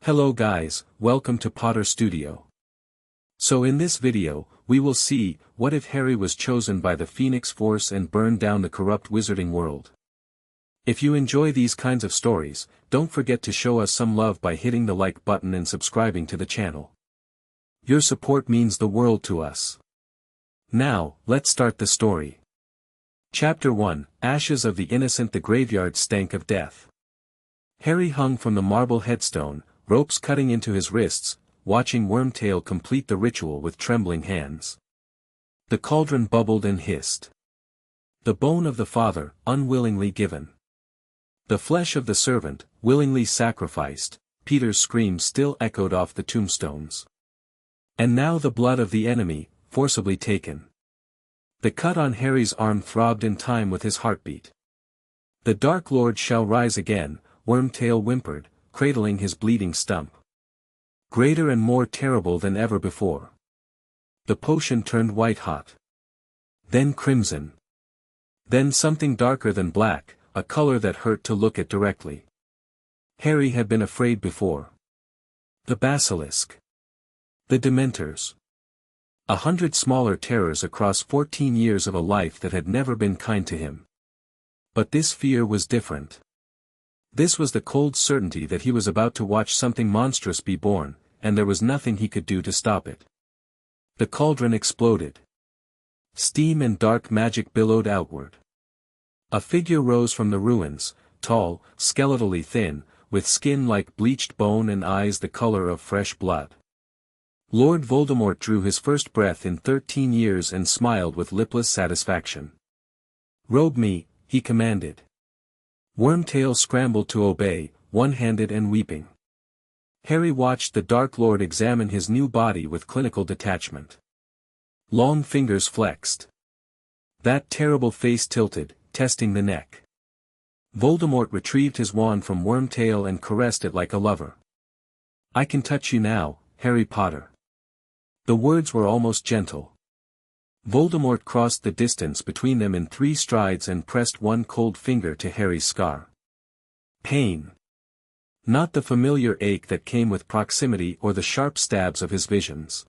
Hello guys, welcome to Potter Studio. So in this video, we will see, what if Harry was chosen by the Phoenix Force and burned down the corrupt wizarding world? If you enjoy these kinds of stories, don't forget to show us some love by hitting the like button and subscribing to the channel. Your support means the world to us. Now, let's start the story. Chapter 1, Ashes of the Innocent. The graveyard stank of death. Harry hung from the marble headstone, ropes cutting into his wrists, watching Wormtail complete the ritual with trembling hands. The cauldron bubbled and hissed. The bone of the father, unwillingly given. The flesh of the servant, willingly sacrificed. Peter's scream still echoed off the tombstones. And now the blood of the enemy, forcibly taken. The cut on Harry's arm throbbed in time with his heartbeat. The Dark Lord shall rise again, Wormtail whimpered, cradling his bleeding stump. Greater and more terrible than ever before. The potion turned white-hot. Then crimson. Then something darker than black, a color that hurt to look at directly. Harry had been afraid before. The basilisk. The Dementors. 100 smaller terrors across 14 years of a life that had never been kind to him. But this fear was different. This was the cold certainty that he was about to watch something monstrous be born, and there was nothing he could do to stop it. The cauldron exploded. Steam and dark magic billowed outward. A figure rose from the ruins, tall, skeletally thin, with skin like bleached bone and eyes the color of fresh blood. Lord Voldemort drew his first breath in 13 years and smiled with lipless satisfaction. "Robe me," he commanded. Wormtail scrambled to obey, one-handed and weeping. Harry watched the Dark Lord examine his new body with clinical detachment. Long fingers flexed. That terrible face tilted, testing the neck. Voldemort retrieved his wand from Wormtail and caressed it like a lover. "I can touch you now, Harry Potter." The words were almost gentle. Voldemort crossed the distance between them in 3 strides and pressed one cold finger to Harry's scar. Pain. Not the familiar ache that came with proximity or the sharp stabs of his visions.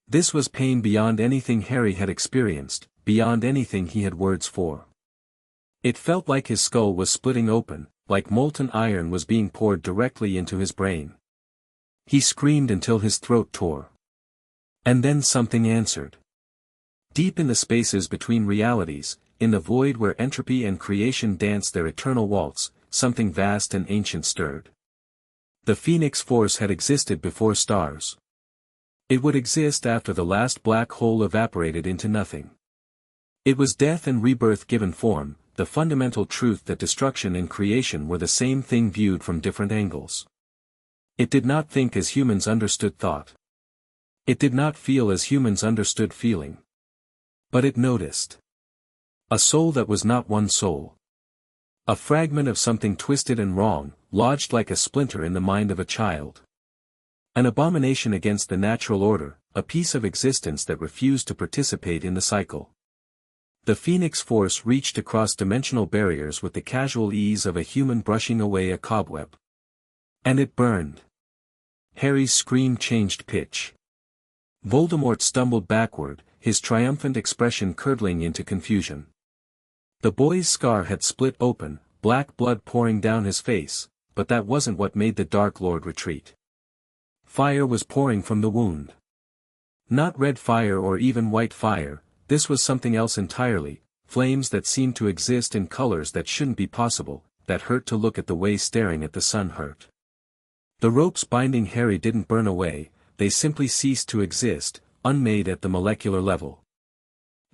This was pain beyond anything Harry had experienced, beyond anything he had words for. It felt like his skull was splitting open, like molten iron was being poured directly into his brain. He screamed until his throat tore. And then something answered. Deep in the spaces between realities, in the void where entropy and creation danced their eternal waltz, something vast and ancient stirred. The Phoenix Force had existed before stars. It would exist after the last black hole evaporated into nothing. It was death and rebirth given form, the fundamental truth that destruction and creation were the same thing viewed from different angles. It did not think as humans understood thought. It did not feel as humans understood feeling. But it noticed. A soul that was not one soul. A fragment of something twisted and wrong, lodged like a splinter in the mind of a child. An abomination against the natural order, a piece of existence that refused to participate in the cycle. The Phoenix Force reached across dimensional barriers with the casual ease of a human brushing away a cobweb. And it burned. Harry's scream changed pitch. Voldemort stumbled backward, his triumphant expression curdling into confusion. The boy's scar had split open, black blood pouring down his face, but that wasn't what made the Dark Lord retreat. Fire was pouring from the wound. Not red fire or even white fire, this was something else entirely, flames that seemed to exist in colors that shouldn't be possible, that hurt to look at the way staring at the sun hurt. The ropes binding Harry didn't burn away, they simply ceased to exist, unmade at the molecular level.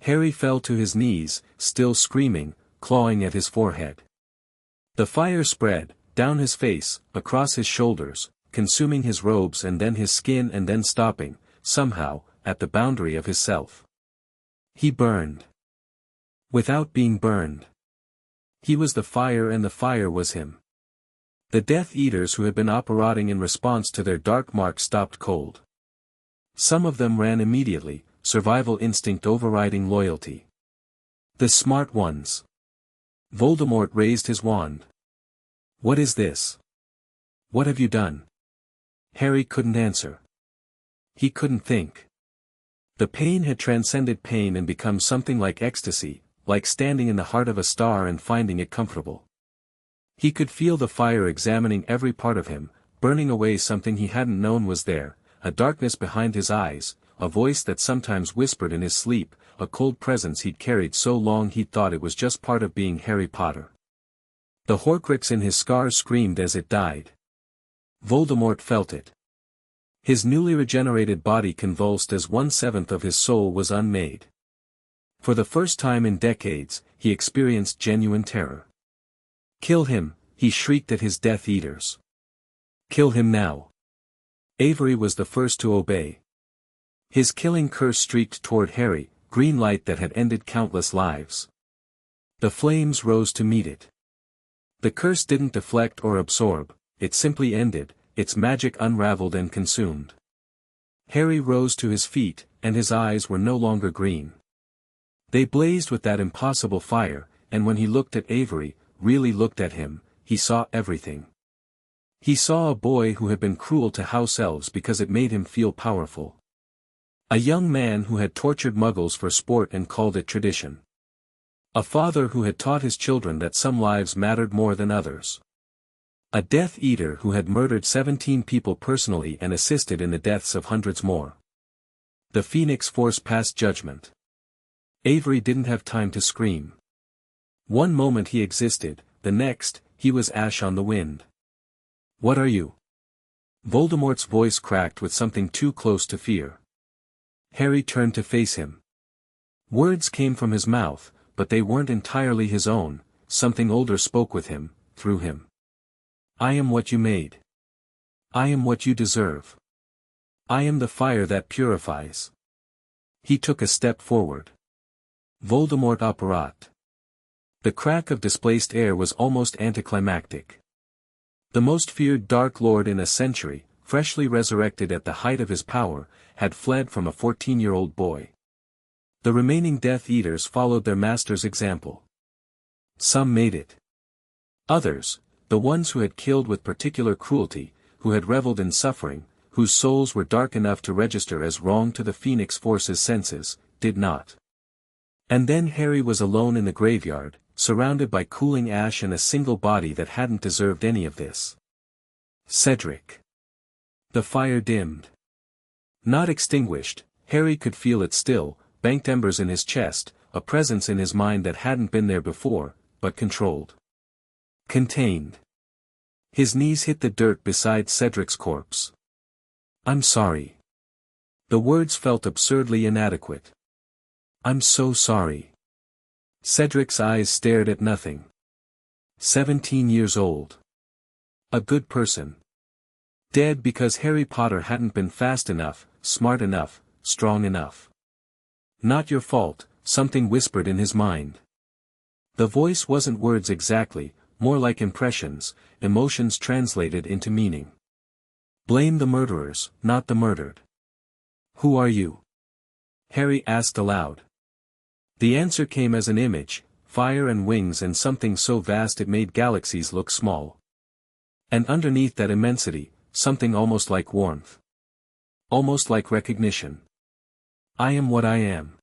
Harry fell to his knees, still screaming, clawing at his forehead. The fire spread, down his face, across his shoulders, consuming his robes and then his skin and then stopping, somehow, at the boundary of his self. He burned. Without being burned. He was the fire and the fire was him. The Death Eaters who had been operating in response to their dark mark stopped cold. Some of them ran immediately, survival instinct overriding loyalty. The smart ones. Voldemort raised his wand. "What is this? What have you done?" Harry couldn't answer. He couldn't think. The pain had transcended pain and become something like ecstasy, like standing in the heart of a star and finding it comfortable. He could feel the fire examining every part of him, burning away something he hadn't known was there, a darkness behind his eyes, a voice that sometimes whispered in his sleep, a cold presence he'd carried so long he'd thought it was just part of being Harry Potter. The Horcrux in his scars screamed as it died. Voldemort felt it. His newly regenerated body convulsed as 1/7 of his soul was unmade. For the first time in decades, he experienced genuine terror. Kill him, he shrieked at his Death Eaters. Kill him now. Avery was the first to obey. His killing curse streaked toward Harry, green light that had ended countless lives. The flames rose to meet it. The curse didn't deflect or absorb, it simply ended, its magic unraveled and consumed. Harry rose to his feet, and his eyes were no longer green. They blazed with that impossible fire, and when he looked at Avery, really looked at him, he saw everything. He saw a boy who had been cruel to house elves because it made him feel powerful. A young man who had tortured muggles for sport and called it tradition. A father who had taught his children that some lives mattered more than others. A Death Eater who had murdered 17 people personally and assisted in the deaths of hundreds more. The Phoenix Force passed judgment. Avery didn't have time to scream. One moment he existed, the next, he was ash on the wind. What are you? Voldemort's voice cracked with something too close to fear. Harry turned to face him. Words came from his mouth, but they weren't entirely his own, something older spoke with him, through him. I am what you made. I am what you deserve. I am the fire that purifies. He took a step forward. Voldemort apparat. The crack of displaced air was almost anticlimactic. The most feared Dark Lord in a century, freshly resurrected at the height of his power, had fled from a 14-year-old boy. The remaining Death Eaters followed their master's example. Some made it. Others, the ones who had killed with particular cruelty, who had reveled in suffering, whose souls were dark enough to register as wrong to the Phoenix Force's senses, did not. And then Harry was alone in the graveyard, surrounded by cooling ash and a single body that hadn't deserved any of this. Cedric. The fire dimmed. Not extinguished, Harry could feel it still, banked embers in his chest, a presence in his mind that hadn't been there before, but controlled. Contained. His knees hit the dirt beside Cedric's corpse. I'm sorry. The words felt absurdly inadequate. I'm so sorry. Cedric's eyes stared at nothing. 17 years old. A good person. Dead because Harry Potter hadn't been fast enough, smart enough, strong enough. Not your fault, something whispered in his mind. The voice wasn't words exactly, more like impressions, emotions translated into meaning. Blame the murderers, not the murdered. Who are you? Harry asked aloud. The answer came as an image, fire and wings and something so vast it made galaxies look small. And underneath that immensity, something almost like warmth. Almost like recognition. I am what I am.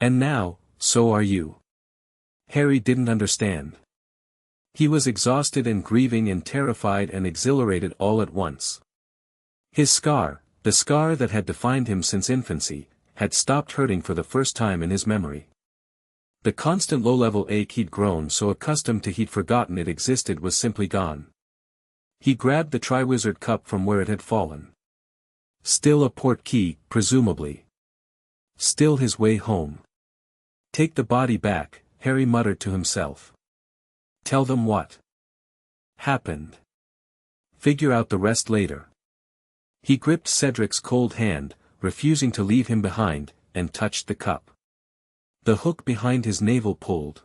And now, so are you. Harry didn't understand. He was exhausted and grieving and terrified and exhilarated all at once. His scar, the scar that had defined him since infancy, had stopped hurting for the first time in his memory. The constant low-level ache he'd grown so accustomed to he'd forgotten it existed was simply gone. He grabbed the Triwizard Cup from where it had fallen. Still a portkey, presumably. Still his way home. Take the body back, Harry muttered to himself. Tell them what happened. Figure out the rest later. He gripped Cedric's cold hand, refusing to leave him behind, and touched the cup. The hook behind his navel pulled.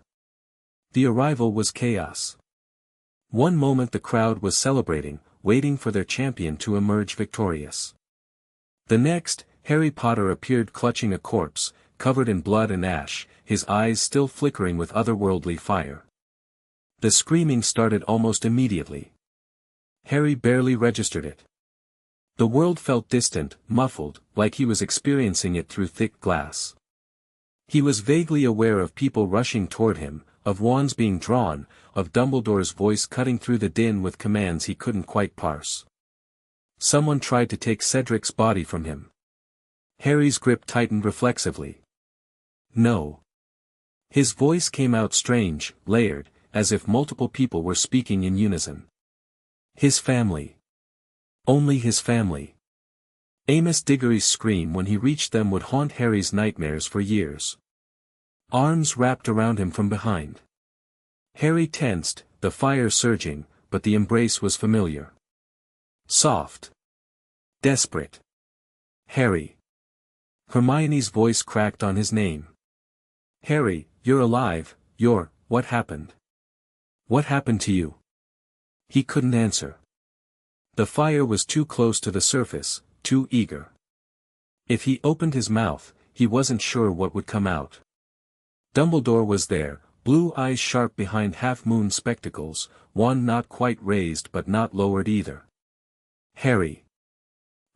The arrival was chaos. One moment the crowd was celebrating, waiting for their champion to emerge victorious. The next, Harry Potter appeared clutching a corpse, covered in blood and ash, his eyes still flickering with otherworldly fire. The screaming started almost immediately. Harry barely registered it. The world felt distant, muffled, like he was experiencing it through thick glass. He was vaguely aware of people rushing toward him, of wands being drawn, of Dumbledore's voice cutting through the din with commands he couldn't quite parse. Someone tried to take Cedric's body from him. Harry's grip tightened reflexively. No. His voice came out strange, layered, as if multiple people were speaking in unison. His family. Only his family. Amos Diggory's scream when he reached them would haunt Harry's nightmares for years. Arms wrapped around him from behind. Harry tensed, the fire surging, but the embrace was familiar. Soft. Desperate. Harry. Hermione's voice cracked on his name. Harry, you're alive, what happened? What happened to you? He couldn't answer. The fire was too close to the surface, too eager. If he opened his mouth, he wasn't sure what would come out. Dumbledore was there, blue eyes sharp behind half-moon spectacles, one not quite raised but not lowered either. Harry.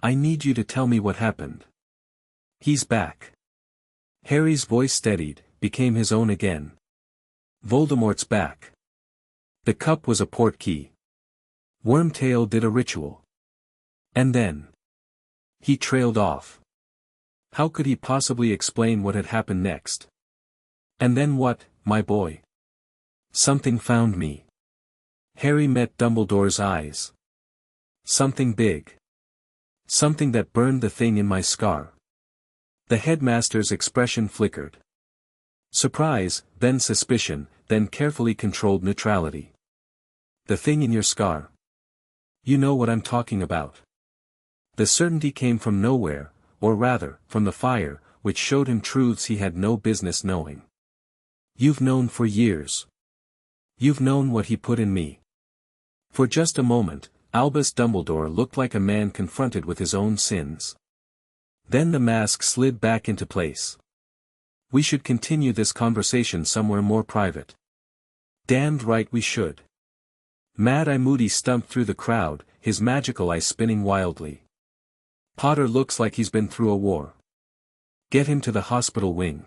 I need you to tell me what happened. He's back. Harry's voice steadied, became his own again. Voldemort's back. The cup was a portkey. Wormtail did a ritual. And then. He trailed off. How could he possibly explain what had happened next? And then what, my boy? Something found me. Harry met Dumbledore's eyes. Something big. Something that burned the thing in my scar. The headmaster's expression flickered. Surprise, then suspicion, then carefully controlled neutrality. The thing in your scar. You know what I'm talking about. The certainty came from nowhere, or rather, from the fire, which showed him truths he had no business knowing. You've known for years. You've known what he put in me. For just a moment, Albus Dumbledore looked like a man confronted with his own sins. Then the mask slid back into place. We should continue this conversation somewhere more private. Damned right we should. Mad-Eye Moody stumped through the crowd, his magical eye spinning wildly. Potter looks like he's been through a war. Get him to the hospital wing.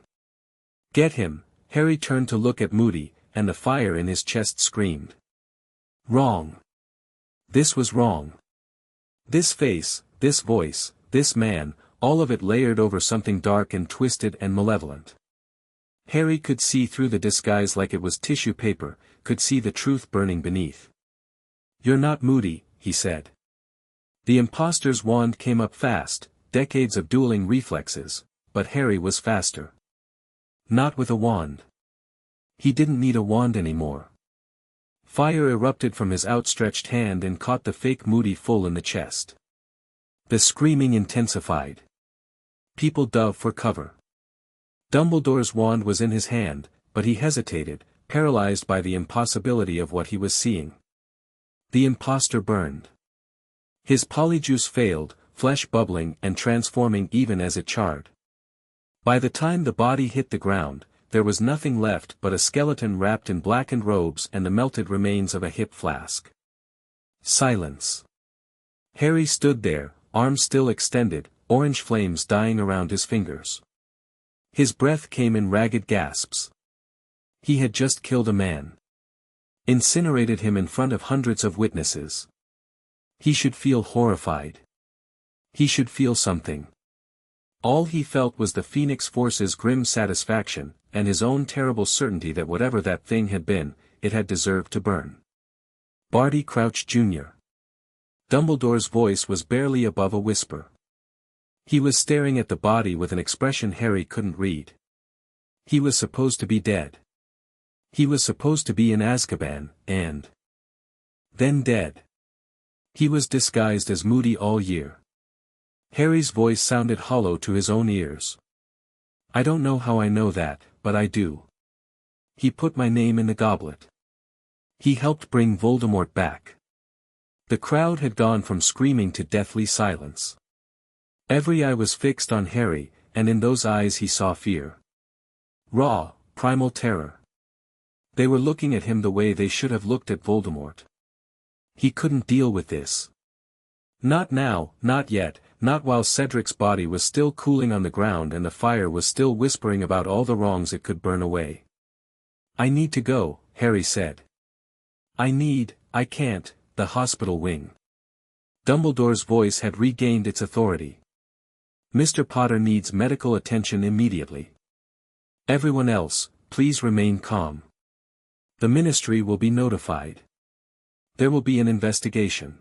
Get him. Harry turned to look at Moody, and the fire in his chest screamed. Wrong. This was wrong. This face, this voice, this man, all of it layered over something dark and twisted and malevolent. Harry could see through the disguise like it was tissue paper, could see the truth burning beneath. You're not Moody, he said. The imposter's wand came up fast, decades of dueling reflexes, but Harry was faster. Not with a wand. He didn't need a wand anymore. Fire erupted from his outstretched hand and caught the fake Moody full in the chest. The screaming intensified. People dove for cover. Dumbledore's wand was in his hand, but he hesitated, paralyzed by the impossibility of what he was seeing. The imposter burned. His polyjuice failed, flesh bubbling and transforming even as it charred. By the time the body hit the ground, there was nothing left but a skeleton wrapped in blackened robes and the melted remains of a hip flask. Silence. Harry stood there, arms still extended, orange flames dying around his fingers. His breath came in ragged gasps. He had just killed a man. Incinerated him in front of hundreds of witnesses. He should feel horrified. He should feel something. All he felt was the Phoenix Force's grim satisfaction, and his own terrible certainty that whatever that thing had been, it had deserved to burn. Barty Crouch Jr. Dumbledore's voice was barely above a whisper. He was staring at the body with an expression Harry couldn't read. He was supposed to be dead. He was supposed to be in Azkaban, and then dead. He was disguised as Moody all year. Harry's voice sounded hollow to his own ears. I don't know how I know that, but I do. He put my name in the goblet. He helped bring Voldemort back. The crowd had gone from screaming to deathly silence. Every eye was fixed on Harry, and in those eyes he saw fear. Raw, primal terror. They were looking at him the way they should have looked at Voldemort. He couldn't deal with this. Not now, not yet, not while Cedric's body was still cooling on the ground and the fire was still whispering about all the wrongs it could burn away. I need to go, Harry said. I can't, the hospital wing. Dumbledore's voice had regained its authority. Mr. Potter needs medical attention immediately. Everyone else, please remain calm. The ministry will be notified. There will be an investigation.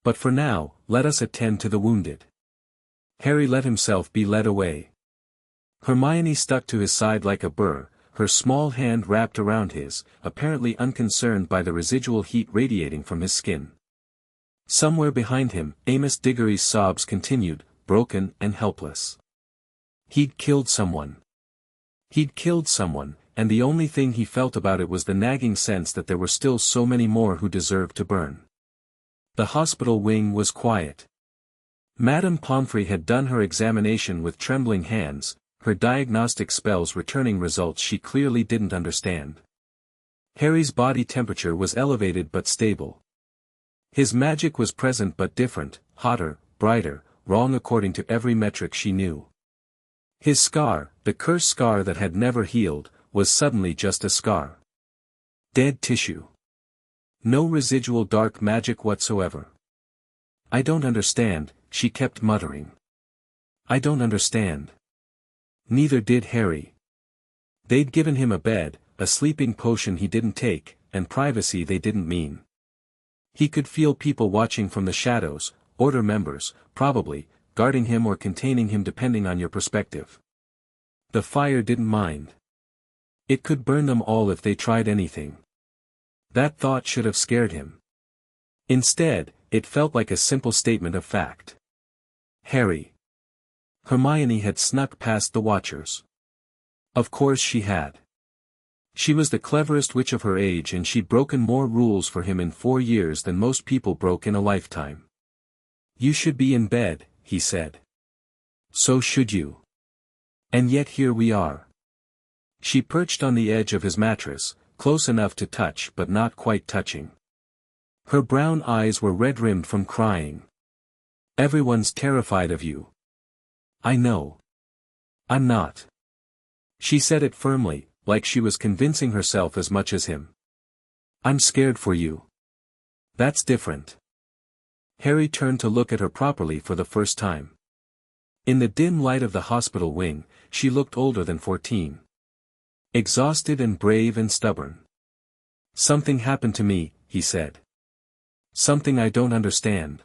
But for now, let us attend to the wounded. Harry let himself be led away. Hermione stuck to his side like a burr, her small hand wrapped around his, apparently unconcerned by the residual heat radiating from his skin. Somewhere behind him, Amos Diggory's sobs continued, broken and helpless. He'd killed someone. He'd killed someone, and the only thing he felt about it was the nagging sense that there were still so many more who deserved to burn. The hospital wing was quiet. Madame Pomfrey had done her examination with trembling hands, her diagnostic spells returning results she clearly didn't understand. Harry's body temperature was elevated but stable. His magic was present but different, hotter, brighter, wrong according to every metric she knew. His scar, the cursed scar that had never healed, was suddenly just a scar. Dead tissue. No residual dark magic whatsoever. I don't understand, she kept muttering. I don't understand. Neither did Harry. They'd given him a bed, a sleeping potion he didn't take, and privacy they didn't mean. He could feel people watching from the shadows, order members, probably, guarding him or containing him depending on your perspective. The fire didn't mind. It could burn them all if they tried anything. That thought should have scared him. Instead, it felt like a simple statement of fact. Harry. Hermione had snuck past the watchers. Of course she had. She was the cleverest witch of her age and she'd broken more rules for him in 4 years than most people broke in a lifetime. You should be in bed, he said. So should you. And yet here we are. She perched on the edge of his mattress, close enough to touch but not quite touching. Her brown eyes were red-rimmed from crying. Everyone's terrified of you. I know. I'm not. She said it firmly, like she was convincing herself as much as him. I'm scared for you. That's different. Harry turned to look at her properly for the first time. In the dim light of the hospital wing, she looked older than 14. Exhausted and brave and stubborn. Something happened to me, he said. Something I don't understand.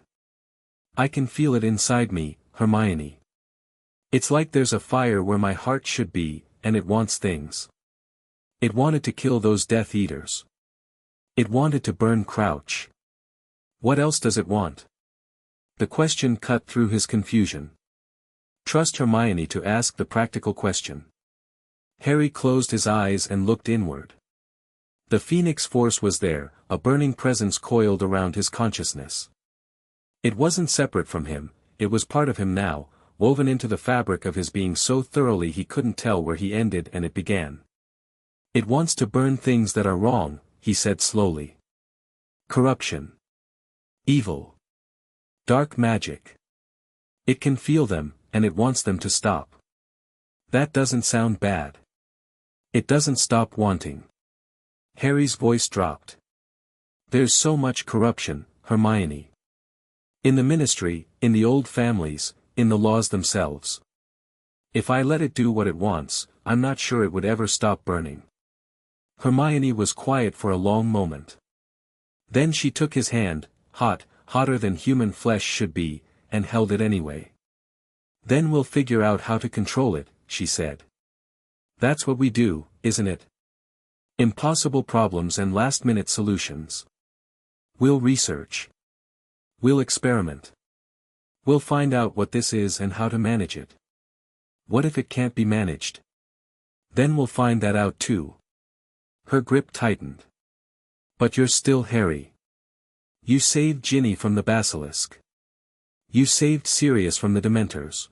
I can feel it inside me, Hermione. It's like there's a fire where my heart should be, and it wants things. It wanted to kill those Death Eaters. It wanted to burn Crouch. What else does it want? The question cut through his confusion. Trust Hermione to ask the practical question. Harry closed his eyes and looked inward. The Phoenix Force was there, a burning presence coiled around his consciousness. It wasn't separate from him, it was part of him now, woven into the fabric of his being so thoroughly he couldn't tell where he ended and it began. It wants to burn things that are wrong, he said slowly. Corruption. Evil. Dark magic. It can feel them, and it wants them to stop. That doesn't sound bad. It doesn't stop wanting. Harry's voice dropped. There's so much corruption, Hermione. In the ministry, in the old families, in the laws themselves. If I let it do what it wants, I'm not sure it would ever stop burning. Hermione was quiet for a long moment. Then she took his hand, hotter than human flesh should be, and held it anyway. Then we'll figure out how to control it, she said. That's what we do, isn't it? Impossible problems and last-minute solutions. We'll research. We'll experiment. We'll find out what this is and how to manage it. What if it can't be managed? Then we'll find that out too. Her grip tightened. But you're still Harry. You saved Ginny from the basilisk. You saved Sirius from the Dementors.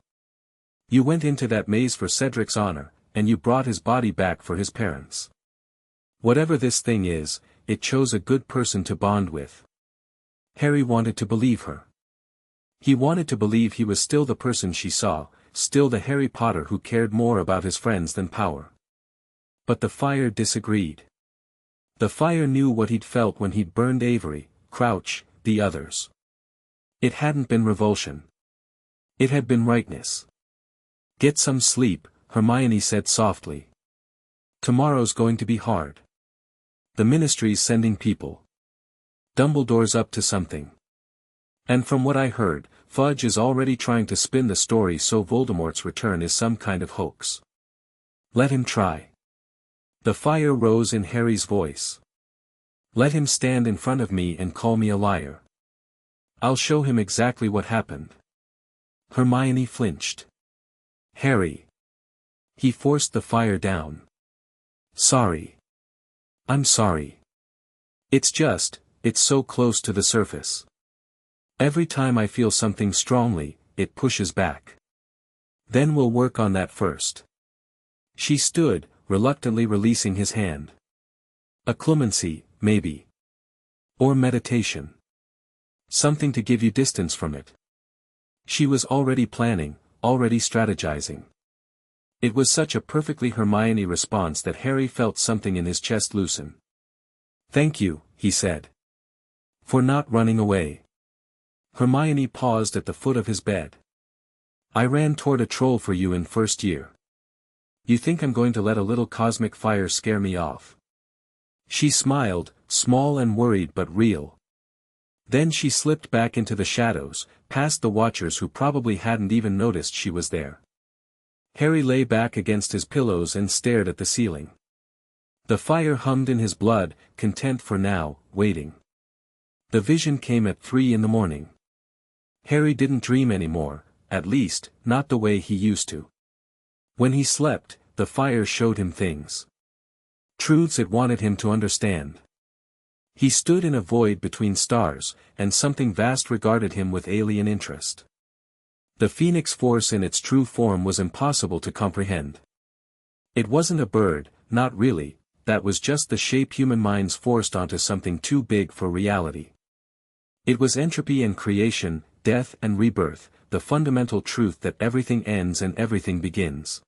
You went into that maze for Cedric's honor, and you brought his body back for his parents. Whatever this thing is, it chose a good person to bond with. Harry wanted to believe her. He wanted to believe he was still the person she saw, still the Harry Potter who cared more about his friends than power. But the fire disagreed. The fire knew what he'd felt when he'd burned Avery, Crouch, the others. It hadn't been revulsion. It had been rightness. "Get some sleep," Hermione said softly. "Tomorrow's going to be hard. The Ministry's sending people. Dumbledore's up to something. And from what I heard, Fudge is already trying to spin the story so Voldemort's return is some kind of hoax. Let him try." The fire rose in Harry's voice. "Let him stand in front of me and call me a liar. I'll show him exactly what happened." Hermione flinched. "Harry." He forced the fire down. "Sorry. I'm sorry. It's so close to the surface. Every time I feel something strongly, it pushes back. Then we'll work on that first." She stood, reluctantly releasing his hand. "A clemency, maybe. Or meditation. Something to give you distance from it." She was already planning, already strategizing. It was such a perfectly Hermione response that Harry felt something in his chest loosen. "Thank you," he said. "For not running away." Hermione paused at the foot of his bed. "I ran toward a troll for you in first year. You think I'm going to let a little cosmic fire scare me off?" She smiled, small and worried but real. Then she slipped back into the shadows, past the watchers who probably hadn't even noticed she was there. Harry lay back against his pillows and stared at the ceiling. The fire hummed in his blood, content for now, waiting. The vision came at 3 a.m. Harry didn't dream anymore, at least, not the way he used to. When he slept, the fire showed him things. Truths it wanted him to understand. He stood in a void between stars, and something vast regarded him with alien interest. The Phoenix Force in its true form was impossible to comprehend. It wasn't a bird, not really, that was just the shape human minds forced onto something too big for reality. It was entropy and creation, death and rebirth, the fundamental truth that everything ends and everything begins.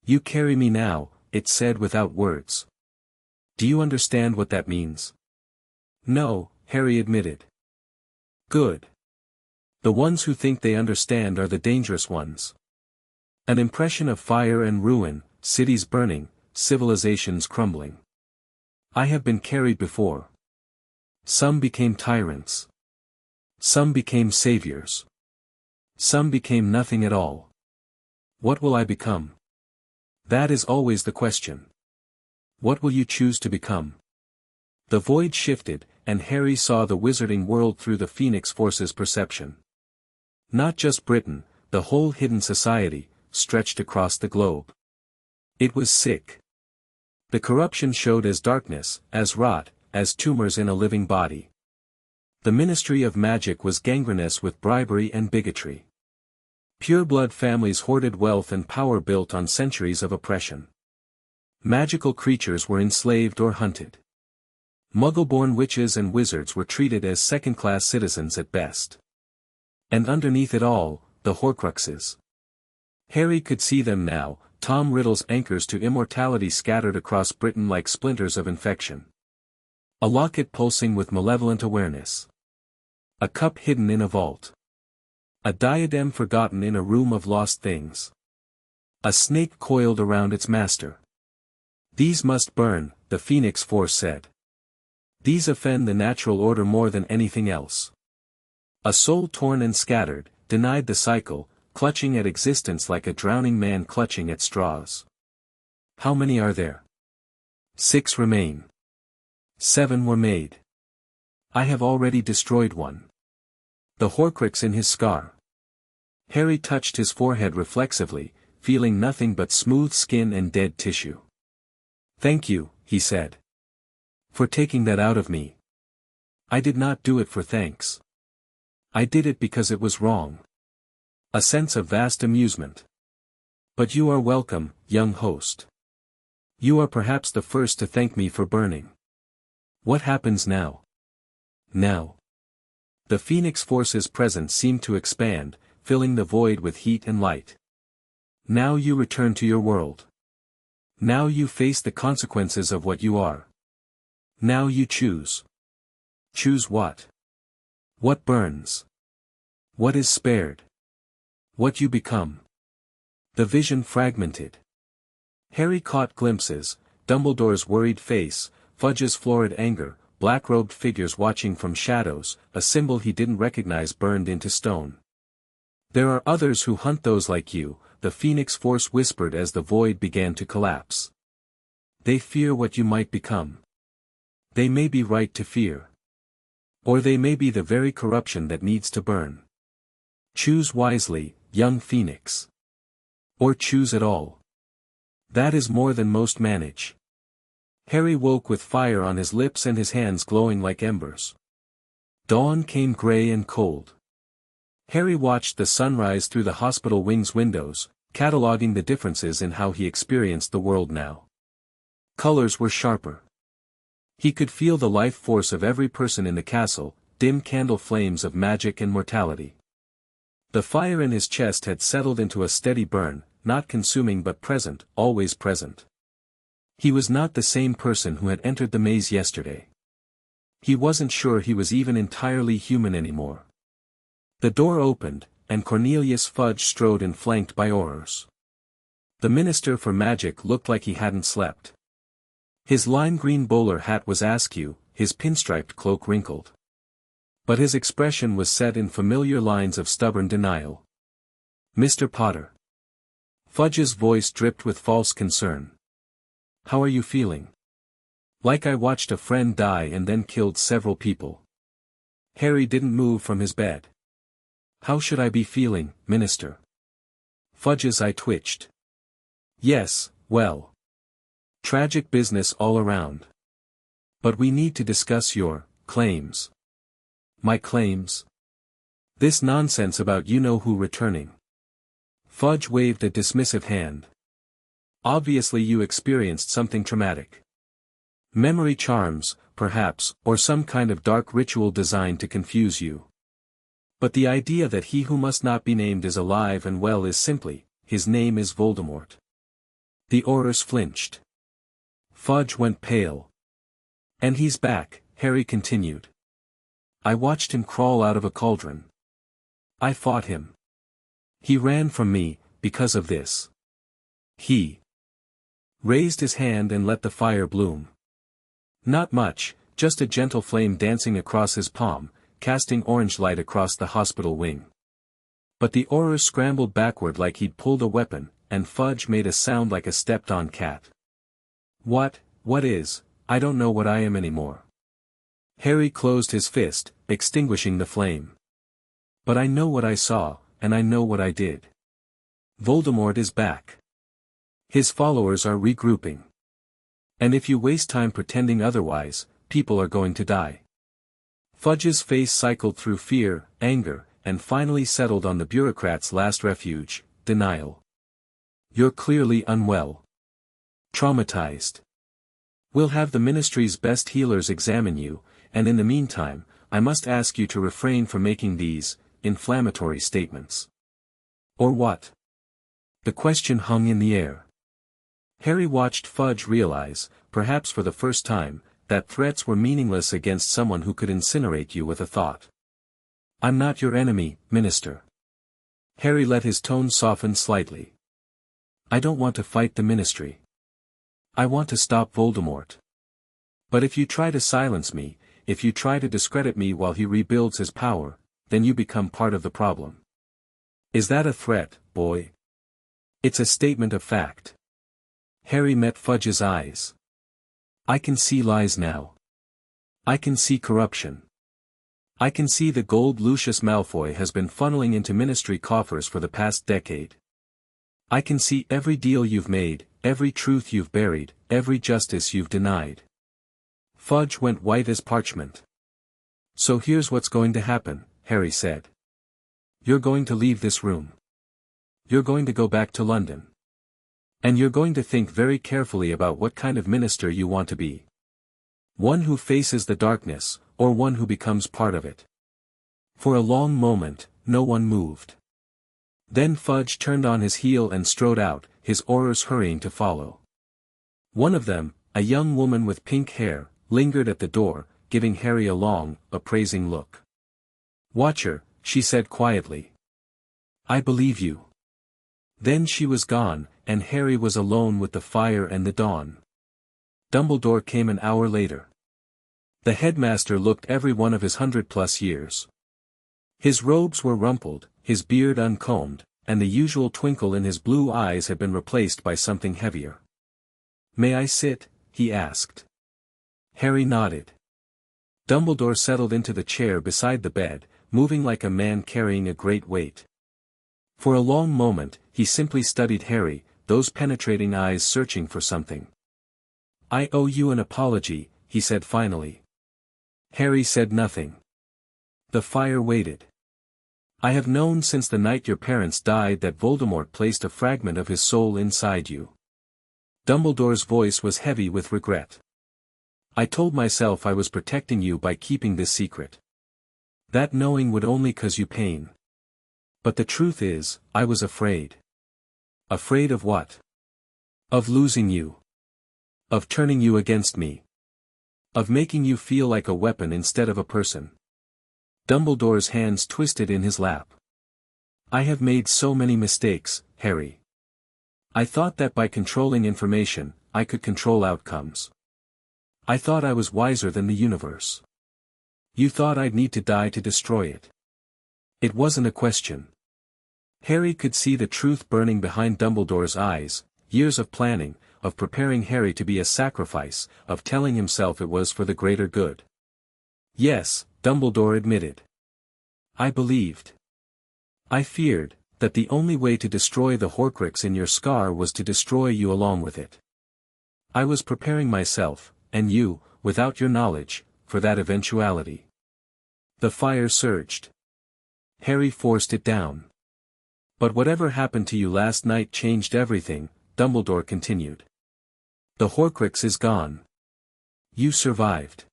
"You carry me now," it said without words. "Do you understand what that means?" "No," Harry admitted. "Good. The ones who think they understand are the dangerous ones." An impression of fire and ruin, cities burning, civilizations crumbling. "I have been carried before. Some became tyrants. Some became saviors. Some became nothing at all. What will I become? That is always the question. What will you choose to become?" The void shifted, and Harry saw the wizarding world through the Phoenix Force's perception. Not just Britain, the whole hidden society, stretched across the globe. It was sick. The corruption showed as darkness, as rot, as tumors in a living body. The Ministry of Magic was gangrenous with bribery and bigotry. Pureblood families hoarded wealth and power built on centuries of oppression. Magical creatures were enslaved or hunted. Muggle-born witches and wizards were treated as second-class citizens at best. And underneath it all, the Horcruxes. Harry could see them now, Tom Riddle's anchors to immortality scattered across Britain like splinters of infection. A locket pulsing with malevolent awareness. A cup hidden in a vault. A diadem forgotten in a room of lost things. A snake coiled around its master. "These must burn," the Phoenix Force said. "These offend the natural order more than anything else." A soul torn and scattered, denied the cycle, clutching at existence like a drowning man clutching at straws. "How many are there?" 6 remain. 7 were made. I have already destroyed one. The Horcrux in his scar. Harry touched his forehead reflexively, feeling nothing but smooth skin and dead tissue. "Thank you," he said. "For taking that out of me. I did not do it for thanks. I did it because it was wrong." A sense of vast amusement. "But you are welcome, young host. You are perhaps the first to thank me for burning. What happens now?" "Now?" The Phoenix Force's presence seemed to expand, filling the void with heat and light. Now you return to your world. Now you face the consequences of what you are. Now you choose. Choose what? What burns? What is spared? What you become? The vision fragmented. Harry caught glimpses: Dumbledore's worried face, Fudge's florid anger, black-robed figures watching from shadows, a symbol he didn't recognize burned into stone. There are others who hunt those like you, the Phoenix Force whispered as the void began to collapse. They fear what you might become. They may be right to fear. Or they may be the very corruption that needs to burn. Choose wisely, young Phoenix. Or choose it all. That is more than most manage. Harry woke with fire on his lips and his hands glowing like embers. Dawn came gray and cold. Harry watched the sunrise through the hospital wing's windows, cataloging the differences in how he experienced the world now. Colors were sharper. He could feel the life force of every person in the castle, dim candle flames of magic and mortality. The fire in his chest had settled into a steady burn, not consuming but present, always present. He was not the same person who had entered the maze yesterday. He wasn't sure he was even entirely human anymore. The door opened, and Cornelius Fudge strode in flanked by Aurors. The Minister for Magic looked like he hadn't slept. His lime green bowler hat was askew, his pinstriped cloak wrinkled. But his expression was set in familiar lines of stubborn denial. "Mr. Potter." Fudge's voice dripped with false concern. "How are you feeling?" "Like I watched a friend die and then killed several people." Harry didn't move from his bed. "How should I be feeling, Minister?" Fudge's eye twitched. "Yes, well. Tragic business all around. But we need to discuss your claims." "My claims? This nonsense about you-know-who returning." Fudge waved a dismissive hand. "Obviously you experienced something traumatic. Memory charms, perhaps, or some kind of dark ritual designed to confuse you. But the idea that he who must not be named is alive and well is simply, his name is Voldemort." The Aurors flinched. Fudge went pale. "And he's back," Harry continued. "I watched him crawl out of a cauldron. I fought him. He ran from me, because of this. He raised his hand and let the fire bloom. Not much, just a gentle flame dancing across his palm, casting orange light across the hospital wing. But the Aurors scrambled backward like he'd pulled a weapon, and Fudge made a sound like a stepped-on cat. What is, I don't know what I am anymore." Harry closed his fist, extinguishing the flame. "But I know what I saw, and I know what I did. Voldemort is back. His followers are regrouping. And if you waste time pretending otherwise, people are going to die." Fudge's face cycled through fear, anger, and finally settled on the bureaucrat's last refuge, denial. "You're clearly unwell. Traumatized. We'll have the Ministry's best healers examine you, and in the meantime, I must ask you to refrain from making these inflammatory statements." "Or what?" The question hung in the air. Harry watched Fudge realize, perhaps for the first time, that threats were meaningless against someone who could incinerate you with a thought. "I'm not your enemy, Minister." Harry let his tone soften slightly. "I don't want to fight the Ministry. I want to stop Voldemort. But if you try to silence me, if you try to discredit me while he rebuilds his power, then you become part of the problem." "Is that a threat, boy?" "It's a statement of fact." Harry met Fudge's eyes. "I can see lies now. I can see corruption. I can see the gold Lucius Malfoy has been funneling into Ministry coffers for the past decade. I can see every deal you've made, every truth you've buried, every justice you've denied." Fudge went white as parchment. "So here's what's going to happen," Harry said. "You're going to leave this room. You're going to go back to London. And you're going to think very carefully about what kind of minister you want to be. One who faces the darkness, or one who becomes part of it. For a long moment, no one moved. Then Fudge turned on his heel and strode out, his Aurors hurrying to follow. One of them, a young woman with pink hair, lingered at the door, giving Harry a long, appraising look. "Watch her," she said quietly. "I believe you." Then she was gone, and Harry was alone with the fire and the dawn. Dumbledore came an hour later. The headmaster looked every one of his 100+ years. His robes were rumpled, his beard uncombed, and the usual twinkle in his blue eyes had been replaced by something heavier. "May I sit?" he asked. Harry nodded. Dumbledore settled into the chair beside the bed, moving like a man carrying a great weight. For a long moment, he simply studied Harry, those penetrating eyes searching for something. "I owe you an apology," he said finally. Harry said nothing. The fire waited. "I have known since the night your parents died that Voldemort placed a fragment of his soul inside you." Dumbledore's voice was heavy with regret. "I told myself I was protecting you by keeping this secret. That knowing would only cause you pain. But the truth is, I was afraid." "Afraid of what?" "Of losing you. Of turning you against me. Of making you feel like a weapon instead of a person." Dumbledore's hands twisted in his lap. "I have made so many mistakes, Harry. I thought that by controlling information, I could control outcomes. I thought I was wiser than the universe. You thought I'd need to die to destroy it. It wasn't a question." Harry could see the truth burning behind Dumbledore's eyes, years of planning, of preparing Harry to be a sacrifice, of telling himself it was for the greater good. "Yes," Dumbledore admitted. "I believed. I feared, that the only way to destroy the Horcrux in your scar was to destroy you along with it. I was preparing myself, and you, without your knowledge, for that eventuality." The fire surged. Harry forced it down. "But whatever happened to you last night changed everything," Dumbledore continued. "The Horcrux is gone. You survived.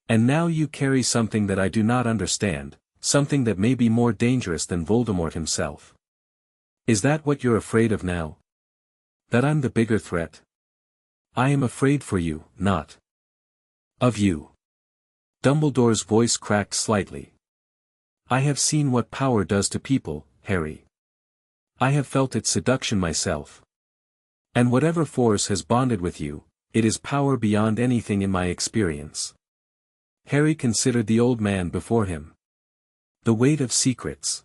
And now you carry something that I do not understand, something that may be more dangerous than Voldemort himself. Is that what you're afraid of now? That I'm the bigger threat? I am afraid for you, not of you." Dumbledore's voice cracked slightly. "I have seen what power does to people, Harry. I have felt its seduction myself. And whatever force has bonded with you, it is power beyond anything in my experience." Harry considered the old man before him. The weight of secrets.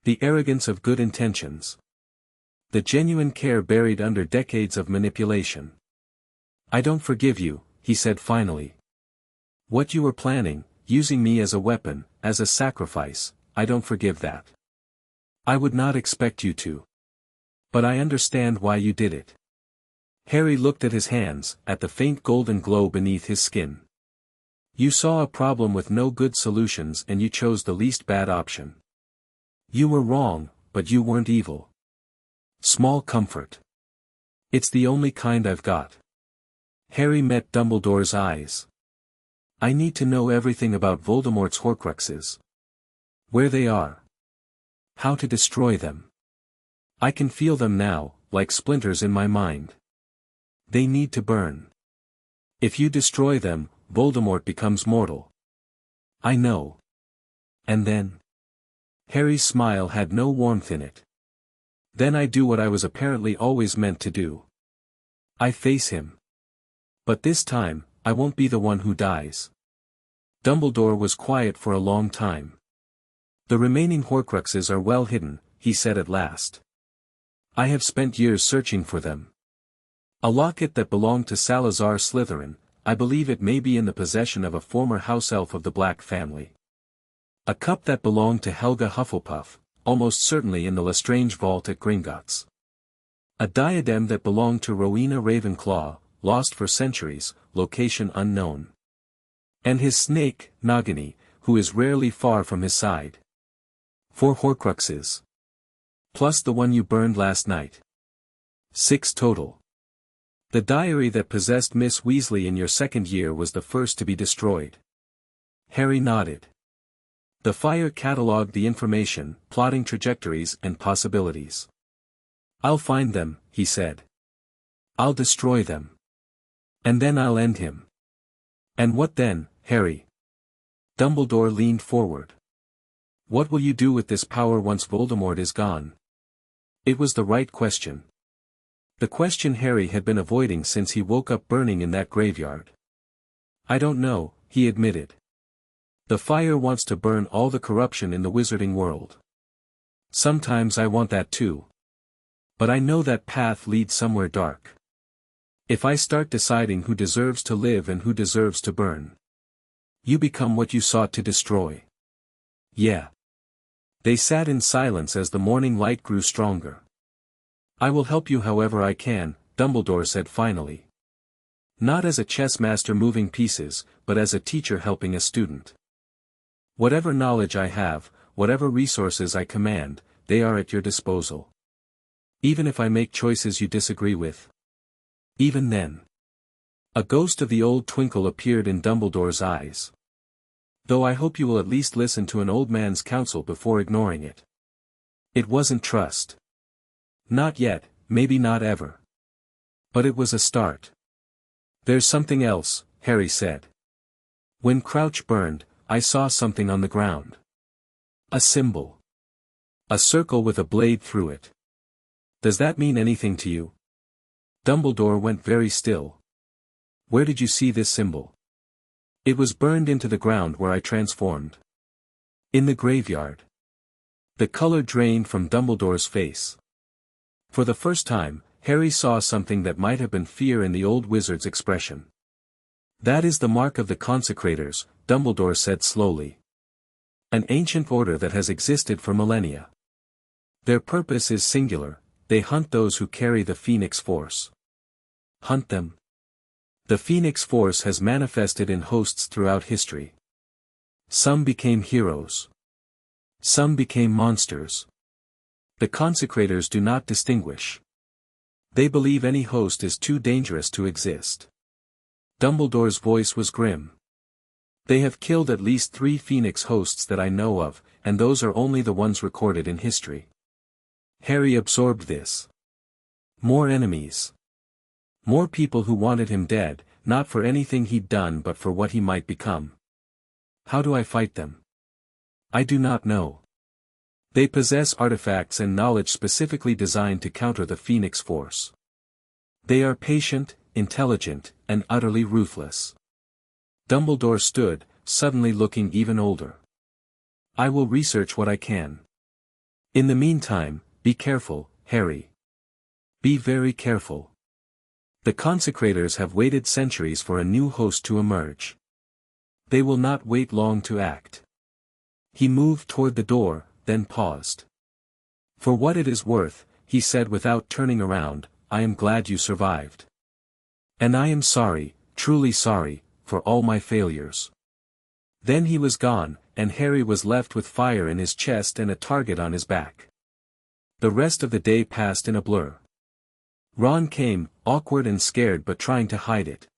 The arrogance of good intentions. The genuine care buried under decades of manipulation. "I don't forgive you," he said finally. "What you were planning, using me as a weapon, as a sacrifice, I don't forgive that. I would not expect you to. But I understand why you did it." Harry looked at his hands, at the faint golden glow beneath his skin. "You saw a problem with no good solutions and you chose the least bad option. You were wrong, but you weren't evil. Small comfort. It's the only kind I've got." Harry met Dumbledore's eyes. "I need to know everything about Voldemort's Horcruxes. Where they are. How to destroy them. I can feel them now, like splinters in my mind. They need to burn. If you destroy them, Voldemort becomes mortal. I know. And then?" Harry's smile had no warmth in it. "Then I do what I was apparently always meant to do. I face him. But this time, I won't be the one who dies." Dumbledore was quiet for a long time. "The remaining Horcruxes are well hidden," he said at last. "I have spent years searching for them. A locket that belonged to Salazar Slytherin, I believe it may be in the possession of a former house elf of the Black family. A cup that belonged to Helga Hufflepuff, almost certainly in the Lestrange vault at Gringotts. A diadem that belonged to Rowena Ravenclaw, lost for centuries, location unknown. And his snake, Nagini, who is rarely far from his side. 4 Horcruxes. Plus the one you burned last night. 6 total. The diary that possessed Miss Weasley in your second year was the first to be destroyed." Harry nodded. The fire catalogued the information, plotting trajectories and possibilities. "I'll find them," he said. "I'll destroy them. And then I'll end him." "And what then, Harry?" Dumbledore leaned forward. "What will you do with this power once Voldemort is gone?" It was the right question. The question Harry had been avoiding since he woke up burning in that graveyard. "I don't know," he admitted. "The fire wants to burn all the corruption in the wizarding world. Sometimes I want that too. But I know that path leads somewhere dark. If I start deciding who deserves to live and who deserves to burn, you become what you sought to destroy." "Yeah." They sat in silence as the morning light grew stronger. "I will help you however I can," Dumbledore said finally. "Not as a chess master moving pieces, but as a teacher helping a student. Whatever knowledge I have, whatever resources I command, they are at your disposal. Even if I make choices you disagree with. Even then." A ghost of the old twinkle appeared in Dumbledore's eyes. "Though I hope you will at least listen to an old man's counsel before ignoring it." It wasn't trust. Not yet, maybe not ever. But it was a start. "There's something else," Harry said. "When Crouch burned, I saw something on the ground. A symbol. A circle with a blade through it. Does that mean anything to you?" Dumbledore went very still. "Where did you see this symbol?" "It was burned into the ground where I transformed." "In the graveyard." The color drained from Dumbledore's face. For the first time, Harry saw something that might have been fear in the old wizard's expression. "That is the mark of the Consecrators," Dumbledore said slowly. "An ancient order that has existed for millennia. Their purpose is singular, they hunt those who carry the Phoenix Force." "Hunt them?" "The Phoenix Force has manifested in hosts throughout history. Some became heroes. Some became monsters. The Consecrators do not distinguish. They believe any host is too dangerous to exist." Dumbledore's voice was grim. "They have killed at least 3 Phoenix hosts that I know of, and those are only the ones recorded in history." Harry absorbed this. More enemies. More people who wanted him dead, not for anything he'd done but for what he might become. "How do I fight them?" "I do not know. They possess artifacts and knowledge specifically designed to counter the Phoenix Force. They are patient, intelligent, and utterly ruthless." Dumbledore stood, suddenly looking even older. "I will research what I can. In the meantime, be careful, Harry. Be very careful. The Consecrators have waited centuries for a new host to emerge. They will not wait long to act." He moved toward the door, then paused. "For what it is worth," he said without turning around, "I am glad you survived. And I am sorry, truly sorry, for all my failures." Then he was gone, and Harry was left with fire in his chest and a target on his back. The rest of the day passed in a blur. Ron came, awkward and scared but trying to hide it.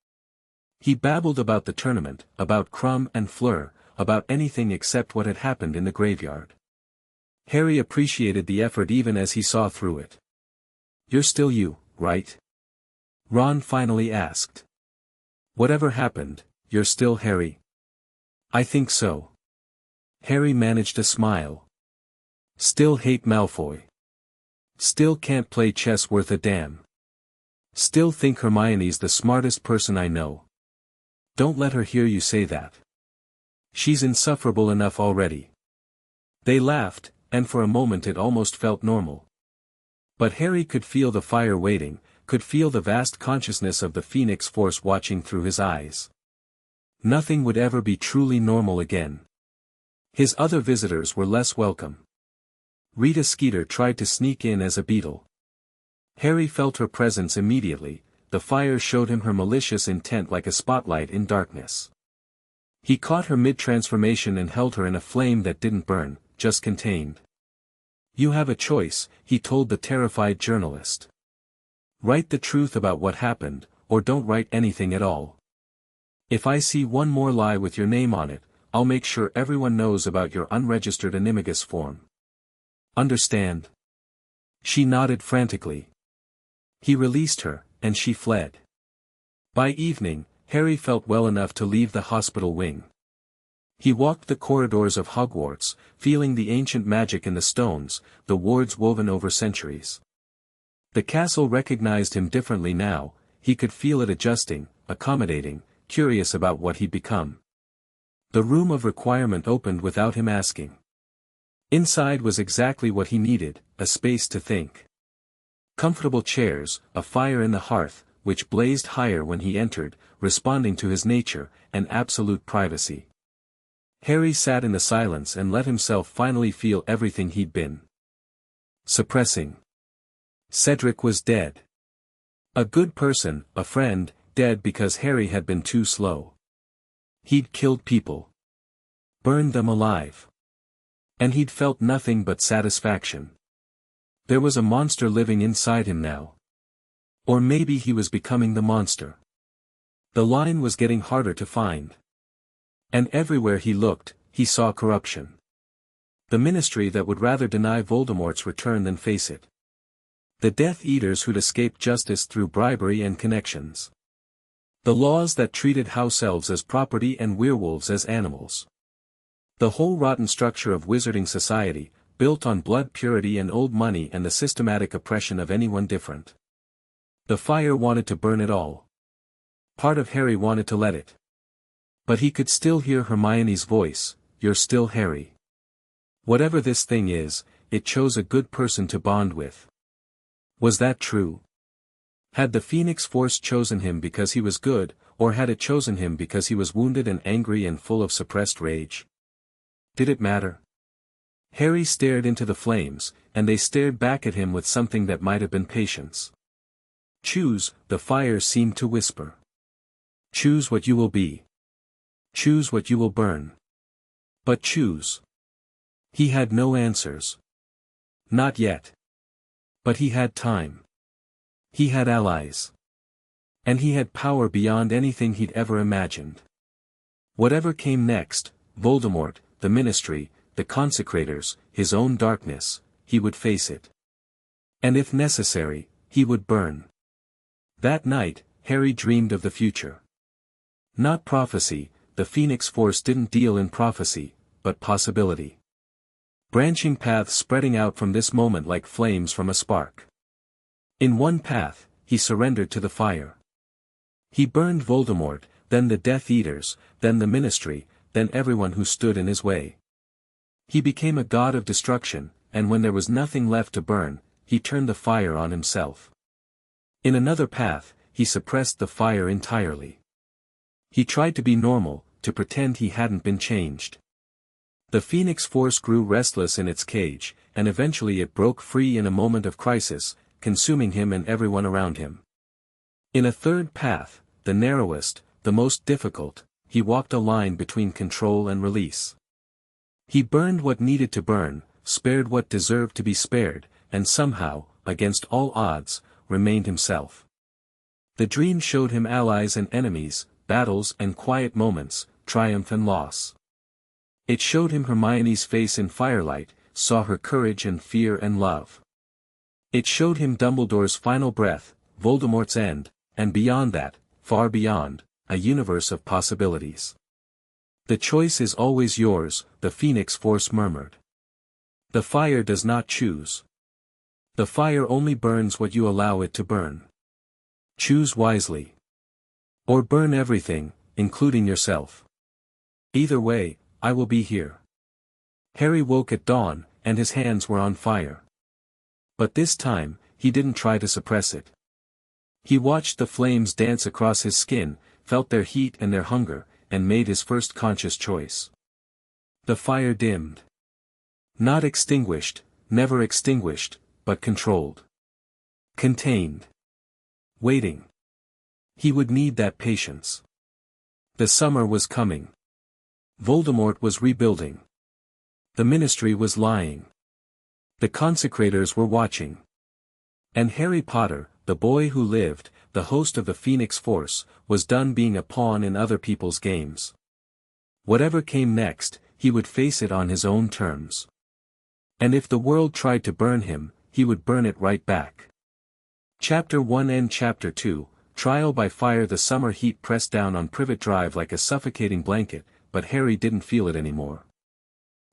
He babbled about the tournament, about Krum and Fleur, about anything except what had happened in the graveyard. Harry appreciated the effort even as he saw through it. "You're still you, right?" Ron finally asked. "Whatever happened, you're still Harry?" "I think so." Harry managed a smile. "Still hate Malfoy. Still can't play chess worth a damn. Still think Hermione's the smartest person I know. Don't let her hear you say that. She's insufferable enough already." They laughed, and for a moment it almost felt normal. But Harry could feel the fire waiting, could feel the vast consciousness of the Phoenix Force watching through his eyes. Nothing would ever be truly normal again. His other visitors were less welcome. Rita Skeeter tried to sneak in as a beetle. Harry felt her presence immediately, the fire showed him her malicious intent like a spotlight in darkness. He caught her mid-transformation and held her in a flame that didn't burn, just contained. "You have a choice," he told the terrified journalist. "Write the truth about what happened, or don't write anything at all. If I see one more lie with your name on it, I'll make sure everyone knows about your unregistered animagus form. Understand?" She nodded frantically. He released her, and she fled. By evening, Harry felt well enough to leave the hospital wing. He walked the corridors of Hogwarts, feeling the ancient magic in the stones, the wards woven over centuries. The castle recognized him differently now, he could feel it adjusting, accommodating, curious about what he'd become. The room of requirement opened without him asking. Inside was exactly what he needed, a space to think. Comfortable chairs, a fire in the hearth, which blazed higher when he entered, responding to his nature, and absolute privacy. Harry sat in the silence and let himself finally feel everything he'd been suppressing. Cedric was dead. A good person, a friend, dead because Harry had been too slow. He'd killed people. Burned them alive. And he'd felt nothing but satisfaction. There was a monster living inside him now. Or maybe he was becoming the monster. The line was getting harder to find. And everywhere he looked, he saw corruption. The Ministry that would rather deny Voldemort's return than face it. The Death Eaters who'd escaped justice through bribery and connections. The laws that treated house elves as property and werewolves as animals. The whole rotten structure of wizarding society, built on blood purity and old money and the systematic oppression of anyone different. The fire wanted to burn it all. Part of Harry wanted to let it. But he could still hear Hermione's voice, "You're still Harry. Whatever this thing is, it chose a good person to bond with." Was that true? Had the Phoenix Force chosen him because he was good, or had it chosen him because he was wounded and angry and full of suppressed rage? Did it matter? Harry stared into the flames, and they stared back at him with something that might have been patience. "Choose," the fire seemed to whisper. "Choose what you will be. Choose what you will burn. But choose." He had no answers. Not yet. But he had time. He had allies. And he had power beyond anything he'd ever imagined. Whatever came next, Voldemort, the Ministry, the Consecrators, his own darkness, he would face it. And if necessary, he would burn. That night, Harry dreamed of the future. Not prophecy, the Phoenix Force didn't deal in prophecy, but possibility. Branching paths spreading out from this moment like flames from a spark. In one path, he surrendered to the fire. He burned Voldemort, then the Death Eaters, then the Ministry, then everyone who stood in his way. He became a god of destruction, and when there was nothing left to burn, he turned the fire on himself. In another path, he suppressed the fire entirely. He tried to be normal, to pretend he hadn't been changed. The Phoenix Force grew restless in its cage, and eventually it broke free in a moment of crisis, consuming him and everyone around him. In a third path, the narrowest, the most difficult, he walked a line between control and release. He burned what needed to burn, spared what deserved to be spared, and somehow, against all odds, remained himself. The dream showed him allies and enemies, battles and quiet moments, triumph and loss. It showed him Hermione's face in firelight, saw her courage and fear and love. It showed him Dumbledore's final breath, Voldemort's end, and beyond that, far beyond, a universe of possibilities. "The choice is always yours," the Phoenix Force murmured. "The fire does not choose. The fire only burns what you allow it to burn. Choose wisely. Or burn everything, including yourself. Either way, I will be here." Harry woke at dawn, and his hands were on fire. But this time, he didn't try to suppress it. He watched the flames dance across his skin, felt their heat and their hunger, and made his first conscious choice. The fire dimmed. Not extinguished, never extinguished, but controlled. Contained. Waiting. He would need that patience. The summer was coming. Voldemort was rebuilding. The Ministry was lying. The Consecrators were watching. And Harry Potter, the boy who lived, the host of the Phoenix Force, was done being a pawn in other people's games. Whatever came next, he would face it on his own terms. And if the world tried to burn him, he would burn it right back. Chapter 1 and Chapter 2, Trial by Fire. The summer heat pressed down on Privet Drive like a suffocating blanket, but Harry didn't feel it anymore.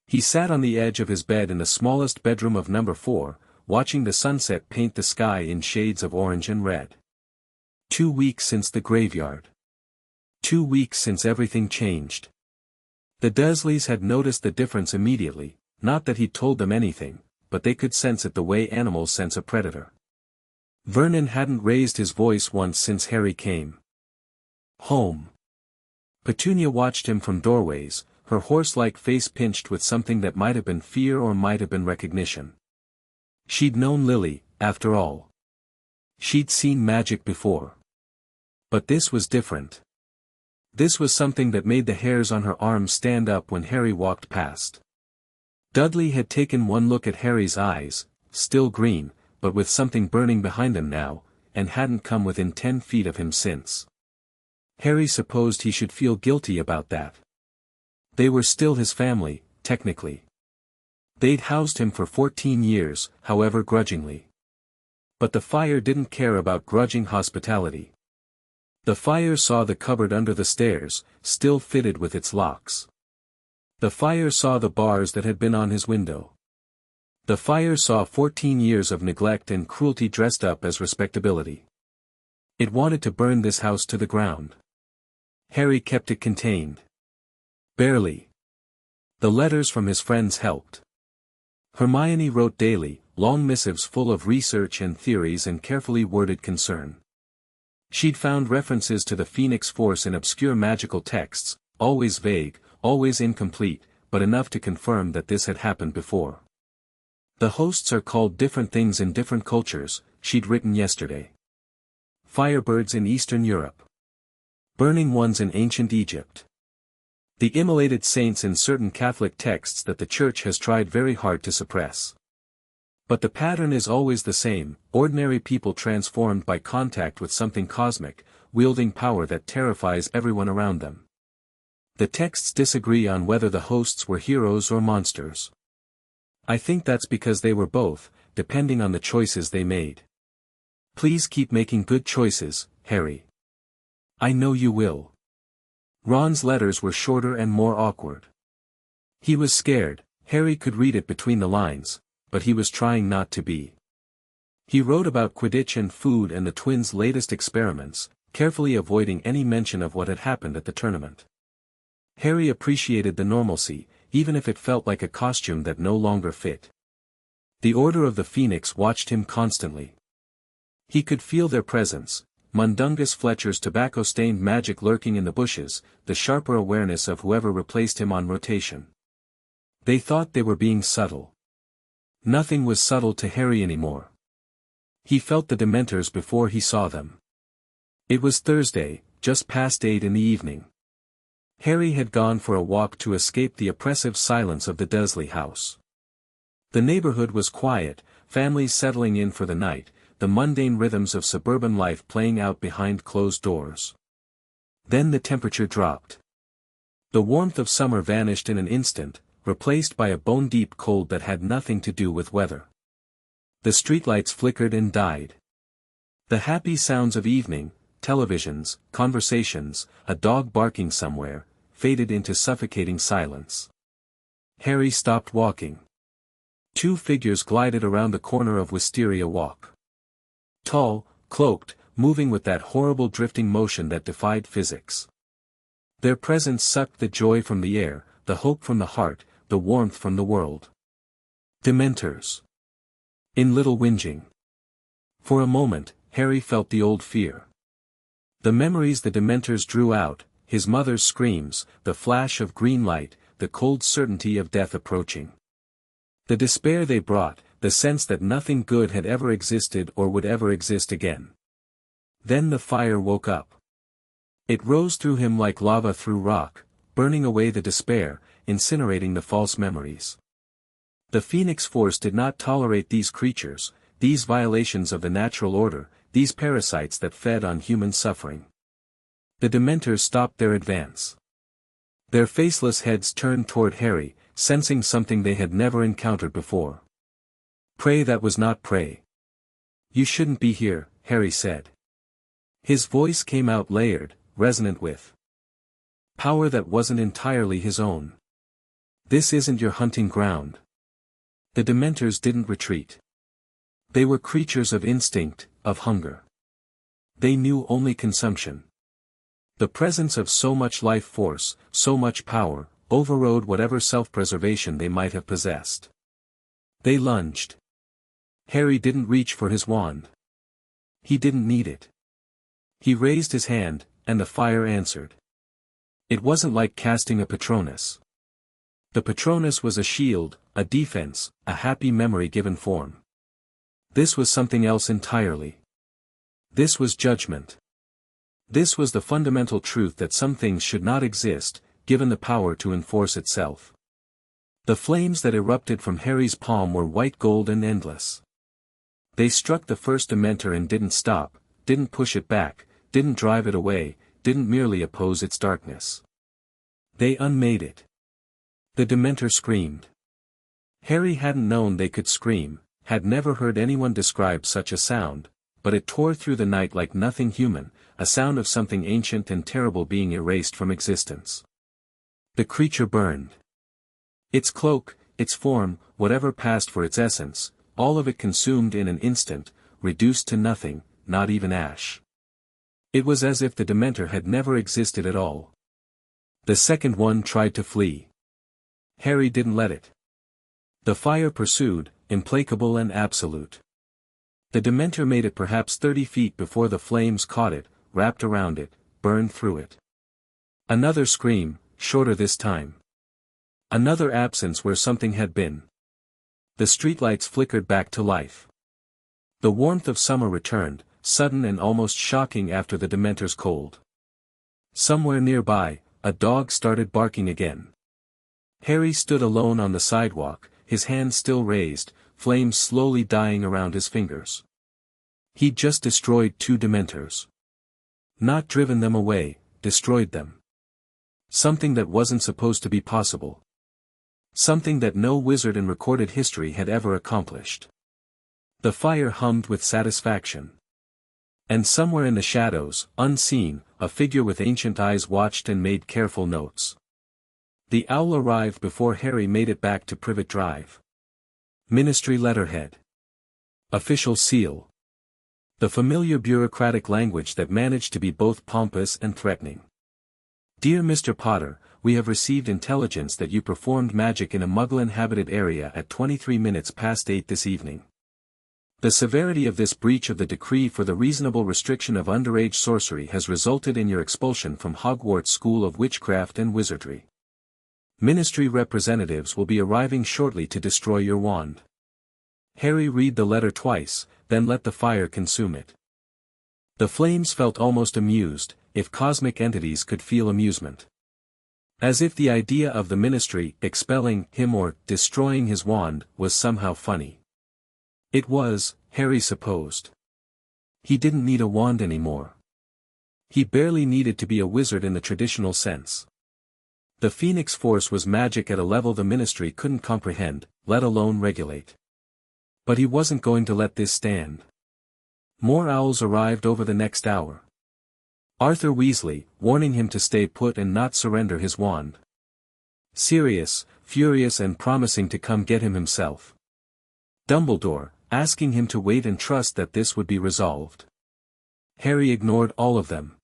He sat on the edge of his bed in the smallest bedroom of number 4, watching the sunset paint the sky in shades of orange and red. 2 weeks since the graveyard. 2 weeks since everything changed. The Dursleys had noticed the difference immediately, not that he'd told them anything, but they could sense it the way animals sense a predator. Vernon hadn't raised his voice once since Harry came home. Petunia watched him from doorways, her horse-like face pinched with something that might have been fear or might have been recognition. She'd known Lily, after all. She'd seen magic before. But this was different. This was something that made the hairs on her arms stand up when Harry walked past. Dudley had taken one look at Harry's eyes, still green, but with something burning behind them now, and hadn't come within 10 feet of him since. Harry supposed he should feel guilty about that. They were still his family, technically. They'd housed him for 14 years, however grudgingly. But the fire didn't care about grudging hospitality. The fire saw the cupboard under the stairs, still fitted with its locks. The fire saw the bars that had been on his window. The fire saw 14 years of neglect and cruelty dressed up as respectability. It wanted to burn this house to the ground. Harry kept it contained. Barely. The letters from his friends helped. Hermione wrote daily, long missives full of research and theories and carefully worded concern. She'd found references to the Phoenix Force in obscure magical texts, always vague, always incomplete, but enough to confirm that this had happened before. The hosts are called different things in different cultures, she'd written yesterday. Firebirds in Eastern Europe. Burning ones in ancient Egypt. The immolated saints in certain Catholic texts that the Church has tried very hard to suppress. But the pattern is always the same, ordinary people transformed by contact with something cosmic, wielding power that terrifies everyone around them. The texts disagree on whether the hosts were heroes or monsters. I think that's because they were both, depending on the choices they made. Please keep making good choices, Harry. I know you will. Ron's letters were shorter and more awkward. He was scared, Harry could read it between the lines, but he was trying not to be. He wrote about Quidditch and food and the twins' latest experiments, carefully avoiding any mention of what had happened at the tournament. Harry appreciated the normalcy, even if it felt like a costume that no longer fit. The Order of the Phoenix watched him constantly. He could feel their presence, Mundungus Fletcher's tobacco-stained magic lurking in the bushes, the sharper awareness of whoever replaced him on rotation. They thought they were being subtle. Nothing was subtle to Harry anymore. He felt the Dementors before he saw them. It was Thursday, just past 8 in the evening. Harry had gone for a walk to escape the oppressive silence of the Dursley house. The neighborhood was quiet, families settling in for the night, the mundane rhythms of suburban life playing out behind closed doors. Then the temperature dropped. The warmth of summer vanished in an instant, replaced by a bone-deep cold that had nothing to do with weather. The streetlights flickered and died. The happy sounds of evening, televisions, conversations, a dog barking somewhere, faded into suffocating silence. Harry stopped walking. 2 figures glided around the corner of Wisteria Walk. Tall, cloaked, moving with that horrible drifting motion that defied physics. Their presence sucked the joy from the air, the hope from the heart, the warmth from the world. Dementors. In little whinging. For a moment, Harry felt the old fear. The memories the Dementors drew out, his mother's screams, the flash of green light, the cold certainty of death approaching. The despair they brought, the sense that nothing good had ever existed or would ever exist again. Then the fire woke up. It rose through him like lava through rock, burning away the despair, incinerating the false memories. The Phoenix Force did not tolerate these creatures, these violations of the natural order, these parasites that fed on human suffering. The Dementors stopped their advance. Their faceless heads turned toward Harry, sensing something they had never encountered before. Pray that was not prey. You shouldn't be here, Harry said. His voice came out layered, resonant with power that wasn't entirely his own. This isn't your hunting ground. The Dementors didn't retreat. They were creatures of instinct, of hunger. They knew only consumption. The presence of so much life force, so much power, overrode whatever self-preservation they might have possessed. They lunged. Harry didn't reach for his wand. He didn't need it. He raised his hand, and the fire answered. It wasn't like casting a Patronus. The Patronus was a shield, a defense, a happy memory given form. This was something else entirely. This was judgment. This was the fundamental truth that some things should not exist, given the power to enforce itself. The flames that erupted from Harry's palm were white gold and endless. They struck the first Dementor and didn't stop, didn't push it back, didn't drive it away, didn't merely oppose its darkness. They unmade it. The Dementor screamed. Harry hadn't known they could scream, had never heard anyone describe such a sound, but it tore through the night like nothing human, a sound of something ancient and terrible being erased from existence. The creature burned. Its cloak, its form, whatever passed for its essence, all of it consumed in an instant, reduced to nothing, not even ash. It was as if the Dementor had never existed at all. The second one tried to flee. Harry didn't let it. The fire pursued, implacable and absolute. The Dementor made it perhaps 30 feet before the flames caught it, wrapped around it, burned through it. Another scream, shorter this time. Another absence where something had been. The streetlights flickered back to life. The warmth of summer returned, sudden and almost shocking after the Dementor's cold. Somewhere nearby, a dog started barking again. Harry stood alone on the sidewalk, his hands still raised, flames slowly dying around his fingers. He'd just destroyed 2 Dementors. Not driven them away, destroyed them. Something that wasn't supposed to be possible. Something that no wizard in recorded history had ever accomplished. The fire hummed with satisfaction. And somewhere in the shadows, unseen, a figure with ancient eyes watched and made careful notes. The owl arrived before Harry made it back to Privet Drive. Ministry letterhead. Official seal. The familiar bureaucratic language that managed to be both pompous and threatening. Dear Mr. Potter, we have received intelligence that you performed magic in a Muggle-inhabited area at 23 minutes past 8 this evening. The severity of this breach of the decree for the reasonable restriction of underage sorcery has resulted in your expulsion from Hogwarts School of Witchcraft and Wizardry. Ministry representatives will be arriving shortly to destroy your wand. Harry read the letter twice, then let the fire consume it. The flames felt almost amused, if cosmic entities could feel amusement. As if the idea of the ministry expelling him or destroying his wand was somehow funny. It was, Harry supposed. He didn't need a wand anymore. He barely needed to be a wizard in the traditional sense. The Phoenix Force was magic at a level the ministry couldn't comprehend, let alone regulate. But he wasn't going to let this stand. More owls arrived over the next hour. Arthur Weasley, warning him to stay put and not surrender his wand. Sirius, furious and promising to come get him himself. Dumbledore, asking him to wait and trust that this would be resolved. Harry ignored all of them.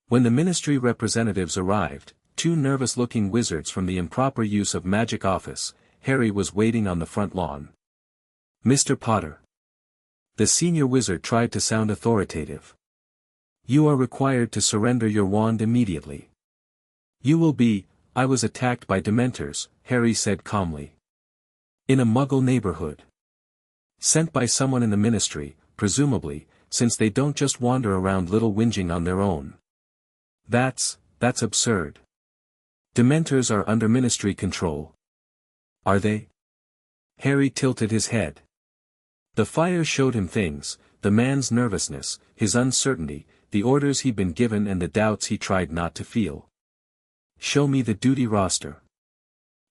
When the ministry representatives arrived, 2 nervous-looking wizards from the improper use of magic office, Harry was waiting on the front lawn. Mr. Potter. The senior wizard tried to sound authoritative. You are required to surrender your wand immediately. You will be. I was attacked by Dementors, Harry said calmly. In a Muggle neighborhood. Sent by someone in the ministry, presumably, since they don't just wander around little whinging on their own. That's absurd. Dementors are under ministry control. Are they? Harry tilted his head. The fire showed him things, the man's nervousness, his uncertainty, the orders he'd been given and the doubts he tried not to feel. Show me the duty roster.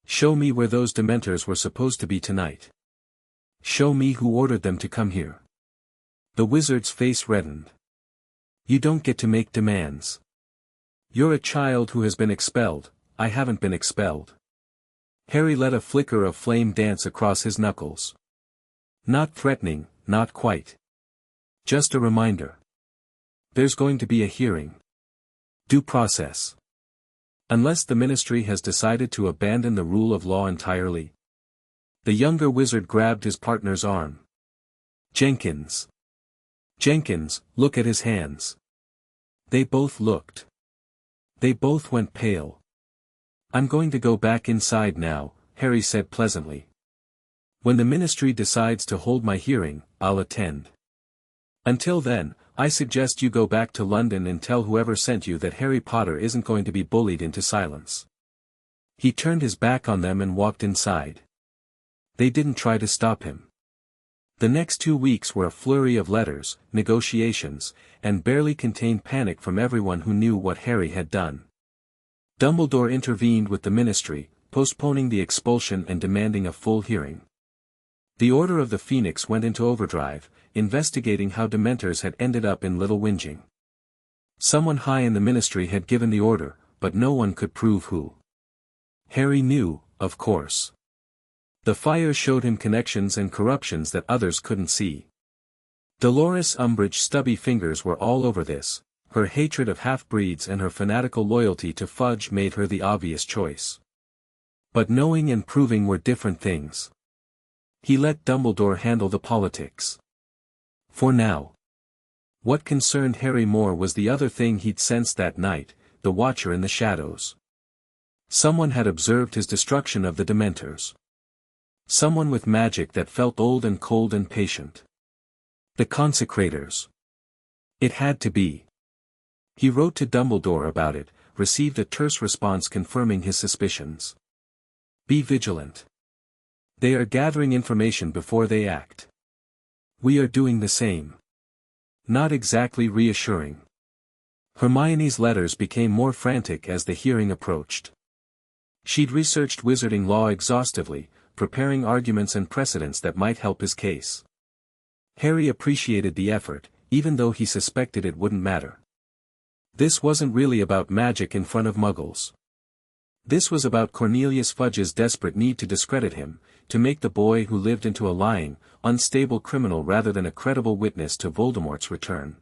Show me where those Dementors were supposed to be tonight. Show me who ordered them to come here. The wizard's face reddened. You don't get to make demands. You're a child who has been expelled. I haven't been expelled. Harry let a flicker of flame dance across his knuckles. Not threatening, not quite. Just a reminder. There's going to be a hearing. Due process. Unless the Ministry has decided to abandon the rule of law entirely. The younger wizard grabbed his partner's arm. Jenkins. Jenkins, look at his hands. They both looked. They both went pale. I'm going to go back inside now, Harry said pleasantly. When the Ministry decides to hold my hearing, I'll attend. Until then, I suggest you go back to London and tell whoever sent you that Harry Potter isn't going to be bullied into silence. He turned his back on them and walked inside. They didn't try to stop him. The next 2 weeks were a flurry of letters, negotiations, and barely contained panic from everyone who knew what Harry had done. Dumbledore intervened with the Ministry, postponing the expulsion and demanding a full hearing. The Order of the Phoenix went into overdrive, investigating how Dementors had ended up in Little Whinging. Someone high in the Ministry had given the order, but no one could prove who. Harry knew, of course. The fire showed him connections and corruptions that others couldn't see. Dolores Umbridge's stubby fingers were all over this. Her hatred of half-breeds and her fanatical loyalty to Fudge made her the obvious choice. But knowing and proving were different things. He let Dumbledore handle the politics. For now. What concerned Harry more was the other thing he'd sensed that night, the Watcher in the shadows. Someone had observed his destruction of the Dementors. Someone with magic that felt old and cold and patient. The Consecrators. It had to be. He wrote to Dumbledore about it, received a terse response confirming his suspicions. Be vigilant. They are gathering information before they act. We are doing the same. Not exactly reassuring. Hermione's letters became more frantic as the hearing approached. She'd researched wizarding law exhaustively, preparing arguments and precedents that might help his case. Harry appreciated the effort, even though he suspected it wouldn't matter. This wasn't really about magic in front of Muggles. This was about Cornelius Fudge's desperate need to discredit him, to make the boy who lived into a lying, unstable criminal rather than a credible witness to Voldemort's return.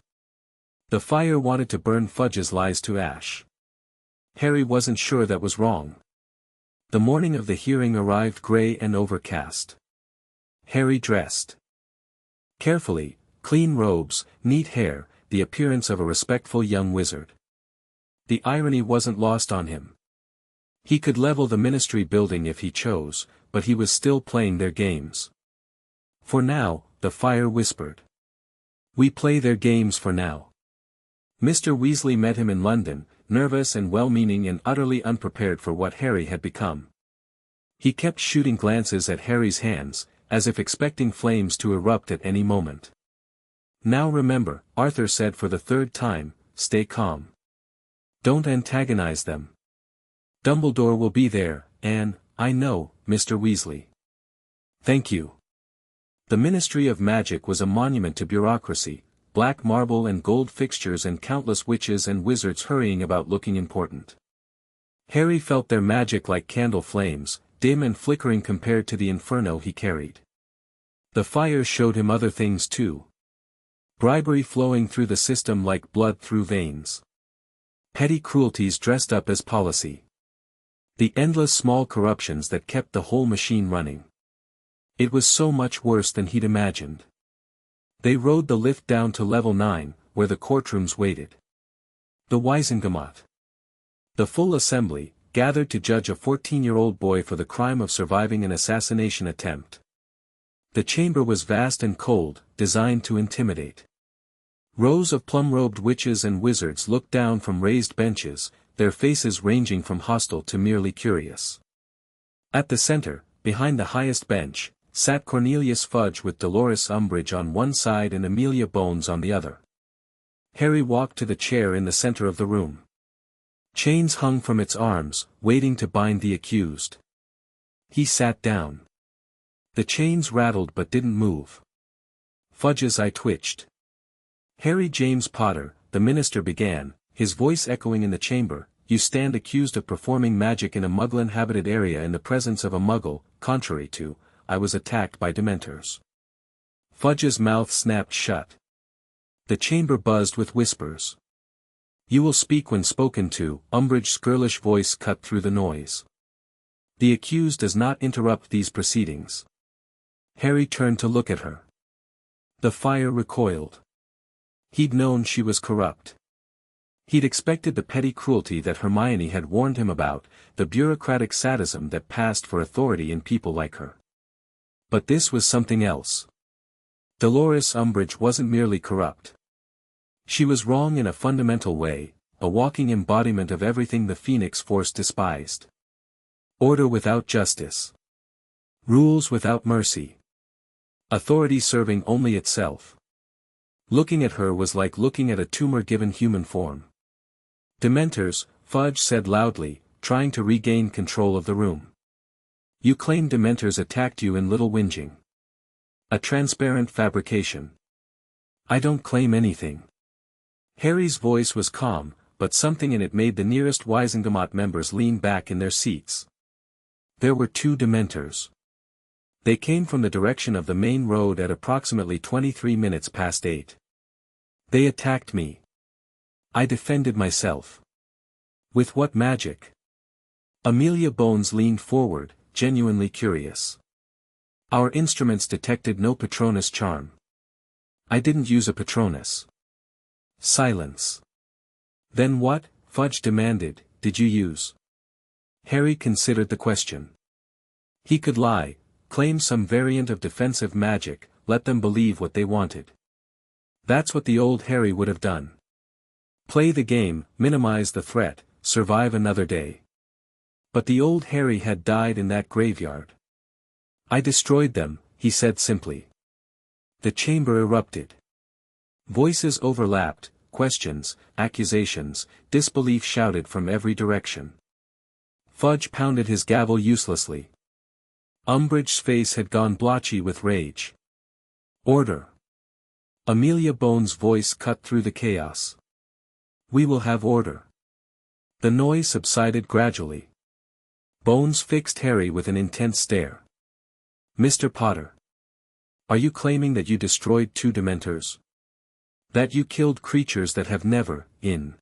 The fire wanted to burn Fudge's lies to ash. Harry wasn't sure that was wrong. The morning of the hearing arrived gray and overcast. Harry dressed carefully, clean robes, neat hair, the appearance of a respectful young wizard. The irony wasn't lost on him. He could level the Ministry building if he chose, but he was still playing their games. For now, the fire whispered. We play their games for now. Mr. Weasley met him in London, nervous and well-meaning and utterly unprepared for what Harry had become. He kept shooting glances at Harry's hands, as if expecting flames to erupt at any moment. Now remember, Arthur said for the third time, stay calm. Don't antagonize them. Dumbledore will be there, and, I know, Mr. Weasley. Thank you. The Ministry of Magic was a monument to bureaucracy, black marble and gold fixtures and countless witches and wizards hurrying about looking important. Harry felt their magic like candle flames, dim and flickering compared to the inferno he carried. The fire showed him other things too. Bribery flowing through the system like blood through veins. Petty cruelties dressed up as policy. The endless small corruptions that kept the whole machine running. It was so much worse than he'd imagined. They rode the lift down to level 9, where the courtrooms waited. The Wizengamot. The full assembly, gathered to judge a 14-year-old boy for the crime of surviving an assassination attempt. The chamber was vast and cold, designed to intimidate. Rows of plum-robed witches and wizards looked down from raised benches, their faces ranging from hostile to merely curious. At the center, behind the highest bench, sat Cornelius Fudge with Dolores Umbridge on one side and Amelia Bones on the other. Harry walked to the chair in the center of the room. Chains hung from its arms, waiting to bind the accused. He sat down. The chains rattled but didn't move. Fudge's eye twitched. "Harry James Potter," the minister began, his voice echoing in the chamber, "you stand accused of performing magic in a Muggle-inhabited area in the presence of a Muggle, contrary to, I was attacked by Dementors." Fudge's mouth snapped shut. The chamber buzzed with whispers. "You will speak when spoken to," Umbridge's girlish voice cut through the noise. "The accused does not interrupt these proceedings." Harry turned to look at her. The fire recoiled. He'd known she was corrupt. He'd expected the petty cruelty that Hermione had warned him about, the bureaucratic sadism that passed for authority in people like her. But this was something else. Dolores Umbridge wasn't merely corrupt. She was wrong in a fundamental way, a walking embodiment of everything the Phoenix Force despised. Order without justice. Rules without mercy. Authority serving only itself. Looking at her was like looking at a tumor given human form. "Dementors," Fudge said loudly, trying to regain control of the room. "You claim Dementors attacked you in Little Whinging. A transparent fabrication." "I don't claim anything." Harry's voice was calm, but something in it made the nearest Wizengamot members lean back in their seats. There were 2 Dementors. They came from the direction of the main road at approximately 23 minutes past 8. They attacked me. I defended myself. With what magic? Amelia Bones leaned forward, genuinely curious. Our instruments detected no Patronus charm. I didn't use a Patronus. Silence. Then what, Fudge demanded, did you use? Harry considered the question. He could lie, claim some variant of defensive magic, let them believe what they wanted. That's what the old Harry would have done. Play the game, minimize the threat, survive another day. But the old Harry had died in that graveyard. I destroyed them, he said simply. The chamber erupted. Voices overlapped, questions, accusations, disbelief shouted from every direction. Fudge pounded his gavel uselessly. Umbridge's face had gone blotchy with rage. Order. Amelia Bones' voice cut through the chaos. We will have order. The noise subsided gradually. Bones fixed Harry with an intense stare. Mr. Potter. Are you claiming that you destroyed 2 Dementors? That you killed creatures that have never, in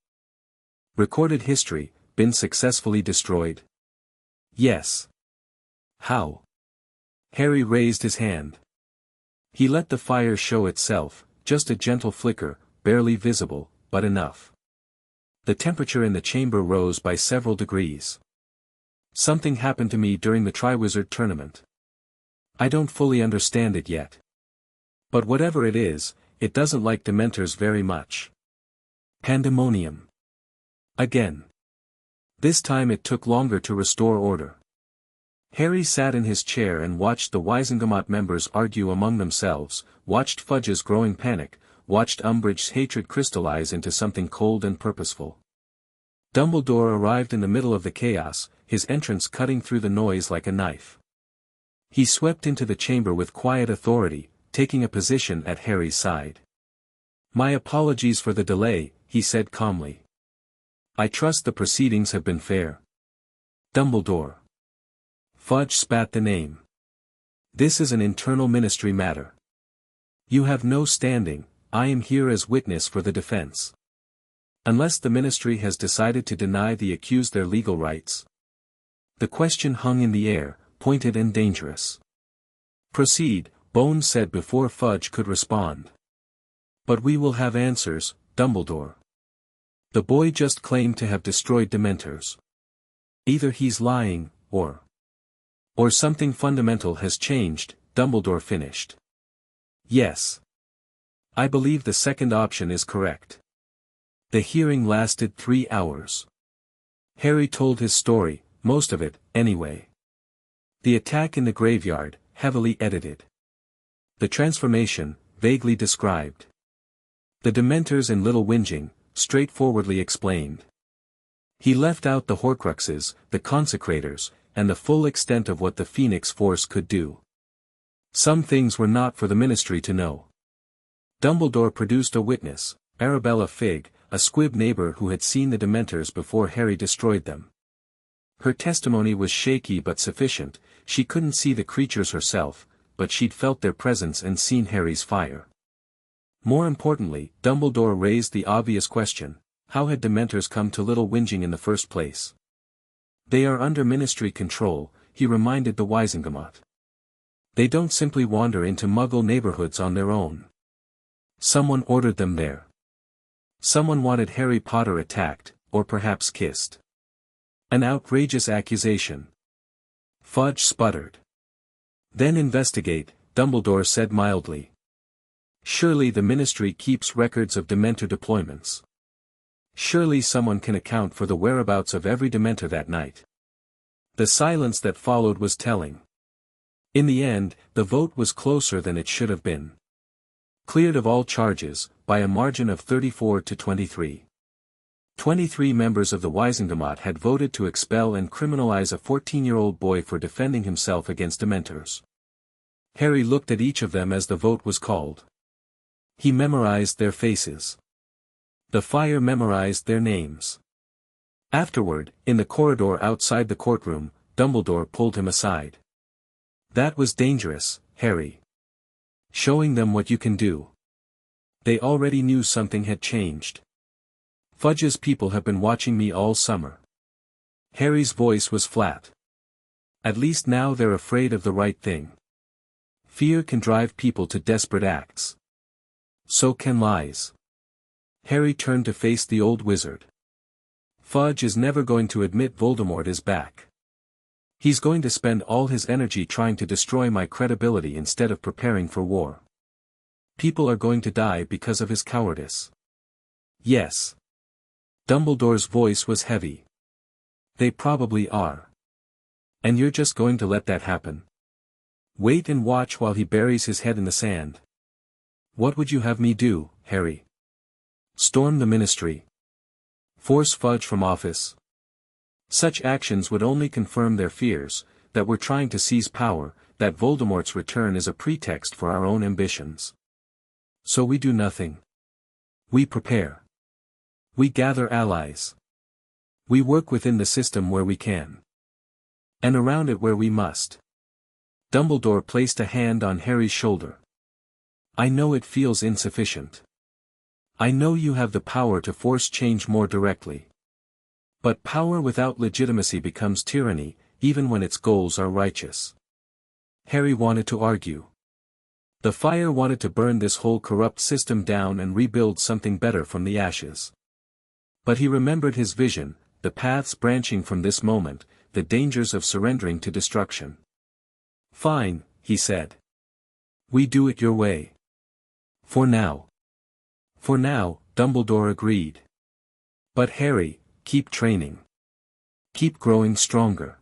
recorded history, been successfully destroyed? Yes. How? Harry raised his hand. He let the fire show itself, just a gentle flicker, barely visible, but enough. The temperature in the chamber rose by several degrees. Something happened to me during the Triwizard Tournament. I don't fully understand it yet. But whatever it is, it doesn't like Dementors very much. Pandemonium. Again. This time it took longer to restore order. Harry sat in his chair and watched the Wizengamot members argue among themselves, watched Fudge's growing panic, watched Umbridge's hatred crystallize into something cold and purposeful. Dumbledore arrived in the middle of the chaos, his entrance cutting through the noise like a knife. He swept into the chamber with quiet authority, taking a position at Harry's side. My apologies for the delay, he said calmly. I trust the proceedings have been fair. Dumbledore. Fudge spat the name. This is an internal ministry matter. You have no standing, I am here as witness for the defense. Unless the ministry has decided to deny the accused their legal rights. The question hung in the air, pointed and dangerous. Proceed, Bones said before Fudge could respond. But we will have answers, Dumbledore. The boy just claimed to have destroyed Dementors. Either he's lying, or something fundamental has changed, Dumbledore finished. Yes. I believe the second option is correct. The hearing lasted 3 hours. Harry told his story, most of it, anyway. The attack in the graveyard, heavily edited. The transformation, vaguely described. The Dementors in Little Whinging, straightforwardly explained. He left out the Horcruxes, the Consecrators, and the full extent of what the Phoenix Force could do. Some things were not for the Ministry to know. Dumbledore produced a witness, Arabella Figg, a squib neighbor who had seen the Dementors before Harry destroyed them. Her testimony was shaky but sufficient. She couldn't see the creatures herself, but she'd felt their presence and seen Harry's fire. More importantly, Dumbledore raised the obvious question: how had Dementors come to Little Whinging in the first place? They are under Ministry control, he reminded the Wizengamot. They don't simply wander into Muggle neighborhoods on their own. Someone ordered them there. Someone wanted Harry Potter attacked, or perhaps kissed. An outrageous accusation. Fudge sputtered. Then investigate, Dumbledore said mildly. Surely the Ministry keeps records of Dementor deployments. Surely someone can account for the whereabouts of every Dementor that night. The silence that followed was telling. In the end, the vote was closer than it should have been. Cleared of all charges, by a margin of 34 to 23. 23 members of the Wizengamot had voted to expel and criminalize a 14-year-old boy for defending himself against Dementors. Harry looked at each of them as the vote was called. He memorized their faces. The fire memorized their names. Afterward, in the corridor outside the courtroom, Dumbledore pulled him aside. That was dangerous, Harry. Showing them what you can do. They already knew something had changed. Fudge's people have been watching me all summer. Harry's voice was flat. At least now they're afraid of the right thing. Fear can drive people to desperate acts. So can lies. Harry turned to face the old wizard. Fudge is never going to admit Voldemort is back. He's going to spend all his energy trying to destroy my credibility instead of preparing for war. People are going to die because of his cowardice. Yes. Dumbledore's voice was heavy. They probably are. And you're just going to let that happen? Wait and watch while he buries his head in the sand. What would you have me do, Harry? Storm the Ministry? Force Fudge from office? Such actions would only confirm their fears, that we're trying to seize power, that Voldemort's return is a pretext for our own ambitions. So we do nothing. We prepare. We gather allies. We work within the system where we can. And around it where we must. Dumbledore placed a hand on Harry's shoulder. I know it feels insufficient. I know you have the power to force change more directly. But power without legitimacy becomes tyranny, even when its goals are righteous. Harry wanted to argue. The fire wanted to burn this whole corrupt system down and rebuild something better from the ashes. But he remembered his vision, the paths branching from this moment, the dangers of surrendering to destruction. Fine, he said. We do it your way. For now. For now, Dumbledore agreed. But Harry, keep training. Keep growing stronger.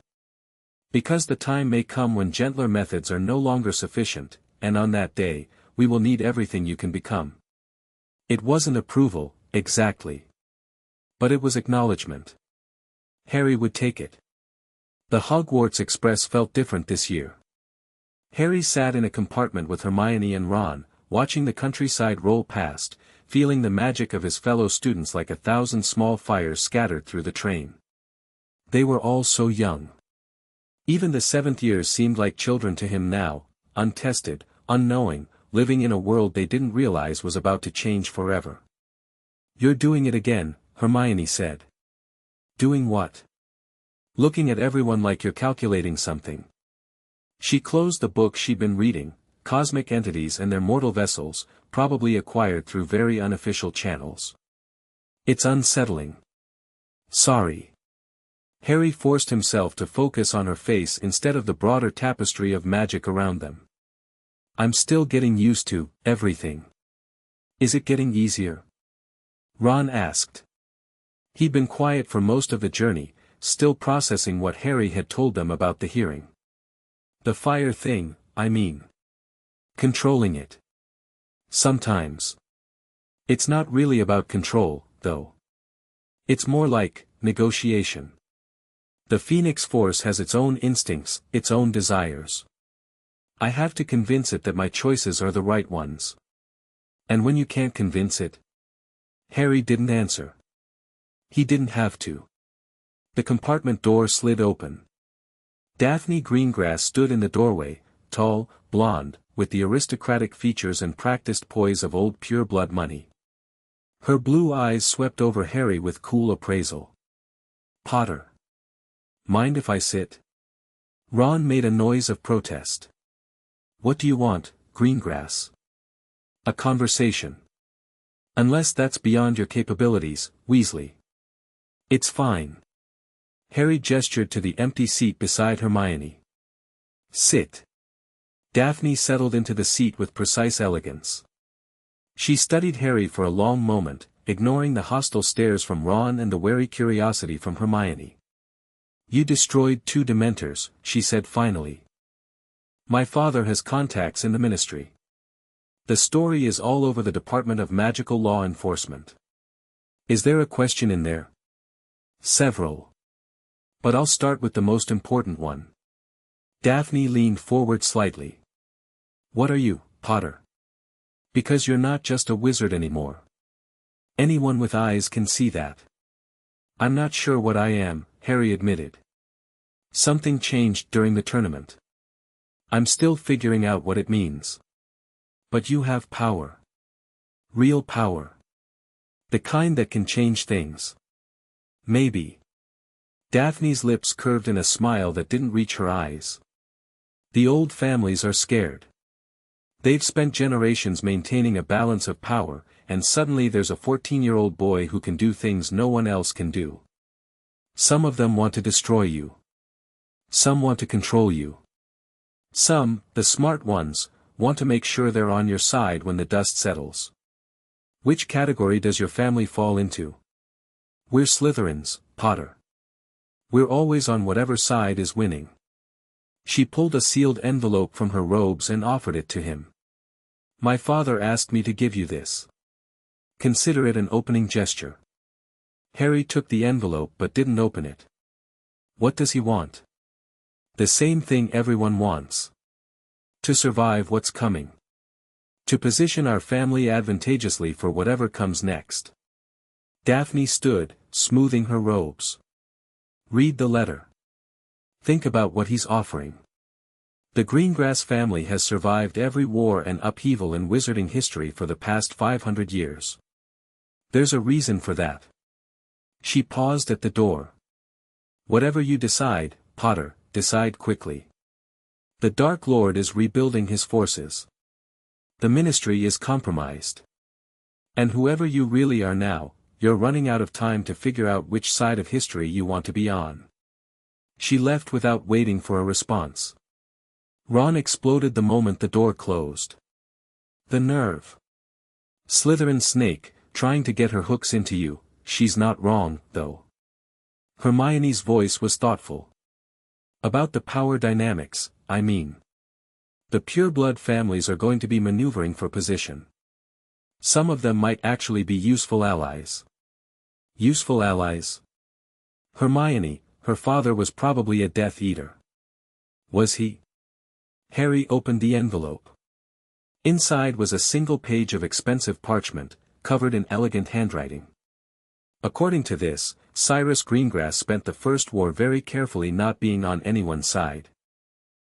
Because the time may come when gentler methods are no longer sufficient, and on that day, we will need everything you can become. It wasn't approval, exactly. But it was acknowledgement. Harry would take it. The Hogwarts Express felt different this year. Harry sat in a compartment with Hermione and Ron, watching the countryside roll past, feeling the magic of his fellow students like 1,000 small fires scattered through the train. They were all so young. Even the 7th years seemed like children to him now, untested, unknowing, living in a world they didn't realize was about to change forever. You're doing it again, Hermione said. Doing what? Looking at everyone like you're calculating something. She closed the book she'd been reading, Cosmic Entities and Their Mortal Vessels, probably acquired through very unofficial channels. It's unsettling. Sorry. Harry forced himself to focus on her face instead of the broader tapestry of magic around them. I'm still getting used to everything. Is it getting easier? Ron asked. He'd been quiet for most of the journey, still processing what Harry had told them about the hearing. The fire thing, I mean. Controlling it. Sometimes. It's not really about control, though. It's more like, negotiation. The Phoenix Force has its own instincts, its own desires. I have to convince it that my choices are the right ones. And when you can't convince it? Harry didn't answer. He didn't have to. The compartment door slid open. Daphne Greengrass stood in the doorway, tall, blonde, with the aristocratic features and practiced poise of old pure-blood money. Her blue eyes swept over Harry with cool appraisal. "Potter. Mind if I sit?" Ron made a noise of protest. "What do you want, Greengrass?" "A conversation." "Unless that's beyond your capabilities, Weasley." "It's fine." Harry gestured to the empty seat beside Hermione. "Sit." Daphne settled into the seat with precise elegance. She studied Harry for a long moment, ignoring the hostile stares from Ron and the wary curiosity from Hermione. "You destroyed 2 Dementors," she said finally. "My father has contacts in the Ministry. The story is all over the Department of Magical Law Enforcement." "Is there a question in there?" "Several. But I'll start with the most important one." Daphne leaned forward slightly. "What are you, Potter? Because you're not just a wizard anymore. Anyone with eyes can see that." "I'm not sure what I am," Harry admitted. "Something changed during the tournament. I'm still figuring out what it means." "But you have power. Real power. The kind that can change things." "Maybe." Daphne's lips curved in a smile that didn't reach her eyes. "The old families are scared. They've spent generations maintaining a balance of power, and suddenly there's a 14-year-old boy who can do things no one else can do. Some of them want to destroy you. Some want to control you. Some, the smart ones, want to make sure they're on your side when the dust settles. Which category does your family fall into?" "We're Slytherins, Potter. We're always on whatever side is winning." She pulled a sealed envelope from her robes and offered it to him. "My father asked me to give you this. Consider it an opening gesture." Harry took the envelope but didn't open it. What does he want? The same thing everyone wants. To survive what's coming. To position our family advantageously for whatever comes next. Daphne stood, smoothing her robes. "Read the letter. Think about what he's offering. The Greengrass family has survived every war and upheaval in wizarding history for the past 500 years. There's a reason for that." She paused at the door. "Whatever you decide, Potter, decide quickly. The Dark Lord is rebuilding his forces. The Ministry is compromised. And whoever you really are now, you're running out of time to figure out which side of history you want to be on." She left without waiting for a response. Ron exploded the moment the door closed. The nerve. "Slytherin snake, trying to get her hooks into you. She's not wrong, though." Hermione's voice was thoughtful. "About the power dynamics, I mean. The pureblood families are going to be maneuvering for position. Some of them might actually be useful allies." "Useful allies?" "Hermione, her father was probably a Death Eater." "Was he?" Harry opened the envelope. Inside was a single page of expensive parchment, covered in elegant handwriting. According to this, Cyrus Greengrass spent the First War very carefully, not being on anyone's side.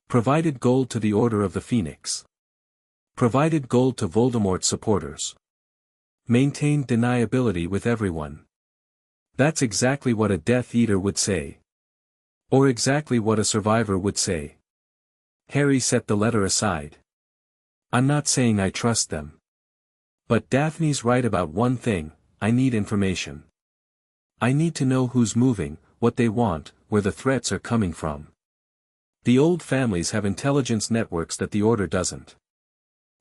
Provided gold to the Order of the Phoenix. Provided gold to Voldemort's supporters. Maintained deniability with everyone. That's exactly what a Death Eater would say. Or exactly what a survivor would say. Harry set the letter aside. "I'm not saying I trust them. But Daphne's right about one thing, I need information. I need to know who's moving, what they want, where the threats are coming from. The old families have intelligence networks that the Order doesn't."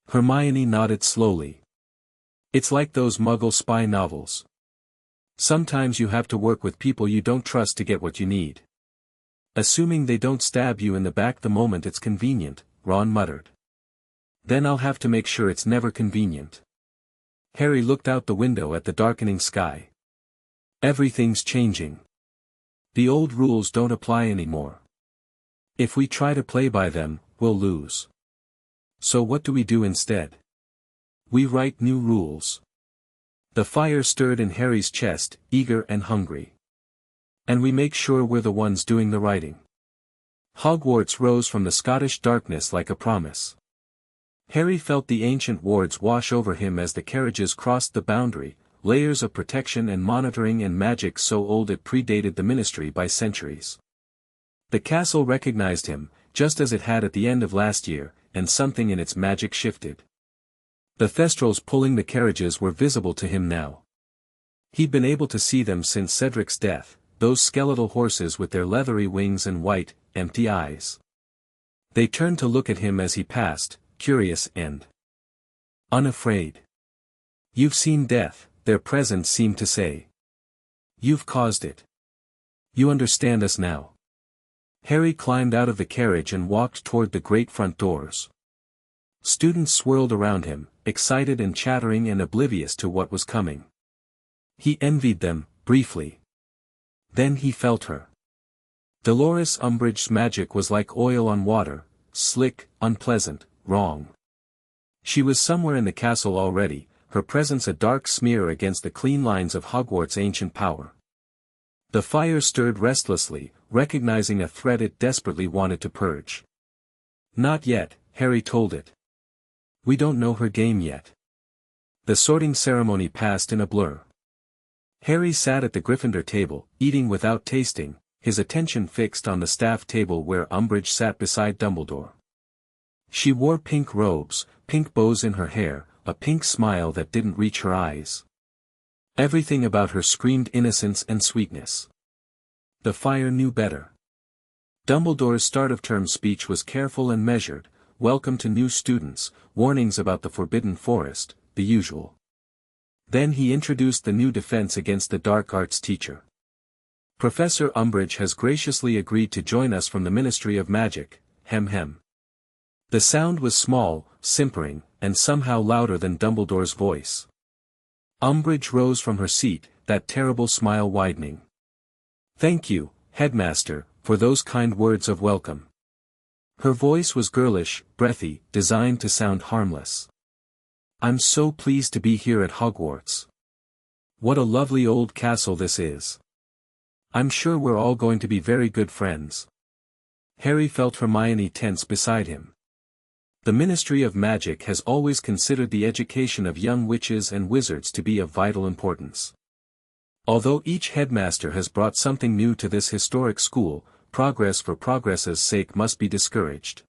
Hermione nodded slowly. "It's like those Muggle spy novels. Sometimes you have to work with people you don't trust to get what you need. Assuming they don't stab you in the back the moment it's convenient," Ron muttered. "Then I'll have to make sure it's never convenient." Harry looked out the window at the darkening sky. "Everything's changing." The old rules don't apply anymore. If we try to play by them, we'll lose. So what do we do instead? We write new rules. The fire stirred in Harry's chest, eager and hungry. And we make sure we're the ones doing the writing. Hogwarts rose from the Scottish darkness like a promise. Harry felt the ancient wards wash over him as the carriages crossed the boundary, layers of protection and monitoring and magic so old it predated the Ministry by centuries. The castle recognized him, just as it had at the end of last year, and something in its magic shifted. The Thestrals pulling the carriages were visible to him now. He'd been able to see them since Cedric's death, those skeletal horses with their leathery wings and white, empty eyes. They turned to look at him as he passed, curious and unafraid. You've seen death, their presence seemed to say. You've caused it. You understand us now. Harry climbed out of the carriage and walked toward the great front doors. Students swirled around him, excited and chattering and oblivious to what was coming. He envied them, briefly. Then he felt her. Dolores Umbridge's magic was like oil on water, slick, unpleasant, wrong. She was somewhere in the castle already, her presence a dark smear against the clean lines of Hogwarts' ancient power. The fire stirred restlessly, recognizing a threat it desperately wanted to purge. Not yet, Harry told it. We don't know her game yet. The sorting ceremony passed in a blur. Harry sat at the Gryffindor table, eating without tasting, his attention fixed on the staff table where Umbridge sat beside Dumbledore. She wore pink robes, pink bows in her hair, a pink smile that didn't reach her eyes. Everything about her screamed innocence and sweetness. The fire knew better. Dumbledore's start-of-term speech was careful and measured, welcome to new students, warnings about the Forbidden Forest, the usual. Then he introduced the new defense against the dark arts teacher. Professor Umbridge has graciously agreed to join us from the Ministry of Magic, hem hem. The sound was small, simpering, and somehow louder than Dumbledore's voice. Umbridge rose from her seat, that terrible smile widening. Thank you, Headmaster, for those kind words of welcome. Her voice was girlish, breathy, designed to sound harmless. I'm so pleased to be here at Hogwarts. What a lovely old castle this is. I'm sure we're all going to be very good friends. Harry felt Hermione tense beside him. The Ministry of Magic has always considered the education of young witches and wizards to be of vital importance. Although each headmaster has brought something new to this historic school, progress for progress's sake must be discouraged.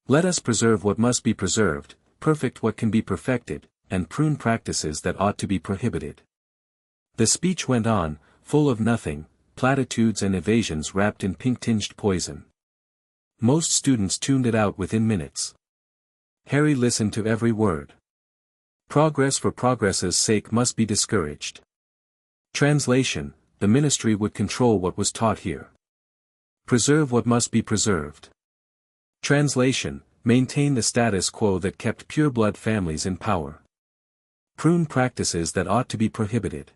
Let us preserve what must be preserved, perfect what can be perfected, and prune practices that ought to be prohibited. The speech went on, full of nothing, platitudes and evasions wrapped in pink-tinged poison. Most students tuned it out within minutes. Harry listened to every word. Progress for progress's sake must be discouraged. Translation: the ministry would control what was taught here. Preserve what must be preserved. Translation: maintain the status quo that kept pureblood families in power. Prune practices that ought to be prohibited.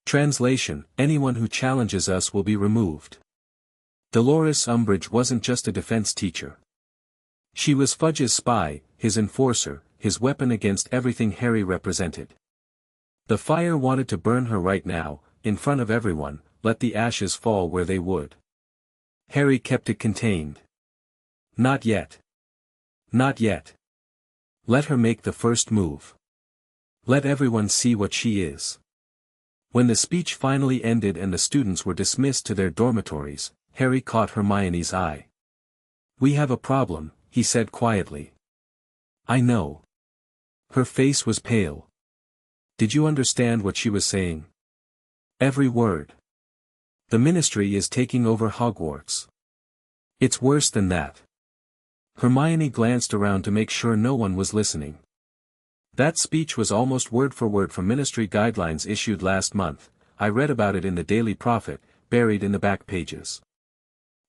Translation: anyone who challenges us will be removed. Dolores Umbridge wasn't just a defense teacher. She was Fudge's spy, his enforcer, his weapon against everything Harry represented. The fire wanted to burn her right now, in front of everyone, let the ashes fall where they would. Harry kept it contained. Not yet. Not yet. Let her make the first move. Let everyone see what she is. When the speech finally ended and the students were dismissed to their dormitories, Harry caught Hermione's eye. We have a problem, he said quietly. I know. Her face was pale. Did you understand what she was saying? Every word. The Ministry is taking over Hogwarts. It's worse than that. Hermione glanced around to make sure no one was listening. That speech was almost word for word from Ministry guidelines issued last month. I read about it in the Daily Prophet, buried in the back pages.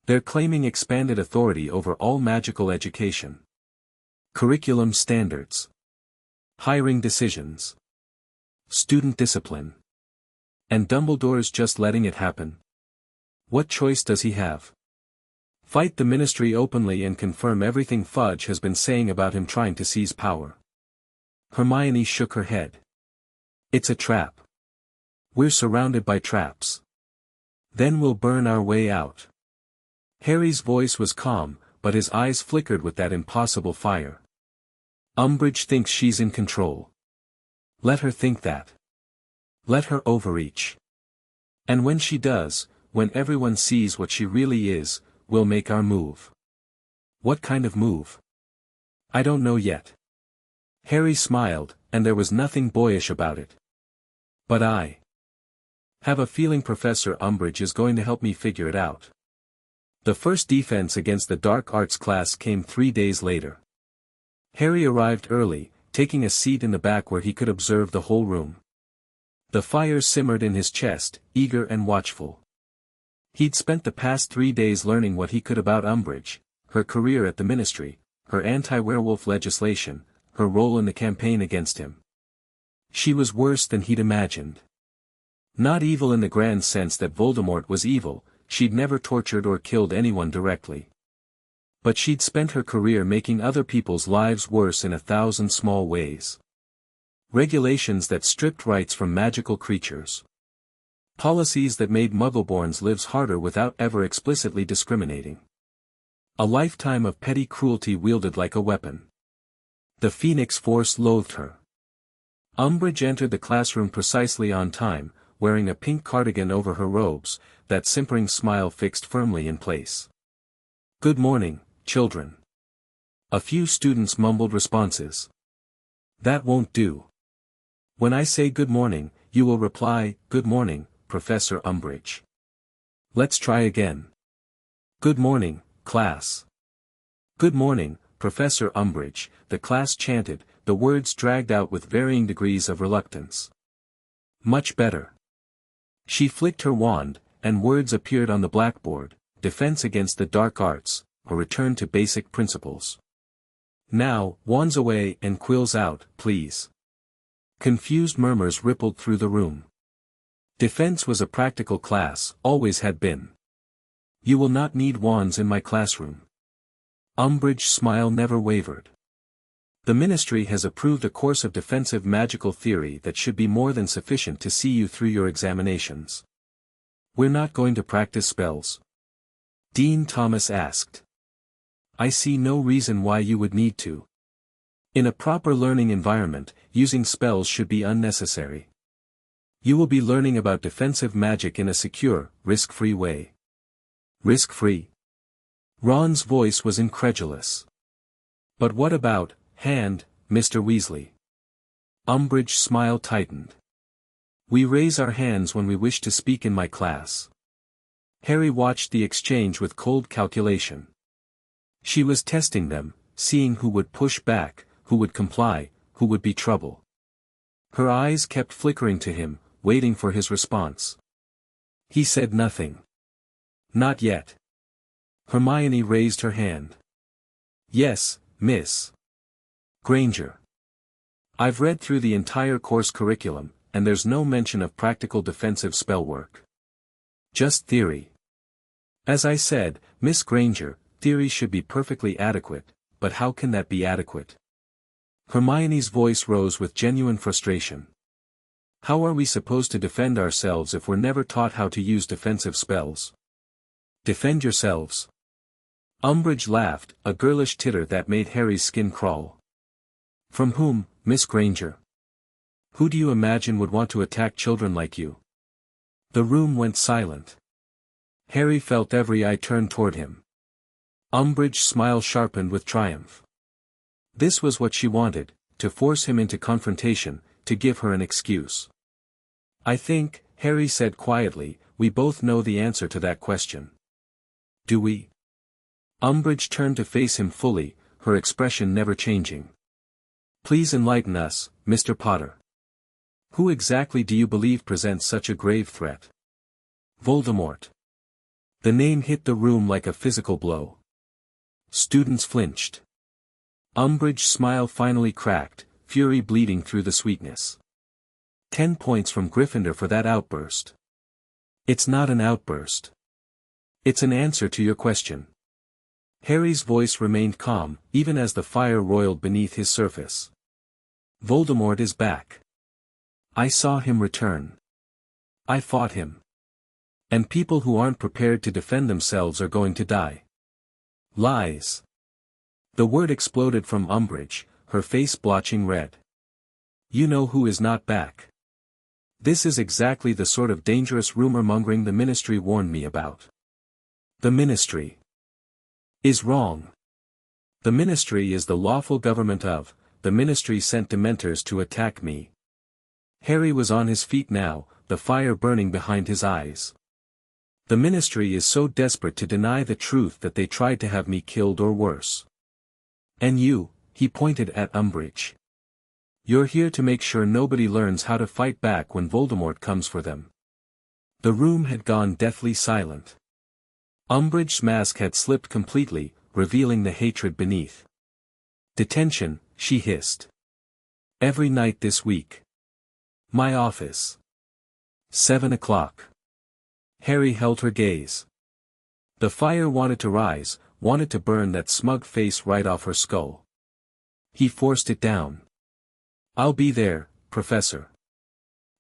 They're claiming expanded authority over all magical education. Curriculum standards. Hiring decisions. Student discipline. And Dumbledore's just letting it happen. What choice does he have? Fight the Ministry openly and confirm everything Fudge has been saying about him trying to seize power? Hermione shook her head. It's a trap. We're surrounded by traps. Then we'll burn our way out. Harry's voice was calm, but his eyes flickered with that impossible fire. Umbridge thinks she's in control. Let her think that. Let her overreach. And when she does, when everyone sees what she really is, we'll make our move. What kind of move? I don't know yet. Harry smiled, and there was nothing boyish about it. But I have a feeling Professor Umbridge is going to help me figure it out. The first defense against the dark arts class came 3 days later. Harry arrived early, taking a seat in the back where he could observe the whole room. The fire simmered in his chest, eager and watchful. He'd spent the past 3 days learning what he could about Umbridge, her career at the Ministry, her anti-werewolf legislation, her role in the campaign against him. She was worse than he'd imagined. Not evil in the grand sense that Voldemort was evil, she'd never tortured or killed anyone directly. But she'd spent her career making other people's lives worse in 1,000 small ways. Regulations that stripped rights from magical creatures. Policies that made Muggleborns live harder without ever explicitly discriminating. A lifetime of petty cruelty wielded like a weapon. The Phoenix Force loathed her. Umbridge entered the classroom precisely on time, wearing a pink cardigan over her robes, that simpering smile fixed firmly in place. Good morning, children. A few students mumbled responses. That won't do. When I say good morning, you will reply, good morning, Professor Umbridge. Let's try again. Good morning, class. Good morning, Professor Umbridge, the class chanted, the words dragged out with varying degrees of reluctance. Much better. She flicked her wand, and words appeared on the blackboard, defense against the dark arts, a return to basic principles. Now, wands away and quills out, please. Confused murmurs rippled through the room. Defense was a practical class, always had been. You will not need wands in my classroom. Umbridge's smile never wavered. The Ministry has approved a course of defensive magical theory that should be more than sufficient to see you through your examinations. We're not going to practice spells? Dean Thomas asked. I see no reason why you would need to. In a proper learning environment, using spells should be unnecessary. You will be learning about defensive magic in a secure, risk-free way. Risk-free? Ron's voice was incredulous. But what about, hand, Mr. Weasley? Umbridge's smile tightened. We raise our hands when we wish to speak in my class. Harry watched the exchange with cold calculation. She was testing them, seeing who would push back, who would comply, who would be trouble. Her eyes kept flickering to him, waiting for his response. He said nothing. Not yet. Hermione raised her hand. Yes, Miss Granger. I've read through the entire course curriculum, and there's no mention of practical defensive spell work. Just theory. As I said, Miss Granger, theory should be perfectly adequate, but how can that be adequate? Hermione's voice rose with genuine frustration. How are we supposed to defend ourselves if we're never taught how to use defensive spells? Defend yourselves. Umbridge laughed, a girlish titter that made Harry's skin crawl. From whom, Miss Granger? Who do you imagine would want to attack children like you? The room went silent. Harry felt every eye turn toward him. Umbridge's smile sharpened with triumph. This was what she wanted, to force him into confrontation, to give her an excuse. I think, Harry said quietly, we both know the answer to that question. Do we? Umbridge turned to face him fully, her expression never changing. Please enlighten us, Mr. Potter. Who exactly do you believe presents such a grave threat? Voldemort. The name hit the room like a physical blow. Students flinched. Umbridge's smile finally cracked, fury bleeding through the sweetness. 10 points from Gryffindor for that outburst. It's not an outburst. It's an answer to your question. Harry's voice remained calm, even as the fire roiled beneath his surface. Voldemort is back. I saw him return. I fought him. And people who aren't prepared to defend themselves are going to die. Lies. The word exploded from Umbridge, her face blotching red. You know who is not back. This is exactly the sort of dangerous rumor-mongering the Ministry warned me about. The Ministry is wrong. The Ministry is the lawful government of, the Ministry sent Dementors to attack me. Harry was on his feet now, the fire burning behind his eyes. The Ministry is so desperate to deny the truth that they tried to have me killed or worse. And you, he pointed at Umbridge. You're here to make sure nobody learns how to fight back when Voldemort comes for them. The room had gone deathly silent. Umbridge's mask had slipped completely, revealing the hatred beneath. Detention, she hissed. Every night this week. My office. 7 o'clock. Harry held her gaze. The fire wanted to rise, wanted to burn that smug face right off her skull. He forced it down. I'll be there, Professor.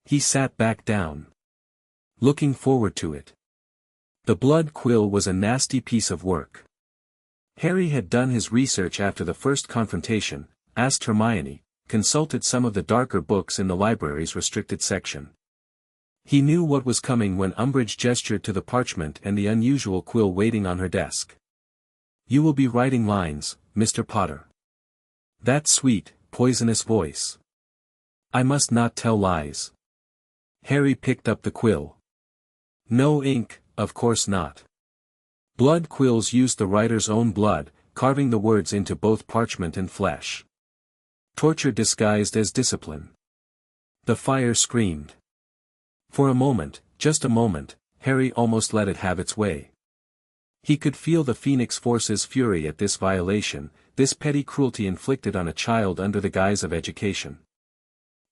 He sat back down. Looking forward to it. The blood quill was a nasty piece of work. Harry had done his research after the first confrontation, asked Hermione, consulted some of the darker books in the library's restricted section. He knew what was coming when Umbridge gestured to the parchment and the unusual quill waiting on her desk. You will be writing lines, Mr. Potter. That sweet, poisonous voice. I must not tell lies. Harry picked up the quill. No ink, of course not. Blood quills used the writer's own blood, carving the words into both parchment and flesh. Torture disguised as discipline. The fire screamed. For a moment, just a moment, Harry almost let it have its way. He could feel the Phoenix Force's fury at this violation, this petty cruelty inflicted on a child under the guise of education.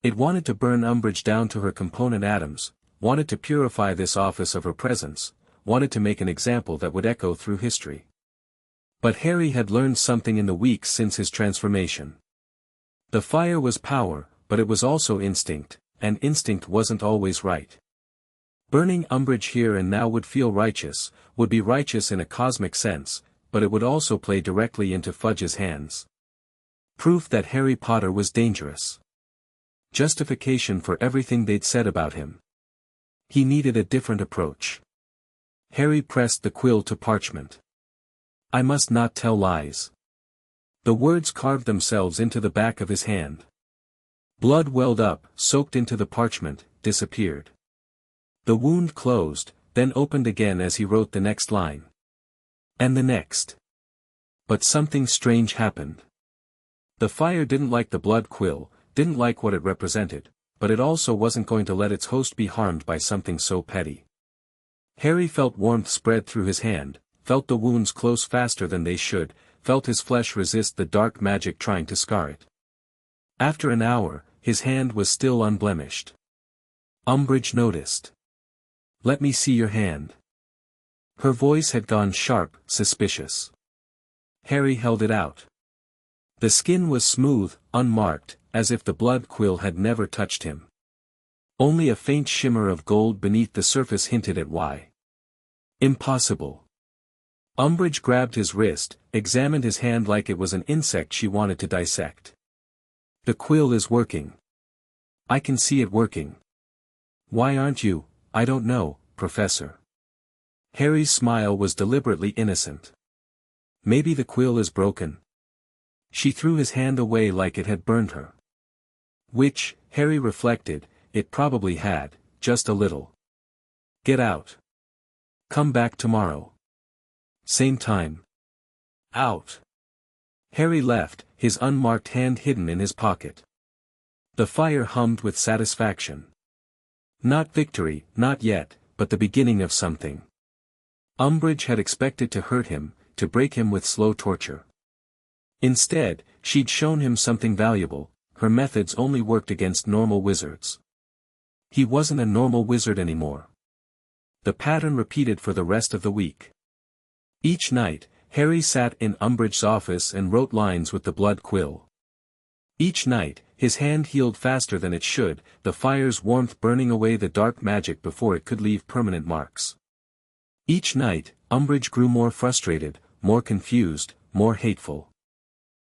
It wanted to burn Umbridge down to her component atoms, wanted to purify this office of her presence, wanted to make an example that would echo through history. But Harry had learned something in the weeks since his transformation. The fire was power, but it was also instinct, and instinct wasn't always right. Burning Umbridge here and now would feel righteous, would be righteous in a cosmic sense, but it would also play directly into Fudge's hands. Proof that Harry Potter was dangerous. Justification for everything they'd said about him. He needed a different approach. Harry pressed the quill to parchment. I must not tell lies. The words carved themselves into the back of his hand. Blood welled up, soaked into the parchment, disappeared. The wound closed, then opened again as he wrote the next line. And the next. But something strange happened. The fire didn't like the blood quill, didn't like what it represented, but it also wasn't going to let its host be harmed by something so petty. Harry felt warmth spread through his hand, felt the wounds close faster than they should, felt his flesh resist the dark magic trying to scar it. After an hour, his hand was still unblemished. Umbridge noticed. Let me see your hand. Her voice had gone sharp, suspicious. Harry held it out. The skin was smooth, unmarked, as if the blood quill had never touched him. Only a faint shimmer of gold beneath the surface hinted at why. Impossible. Umbridge grabbed his wrist, examined his hand like it was an insect she wanted to dissect. The quill is working. I can see it working. Why aren't you? I don't know, Professor. Harry's smile was deliberately innocent. Maybe the quill is broken. She threw his hand away like it had burned her. Which, Harry reflected, it probably had, just a little. Get out. Come back tomorrow. Same time. Out. Harry left, his unmarked hand hidden in his pocket. The fire hummed with satisfaction. Not victory, not yet, but the beginning of something. Umbridge had expected to hurt him, to break him with slow torture. Instead, she'd shown him something valuable, her methods only worked against normal wizards. He wasn't a normal wizard anymore. The pattern repeated for the rest of the week. Each night, Harry sat in Umbridge's office and wrote lines with the blood quill. Each night, his hand healed faster than it should, the fire's warmth burning away the dark magic before it could leave permanent marks. Each night, Umbridge grew more frustrated, more confused, more hateful.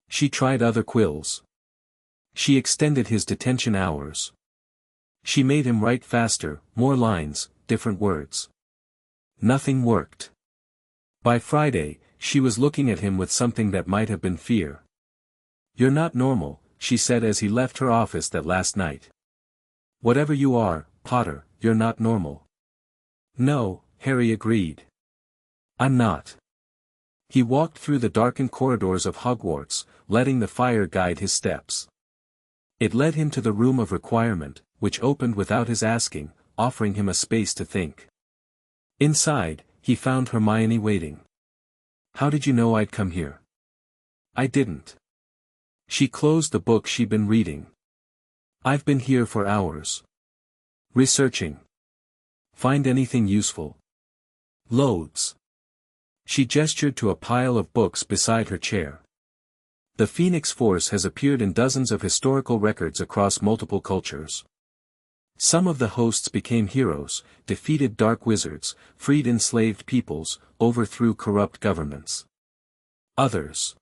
She tried other quills. She extended his detention hours. She made him write faster, more lines, different words. Nothing worked. By Friday, she was looking at him with something that might have been fear. "You're not normal," she said as he left her office that last night. "Whatever you are, Potter, you're not normal." "No," Harry agreed. "I'm not." He walked through the darkened corridors of Hogwarts, letting the fire guide his steps. It led him to the room of requirement, which opened without his asking, offering him a space to think. Inside, he found Hermione waiting. "How did you know I'd come here?" "I didn't." She closed the book she'd been reading. "I've been here for hours. Researching. Find anything useful?" "Loads." She gestured to a pile of books beside her chair. "The Phoenix Force has appeared in dozens of historical records across multiple cultures. Some of the hosts became heroes, defeated dark wizards, freed enslaved peoples, overthrew corrupt governments. Others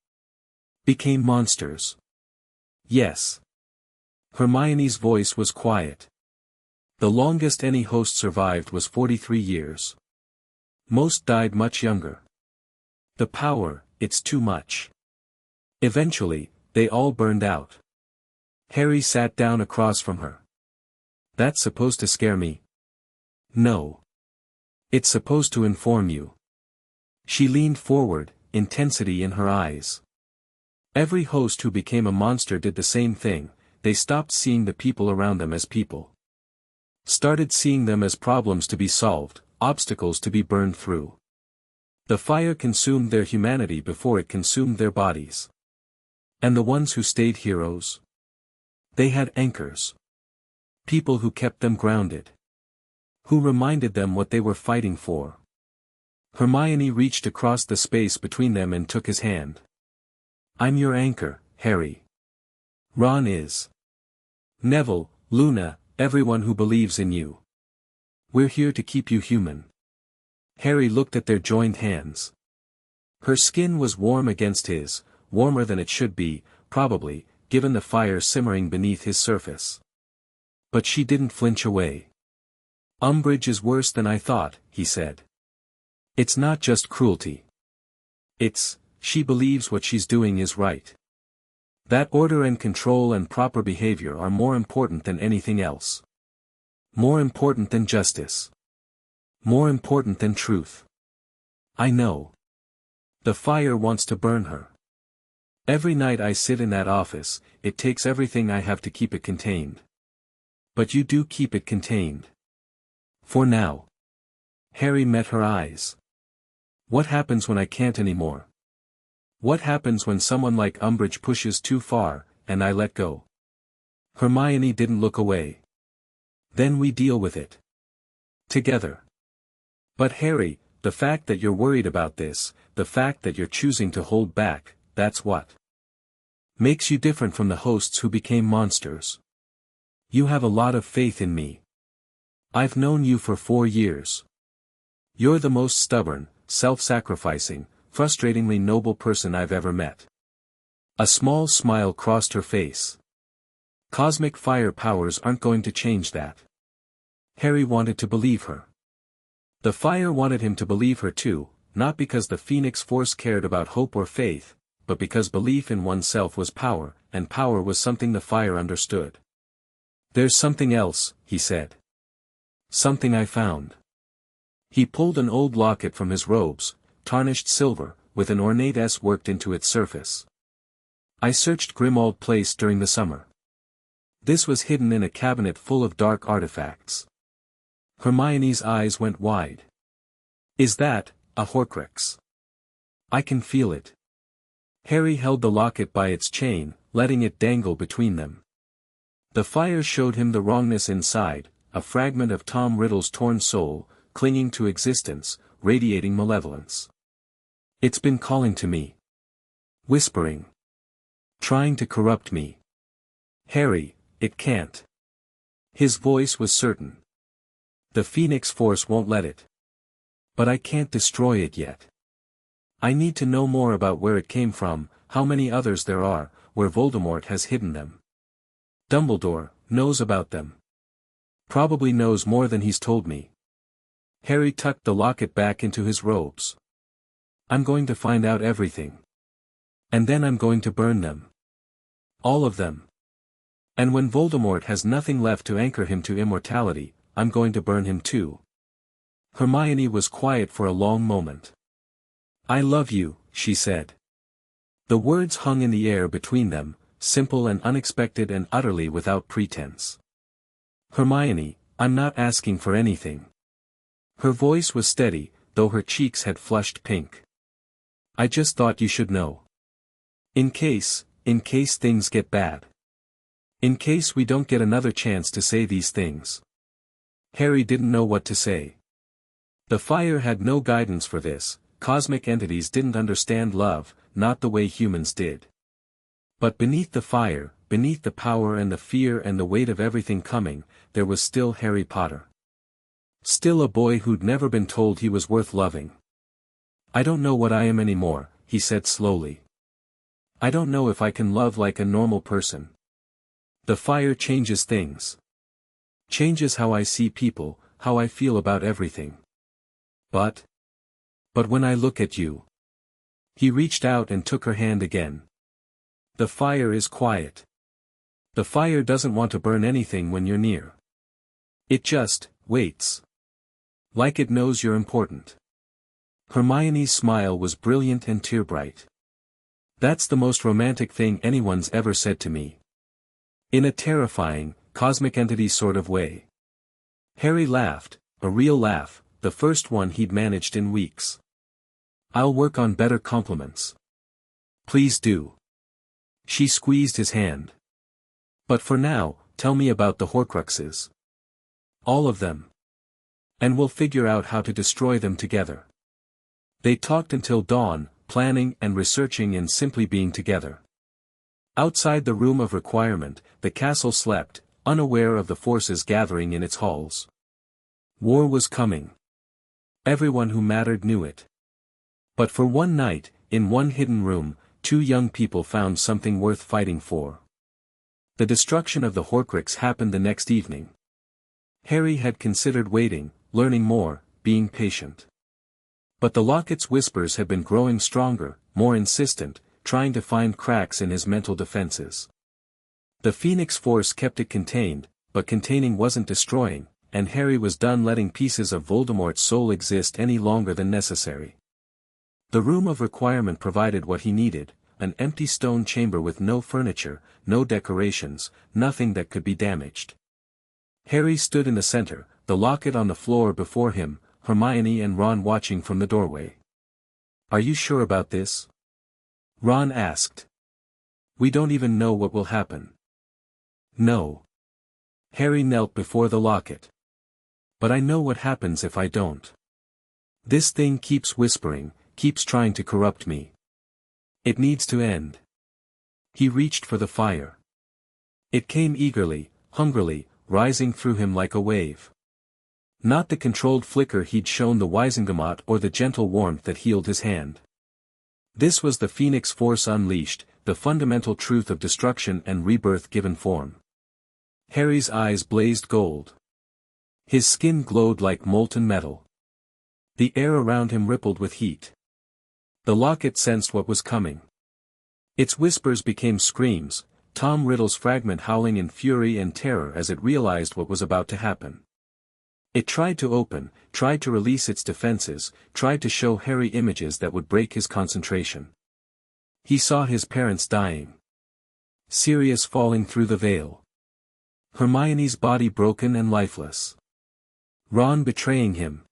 became monsters." "Yes." Hermione's voice was quiet. "The longest any host survived was 43 years. Most died much younger. The power, it's too much. Eventually, they all burned out." Harry sat down across from her. "That's supposed to scare me?" "No. It's supposed to inform you." She leaned forward, intensity in her eyes. "Every host who became a monster did the same thing, they stopped seeing the people around them as people. Started seeing them as problems to be solved, obstacles to be burned through. The fire consumed their humanity before it consumed their bodies. And the ones who stayed heroes? They had anchors. People who kept them grounded. Who reminded them what they were fighting for." Hermione reached across the space between them and took his hand. "I'm your anchor, Harry. Ron is. Neville, Luna, everyone who believes in you. We're here to keep you human." Harry looked at their joined hands. Her skin was warm against his, warmer than it should be, probably, given the fire simmering beneath his surface. But she didn't flinch away. "Umbridge is worse than I thought," he said. "It's not just cruelty. She believes what she's doing is right. That order and control and proper behavior are more important than anything else. More important than justice. More important than truth. I know. The fire wants to burn her. Every night I sit in that office, it takes everything I have to keep it contained. But you do keep it contained. For now." Harry met her eyes. "What happens when I can't anymore? What happens when someone like Umbridge pushes too far, and I let go?" Hermione didn't look away. "Then we deal with it. Together." "But Harry, the fact that you're worried about this, the fact that you're choosing to hold back, that's what makes you different from the hosts who became monsters. You have a lot of faith in me. I've known you for 4 years. You're the most stubborn, self-sacrificing, frustratingly noble person I've ever met." A small smile crossed her face. "Cosmic fire powers aren't going to change that." Harry wanted to believe her. The fire wanted him to believe her too, not because the Phoenix Force cared about hope or faith, but because belief in oneself was power, and power was something the fire understood. "There's something else," he said. "Something I found." He pulled an old locket from his robes, tarnished silver, with an ornate S worked into its surface. "I searched Grimmauld Place during the summer. This was hidden in a cabinet full of dark artifacts." Hermione's eyes went wide. "Is that a Horcrux?" "I can feel it." Harry held the locket by its chain, letting it dangle between them. The fire showed him the wrongness inside, a fragment of Tom Riddle's torn soul, clinging to existence, radiating malevolence. It's been calling to me. Whispering. Trying to corrupt me. Harry, it can't. His voice was certain. The Phoenix Force won't let it. But I can't destroy it yet. I need to know more about where it came from, how many others there are, where Voldemort has hidden them. Dumbledore knows about them. Probably knows more than he's told me. Harry tucked the locket back into his robes. I'm going to find out everything. And then I'm going to burn them. All of them. And when Voldemort has nothing left to anchor him to immortality, I'm going to burn him too. Hermione was quiet for a long moment. I love you, she said. The words hung in the air between them, simple and unexpected and utterly without pretense. Hermione, I'm not asking for anything. Her voice was steady, though her cheeks had flushed pink. I just thought you should know. In case things get bad. In case we don't get another chance to say these things. Harry didn't know what to say. The fire had no guidance for this, cosmic entities didn't understand love, not the way humans did. But beneath the fire, beneath the power and the fear and the weight of everything coming, there was still Harry Potter. Still a boy who'd never been told he was worth loving. I don't know what I am anymore, he said slowly. I don't know if I can love like a normal person. The fire changes things. Changes how I see people, how I feel about everything. But when I look at you. He reached out and took her hand again. The fire is quiet. The fire doesn't want to burn anything when you're near. It just waits. Like it knows you're important. Hermione's smile was brilliant and tear-bright. That's the most romantic thing anyone's ever said to me. In a terrifying, cosmic entity sort of way. Harry laughed, a real laugh, the first one he'd managed in weeks. I'll work on better compliments. Please do. She squeezed his hand. But for now, tell me about the Horcruxes. All of them. And we'll figure out how to destroy them together. They talked until dawn, planning and researching and simply being together. Outside the room of requirement, the castle slept, unaware of the forces gathering in its halls. War was coming. Everyone who mattered knew it. But for one night, in one hidden room, two young people found something worth fighting for. The destruction of the Horcrux happened the next evening. Harry had considered waiting, learning more, being patient. But the locket's whispers had been growing stronger, more insistent, trying to find cracks in his mental defenses. The Phoenix Force kept it contained, but containing wasn't destroying, and Harry was done letting pieces of Voldemort's soul exist any longer than necessary. The room of requirement provided what he needed, an empty stone chamber with no furniture, no decorations, nothing that could be damaged. Harry stood in the center, the locket on the floor before him, Hermione and Ron watching from the doorway. Are you sure about this? Ron asked. We don't even know what will happen. No. Harry knelt before the locket. But I know what happens if I don't. This thing keeps whispering, keeps trying to corrupt me. It needs to end. He reached for the fire. It came eagerly, hungrily, rising through him like a wave. Not the controlled flicker he'd shown the Wizengamot or the gentle warmth that healed his hand. This was the Phoenix Force unleashed, the fundamental truth of destruction and rebirth given form. Harry's eyes blazed gold. His skin glowed like molten metal. The air around him rippled with heat. The locket sensed what was coming. Its whispers became screams, Tom Riddle's fragment howling in fury and terror as it realized what was about to happen. It tried to open, tried to release its defenses, tried to show Harry images that would break his concentration. He saw his parents dying. Sirius falling through the veil. Hermione's body broken and lifeless. Ron betraying him.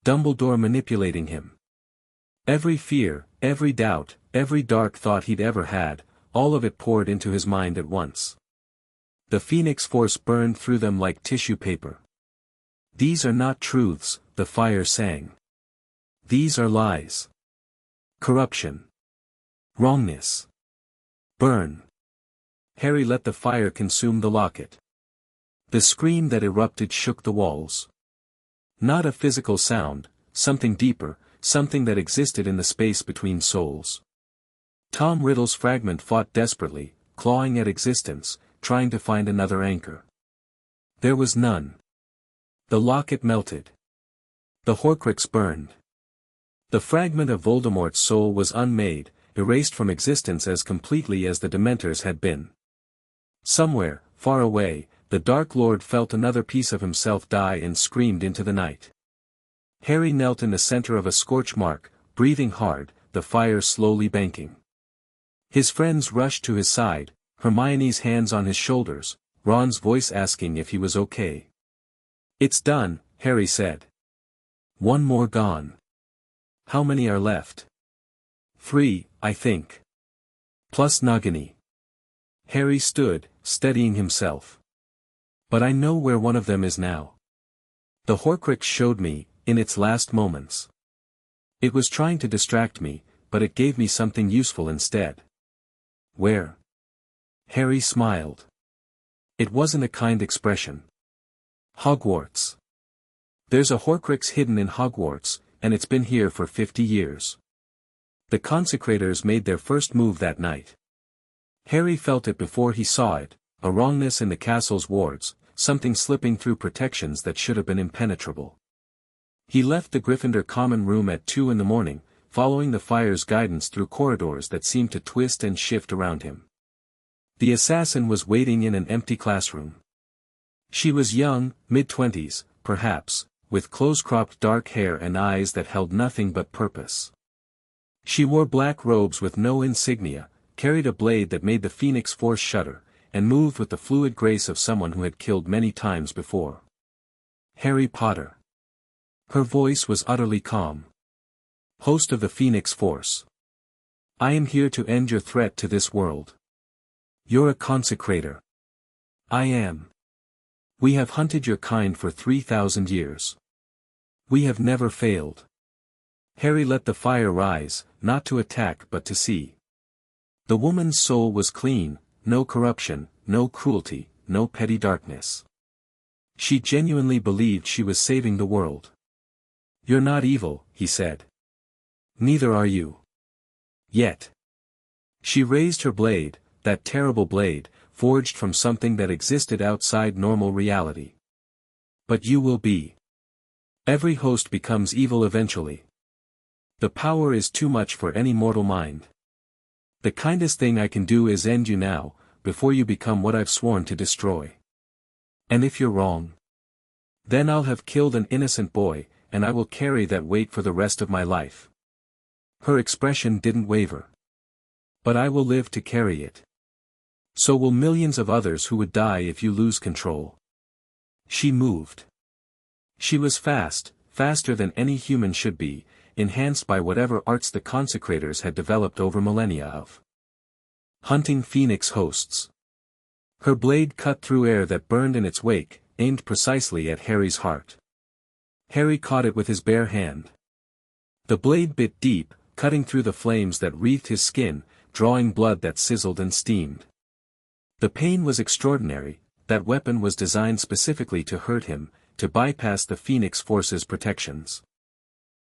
Dumbledore manipulating him. Every fear, every doubt, every dark thought he'd ever had, all of it poured into his mind at once. The Phoenix Force burned through them like tissue paper. These are not truths, the fire sang. These are lies. Corruption. Wrongness. Burn. Harry let the fire consume the locket. The scream that erupted shook the walls. Not a physical sound, something deeper, something that existed in the space between souls. Tom Riddle's fragment fought desperately, clawing at existence, trying to find another anchor. There was none. The locket melted. The Horcrux burned. The fragment of Voldemort's soul was unmade, erased from existence as completely as the Dementors had been. Somewhere, far away, the Dark Lord felt another piece of himself die and screamed into the night. Harry knelt in the center of a scorch mark, breathing hard, the fire slowly banking. His friends rushed to his side, Hermione's hands on his shoulders, Ron's voice asking if he was okay. "It's done," Harry said. "One more gone." "How many are left?" "3, I think. Plus Nagini." Harry stood, steadying himself. "But I know where one of them is now. The Horcrux showed me, in its last moments. It was trying to distract me, but it gave me something useful instead." "Where?" Harry smiled. It wasn't a kind expression. "Hogwarts. There's a Horcrux hidden in Hogwarts, and it's been here for 50 years. The Consecrators made their first move that night. Harry felt it before he saw it, a wrongness in the castle's wards, something slipping through protections that should have been impenetrable. He left the Gryffindor common room at 2 in the morning, following the fire's guidance through corridors that seemed to twist and shift around him. The assassin was waiting in an empty classroom. She was young, mid-20s, perhaps, with close-cropped dark hair and eyes that held nothing but purpose. She wore black robes with no insignia, carried a blade that made the Phoenix Force shudder, and moved with the fluid grace of someone who had killed many times before. "Harry Potter." Her voice was utterly calm. "Host of the Phoenix Force. I am here to end your threat to this world. You're a consecrator. I am. We have hunted your kind for 3,000 years. We have never failed." Harry let the fire rise, not to attack but to see. The woman's soul was clean, no corruption, no cruelty, no petty darkness. She genuinely believed she was saving the world. "You're not evil," he said. "Neither are you. Yet." She raised her blade, that terrible blade, forged from something that existed outside normal reality. "But you will be. Every host becomes evil eventually. The power is too much for any mortal mind. The kindest thing I can do is end you now, before you become what I've sworn to destroy. And if you're wrong, then I'll have killed an innocent boy, and I will carry that weight for the rest of my life." Her expression didn't waver. "But I will live to carry it. So will millions of others who would die if you lose control." She moved. She was fast, faster than any human should be, enhanced by whatever arts the Consecrators had developed over millennia of hunting Phoenix hosts. Her blade cut through air that burned in its wake, aimed precisely at Harry's heart. Harry caught it with his bare hand. The blade bit deep, cutting through the flames that wreathed his skin, drawing blood that sizzled and steamed. The pain was extraordinary. That weapon was designed specifically to hurt him, to bypass the Phoenix Force's protections.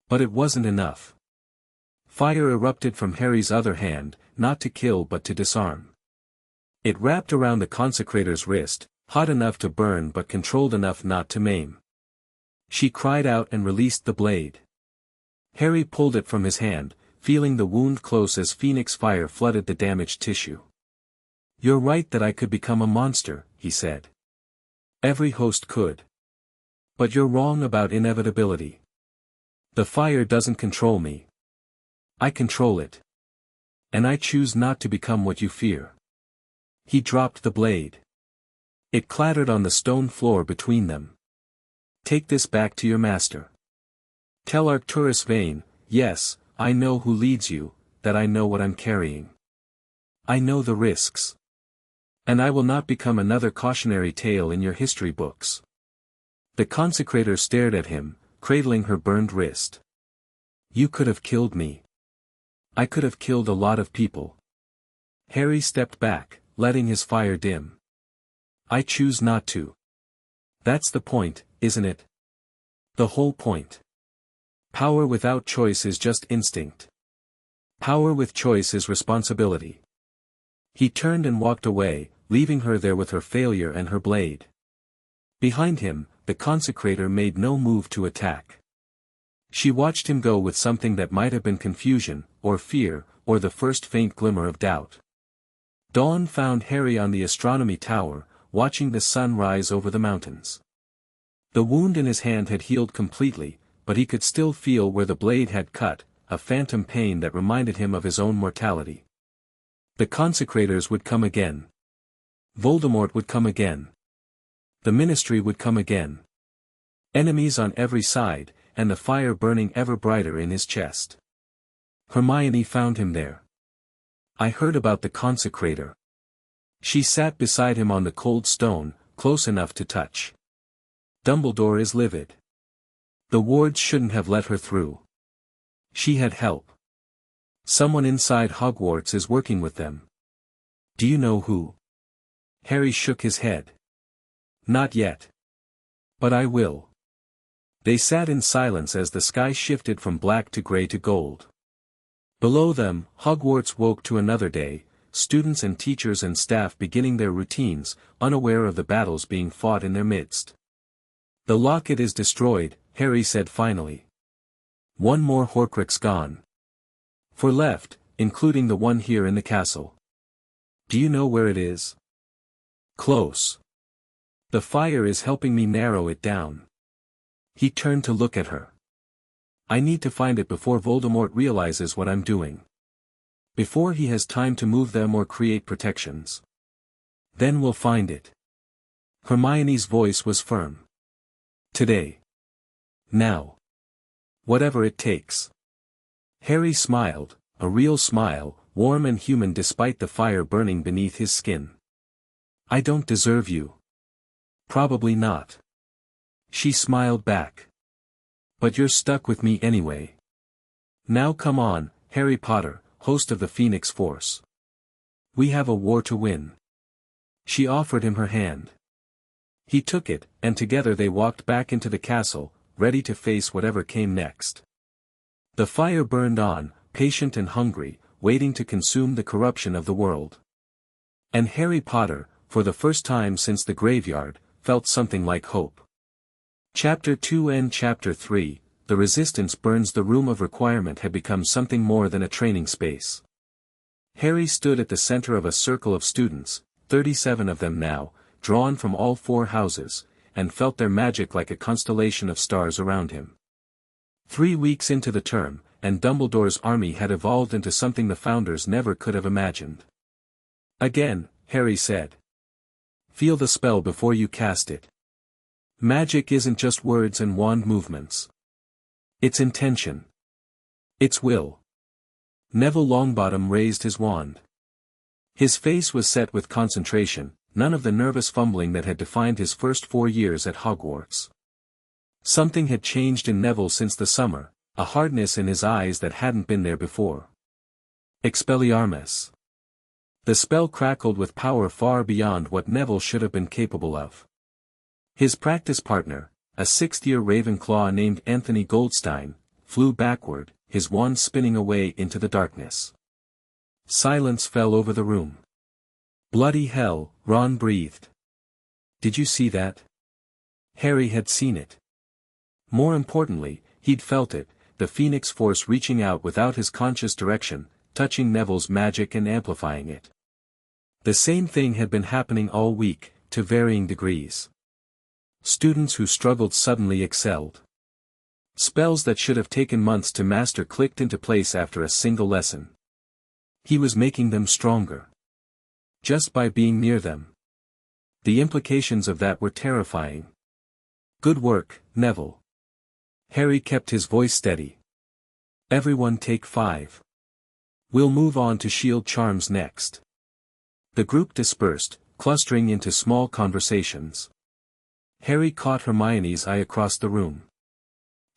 But it wasn't enough. Fire erupted from Harry's other hand, not to kill but to disarm. It wrapped around the Consecrator's wrist, hot enough to burn but controlled enough not to maim. She cried out and released the blade. Harry pulled it from his hand, feeling the wound close as Phoenix fire flooded the damaged tissue. "You're right that I could become a monster," he said. "Every host could. But you're wrong about inevitability. The fire doesn't control me. I control it. And I choose not to become what you fear." He dropped the blade. It clattered on the stone floor between them. "Take this back to your master. Tell Arcturus Vane, yes, I know who leads you, that I know what I'm carrying. I know the risks. And I will not become another cautionary tale in your history books." The Consecrator stared at him, cradling her burned wrist. "You could have killed me. I could have killed a lot of people. Harry stepped back, letting his fire dim. I choose not to. That's the point, isn't it? The whole point. Power without choice is just instinct. Power with choice is responsibility. He turned and walked away, leaving her there with her failure and her blade. Behind him, the consecrator made no move to attack. She watched him go with something that might have been confusion, or fear, or the first faint glimmer of doubt. Dawn found Harry on the astronomy tower, watching the sun rise over the mountains. The wound in his hand had healed completely, but he could still feel where the blade had cut, a phantom pain that reminded him of his own mortality. The consecrators would come again. Voldemort would come again. The Ministry would come again. Enemies on every side, and the fire burning ever brighter in his chest. Hermione found him there. I heard about the consecrator. She sat beside him on the cold stone, close enough to touch. Dumbledore is livid. The wards shouldn't have let her through. She had help. Someone inside Hogwarts is working with them. Do you know who? Harry shook his head. Not yet. But I will. They sat in silence as the sky shifted from black to gray to gold. Below them, Hogwarts woke to another day, students and teachers and staff beginning their routines, unaware of the battles being fought in their midst. The locket is destroyed, Harry said finally. One more Horcrux gone. 4 left, including the one here in the castle. Do you know where it is? Close. The fire is helping me narrow it down. He turned to look at her. I need to find it before Voldemort realizes what I'm doing. Before he has time to move them or create protections. Then we'll find it. Hermione's voice was firm. Today. Now. Whatever it takes. Harry smiled, a real smile, warm and human despite the fire burning beneath his skin. I don't deserve you. Probably not. She smiled back. But you're stuck with me anyway. Now come on, Harry Potter, host of the Phoenix Force. We have a war to win. She offered him her hand. He took it, and together they walked back into the castle, ready to face whatever came next. The fire burned on, patient and hungry, waiting to consume the corruption of the world. And Harry Potter, for the first time since the graveyard, felt something like hope. Chapter 2 and Chapter 3, The Resistance Burns. The Room of Requirement had become something more than a training space. Harry stood at the center of a circle of students, 37 of them now, drawn from all 4 houses, and felt their magic like a constellation of stars around him. 3 weeks into the term, and Dumbledore's army had evolved into something the founders never could have imagined. Again, Harry said. Feel the spell before you cast it. Magic isn't just words and wand movements. It's intention. It's will. Neville Longbottom raised his wand. His face was set with concentration, none of the nervous fumbling that had defined his first 4 years at Hogwarts. Something had changed in Neville since the summer, a hardness in his eyes that hadn't been there before. Expelliarmus. The spell crackled with power far beyond what Neville should have been capable of. His practice partner, a 6th-year Ravenclaw named Anthony Goldstein, flew backward, his wand spinning away into the darkness. Silence fell over the room. Bloody hell, Ron breathed. Did you see that? Harry had seen it. More importantly, he'd felt it, the Phoenix Force reaching out without his conscious direction, touching Neville's magic and amplifying it. The same thing had been happening all week, to varying degrees. Students who struggled suddenly excelled. Spells that should have taken months to master clicked into place after a single lesson. He was making them stronger. Just by being near them. The implications of that were terrifying. Good work, Neville. Harry kept his voice steady. Everyone take 5. We'll move on to shield charms next. The group dispersed, clustering into small conversations. Harry caught Hermione's eye across the room.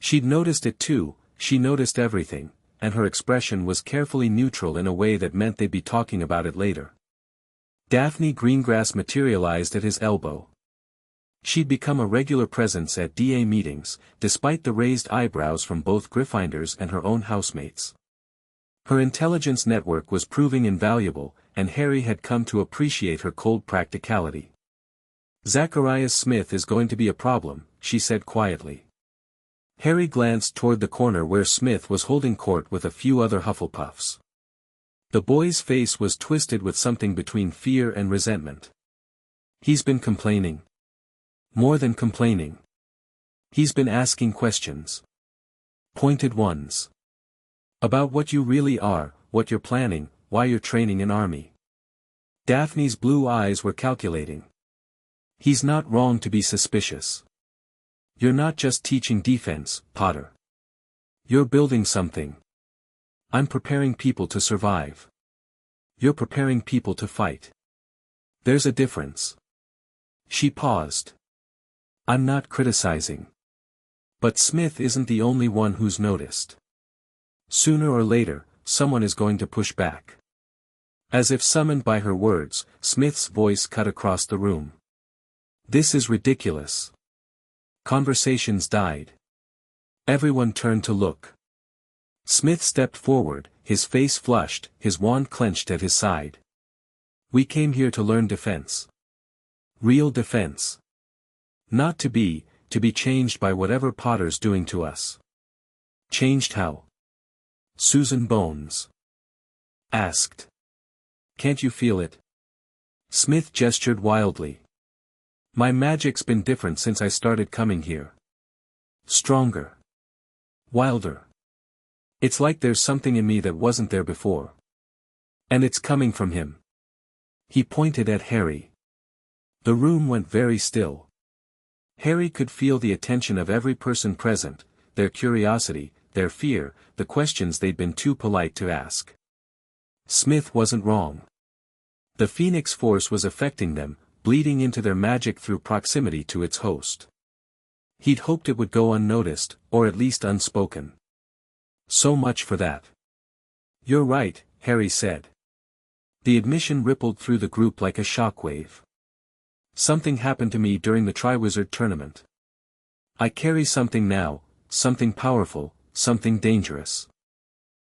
She'd noticed it too, she noticed everything, and her expression was carefully neutral in a way that meant they'd be talking about it later. Daphne Greengrass materialized at his elbow. She'd become a regular presence at DA meetings, despite the raised eyebrows from both Gryffindors and her own housemates. Her intelligence network was proving invaluable, and Harry had come to appreciate her cold practicality. "Zacharias Smith is going to be a problem," she said quietly. Harry glanced toward the corner where Smith was holding court with a few other Hufflepuffs. The boy's face was twisted with something between fear and resentment. "He's been complaining. More than complaining. He's been asking questions. Pointed ones. About what you really are, what you're planning, why you're training an army." Daphne's blue eyes were calculating. "He's not wrong to be suspicious. You're not just teaching defense, Potter. You're building something. I'm preparing people to survive. You're preparing people to fight. There's a difference." She paused. "I'm not criticizing. But Smith isn't the only one who's noticed. Sooner or later, someone is going to push back." As if summoned by her words, Smith's voice cut across the room. "This is ridiculous." Conversations died. Everyone turned to look. Smith stepped forward, his face flushed, his wand clenched at his side. "We came here to learn defense. Real defense. Not to be changed by whatever Potter's doing to us." "Changed how?" Susan Bones asked. "Can't you feel it?" Smith gestured wildly. "My magic's been different since I started coming here. Stronger. Wilder. It's like there's something in me that wasn't there before. And it's coming from him." He pointed at Harry. The room went very still. Harry could feel the attention of every person present, their curiosity, their fear, the questions they'd been too polite to ask. Smith wasn't wrong. The Phoenix Force was affecting them, bleeding into their magic through proximity to its host. He'd hoped it would go unnoticed, or at least unspoken. So much for that. "You're right," Harry said. The admission rippled through the group like a shockwave. "Something happened to me during the Triwizard Tournament. I carry something now, something powerful, something dangerous.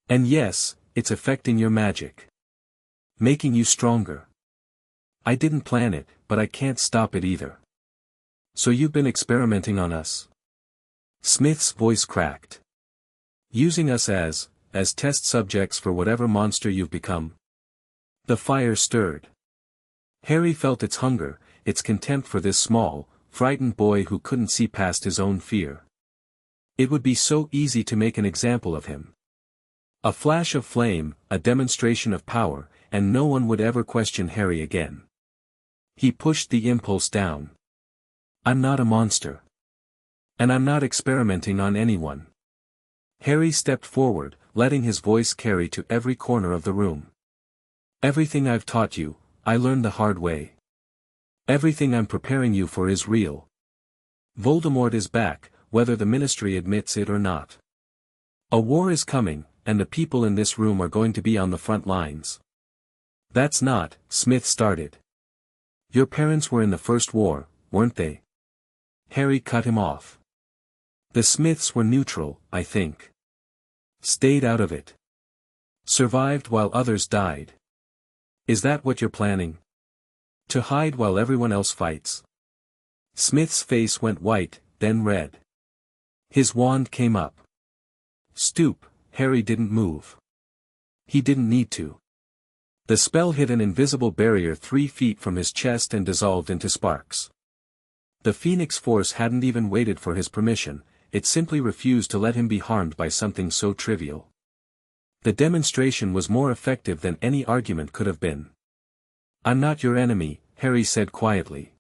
And yes, it's affecting your magic. Making you stronger. I didn't plan it, but I can't stop it either." "So you've been experimenting on us?" Smith's voice cracked. "Using us as test subjects for whatever monster you've become?" The fire stirred. Harry felt its hunger, its contempt for this small, frightened boy who couldn't see past his own fear. It would be so easy to make an example of him. A flash of flame, a demonstration of power, and no one would ever question Harry again. He pushed the impulse down. "I'm not a monster. And I'm not experimenting on anyone." Harry stepped forward, letting his voice carry to every corner of the room. "Everything I've taught you, I learned the hard way. Everything I'm preparing you for is real. Voldemort is back, whether the Ministry admits it or not. A war is coming, and the people in this room are going to be on the front lines." "That's not," Smith started. "Your parents were in the First War, weren't they?" Harry cut him off. "The Smiths were neutral, I think. Stayed out of it. Survived while others died. Is that what you're planning? To hide while everyone else fights?" Smith's face went white, then red. His wand came up. "Stoop." Harry didn't move. He didn't need to. The spell hit an invisible barrier 3 feet from his chest and dissolved into sparks. The Phoenix Force hadn't even waited for his permission, it simply refused to let him be harmed by something so trivial. The demonstration was more effective than any argument could have been. "I'm not your enemy," Harry said quietly.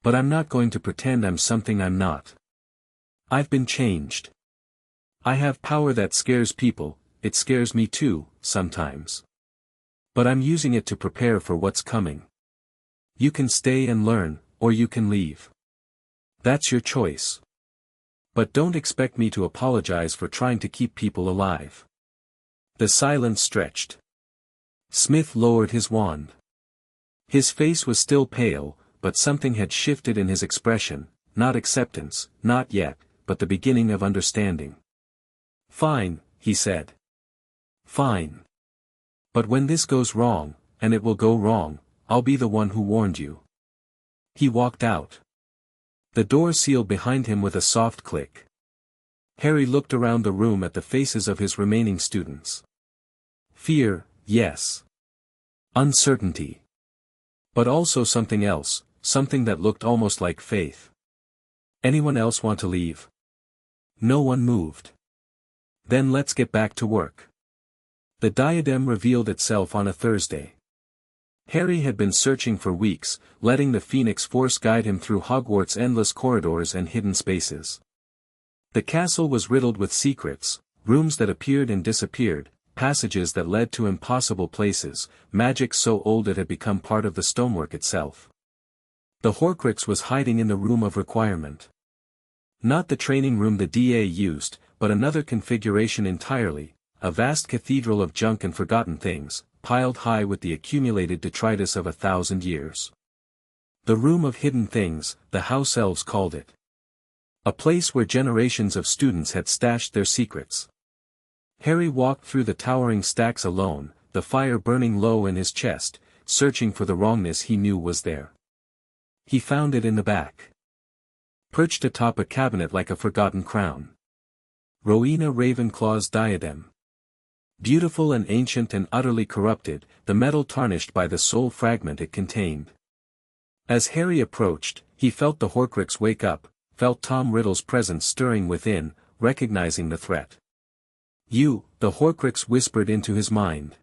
"But I'm not going to pretend I'm something I'm not. I've been changed. I have power that scares people, it scares me too, sometimes. But I'm using it to prepare for what's coming. You can stay and learn, or you can leave. That's your choice. But don't expect me to apologize for trying to keep people alive." The silence stretched. Smith lowered his wand. His face was still pale, but something had shifted in his expression, not acceptance, not yet, but the beginning of understanding. "Fine," he said. "Fine. But when this goes wrong, and it will go wrong, I'll be the one who warned you." He walked out. The door sealed behind him with a soft click. Harry looked around the room at the faces of his remaining students. Fear, yes. Uncertainty. But also something else, something that looked almost like faith. "Anyone else want to leave?" No one moved. "Then let's get back to work." The diadem revealed itself on a Thursday. Harry had been searching for weeks, letting the Phoenix Force guide him through Hogwarts' endless corridors and hidden spaces. The castle was riddled with secrets, rooms that appeared and disappeared, passages that led to impossible places, magic so old it had become part of the stonework itself. The Horcrux was hiding in the Room of Requirement. Not the training room the DA used, but another configuration entirely, a vast cathedral of junk and forgotten things, piled high with the accumulated detritus of 1,000 years. The Room of Hidden Things, the house elves called it. A place where generations of students had stashed their secrets. Harry walked through the towering stacks alone, the fire burning low in his chest, searching for the wrongness he knew was there. He found it in the back. Perched atop a cabinet like a forgotten crown. Rowena Ravenclaw's diadem. Beautiful and ancient and utterly corrupted, the metal tarnished by the soul fragment it contained. As Harry approached, he felt the Horcrux wake up, felt Tom Riddle's presence stirring within, recognizing the threat. "You," the Horcrux whispered into his mind.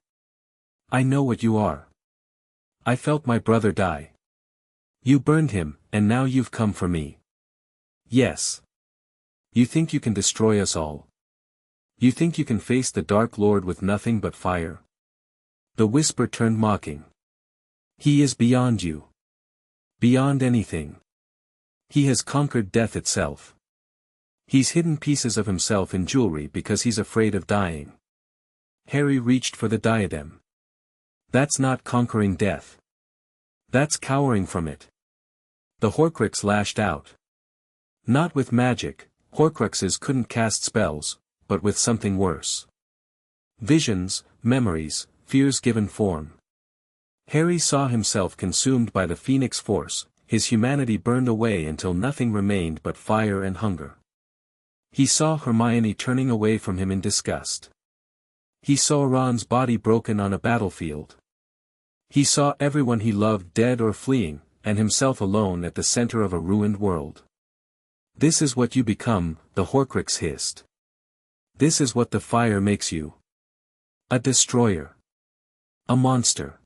"I know what you are. I felt my brother die. You burned him, and now you've come for me. Yes. You think you can destroy us all? You think you can face the Dark Lord with nothing but fire?" The whisper turned mocking. "He is beyond you. Beyond anything. He has conquered death itself. He's hidden pieces of himself in jewelry because he's afraid of dying." Harry reached for the diadem. "That's not conquering death. That's cowering from it." The Horcrux lashed out. Not with magic, Horcruxes couldn't cast spells, but with something worse. Visions, memories, fears given form. Harry saw himself consumed by the Phoenix Force, his humanity burned away until nothing remained but fire and hunger. He saw Hermione turning away from him in disgust. He saw Ron's body broken on a battlefield. He saw everyone he loved dead or fleeing, and himself alone at the center of a ruined world. "This is what you become," the Horcrux hissed. "This is what the fire makes you. A destroyer. A monster.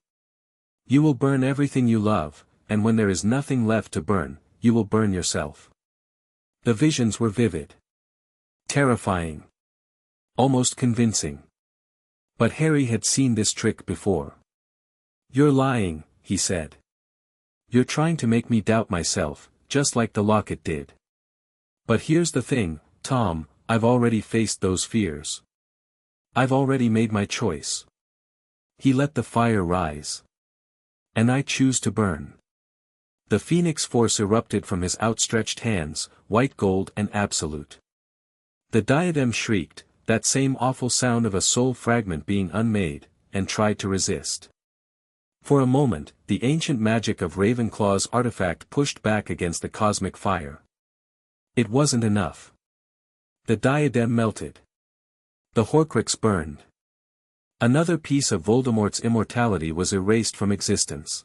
You will burn everything you love, and when there is nothing left to burn, you will burn yourself." The visions were vivid. Terrifying. Almost convincing. But Harry had seen this trick before. "You're lying," he said. "You're trying to make me doubt myself, just like the locket did. But here's the thing, Tom, I've already faced those fears. I've already made my choice." He let the fire rise. "And I choose to burn." The Phoenix Force erupted from his outstretched hands, white gold and absolute. The diadem shrieked, that same awful sound of a soul fragment being unmade, and tried to resist. For a moment, the ancient magic of Ravenclaw's artifact pushed back against the cosmic fire. It wasn't enough. The diadem melted. The Horcrux burned. Another piece of Voldemort's immortality was erased from existence.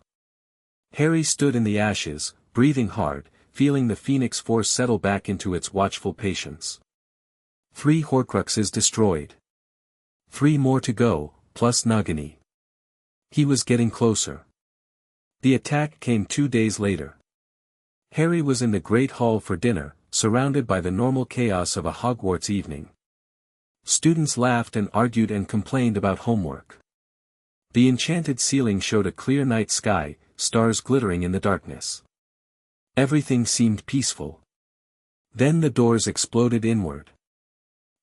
Harry stood in the ashes, breathing hard, feeling the Phoenix Force settle back into its watchful patience. 3 Horcruxes destroyed. 3 more to go, plus Nagini. He was getting closer. The attack came 2 days later. Harry was in the Great Hall for dinner, surrounded by the normal chaos of a Hogwarts evening. Students laughed and argued and complained about homework. The enchanted ceiling showed a clear night sky, stars glittering in the darkness. Everything seemed peaceful. Then the doors exploded inward.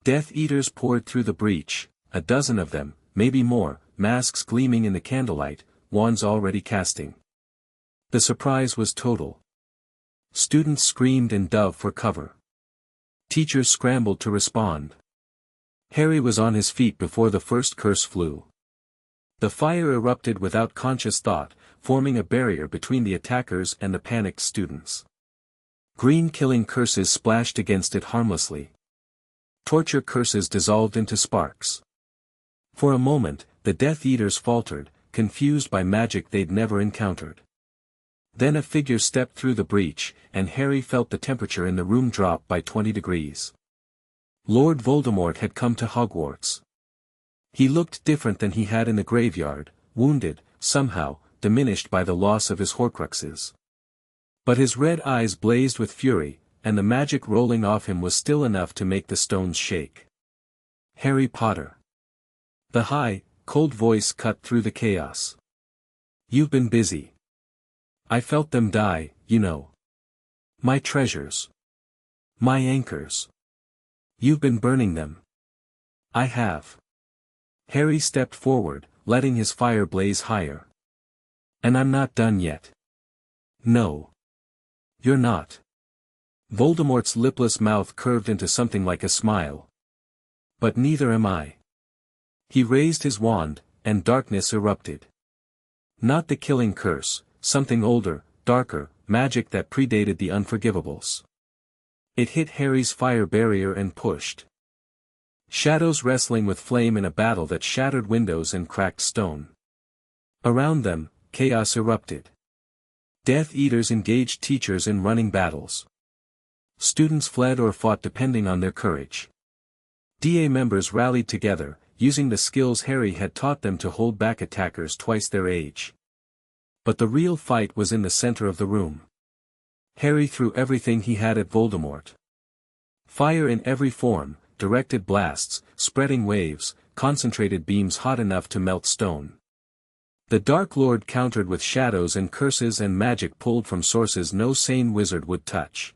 Death Eaters poured through the breach, a dozen of them, maybe more, masks gleaming in the candlelight, wands already casting. The surprise was total. Students screamed and dove for cover. Teachers scrambled to respond. Harry was on his feet before the first curse flew. The fire erupted without conscious thought, forming a barrier between the attackers and the panicked students. Green killing curses splashed against it harmlessly. Torture curses dissolved into sparks. For a moment, the Death Eaters faltered, confused by magic they'd never encountered. Then a figure stepped through the breach, and Harry felt the temperature in the room drop by 20 degrees. Lord Voldemort had come to Hogwarts. He looked different than he had in the graveyard, wounded, somehow, diminished by the loss of his Horcruxes. But his red eyes blazed with fury, and the magic rolling off him was still enough to make the stones shake. Harry Potter. The high, cold voice cut through the chaos. You've been busy. I felt them die, you know. My treasures. My anchors. You've been burning them. I have. Harry stepped forward, letting his fire blaze higher. And I'm not done yet. No. You're not. Voldemort's lipless mouth curved into something like a smile. But neither am I. He raised his wand, and darkness erupted. Not the killing curse, something older, darker, magic that predated the Unforgivables. It hit Harry's fire barrier and pushed. Shadows wrestling with flame in a battle that shattered windows and cracked stone. Around them, chaos erupted. Death Eaters engaged teachers in running battles. Students fled or fought depending on their courage. DA members rallied together, using the skills Harry had taught them to hold back attackers twice their age. But the real fight was in the center of the room. Harry threw everything he had at Voldemort. Fire in every form, directed blasts, spreading waves, concentrated beams hot enough to melt stone. The Dark Lord countered with shadows and curses and magic pulled from sources no sane wizard would touch.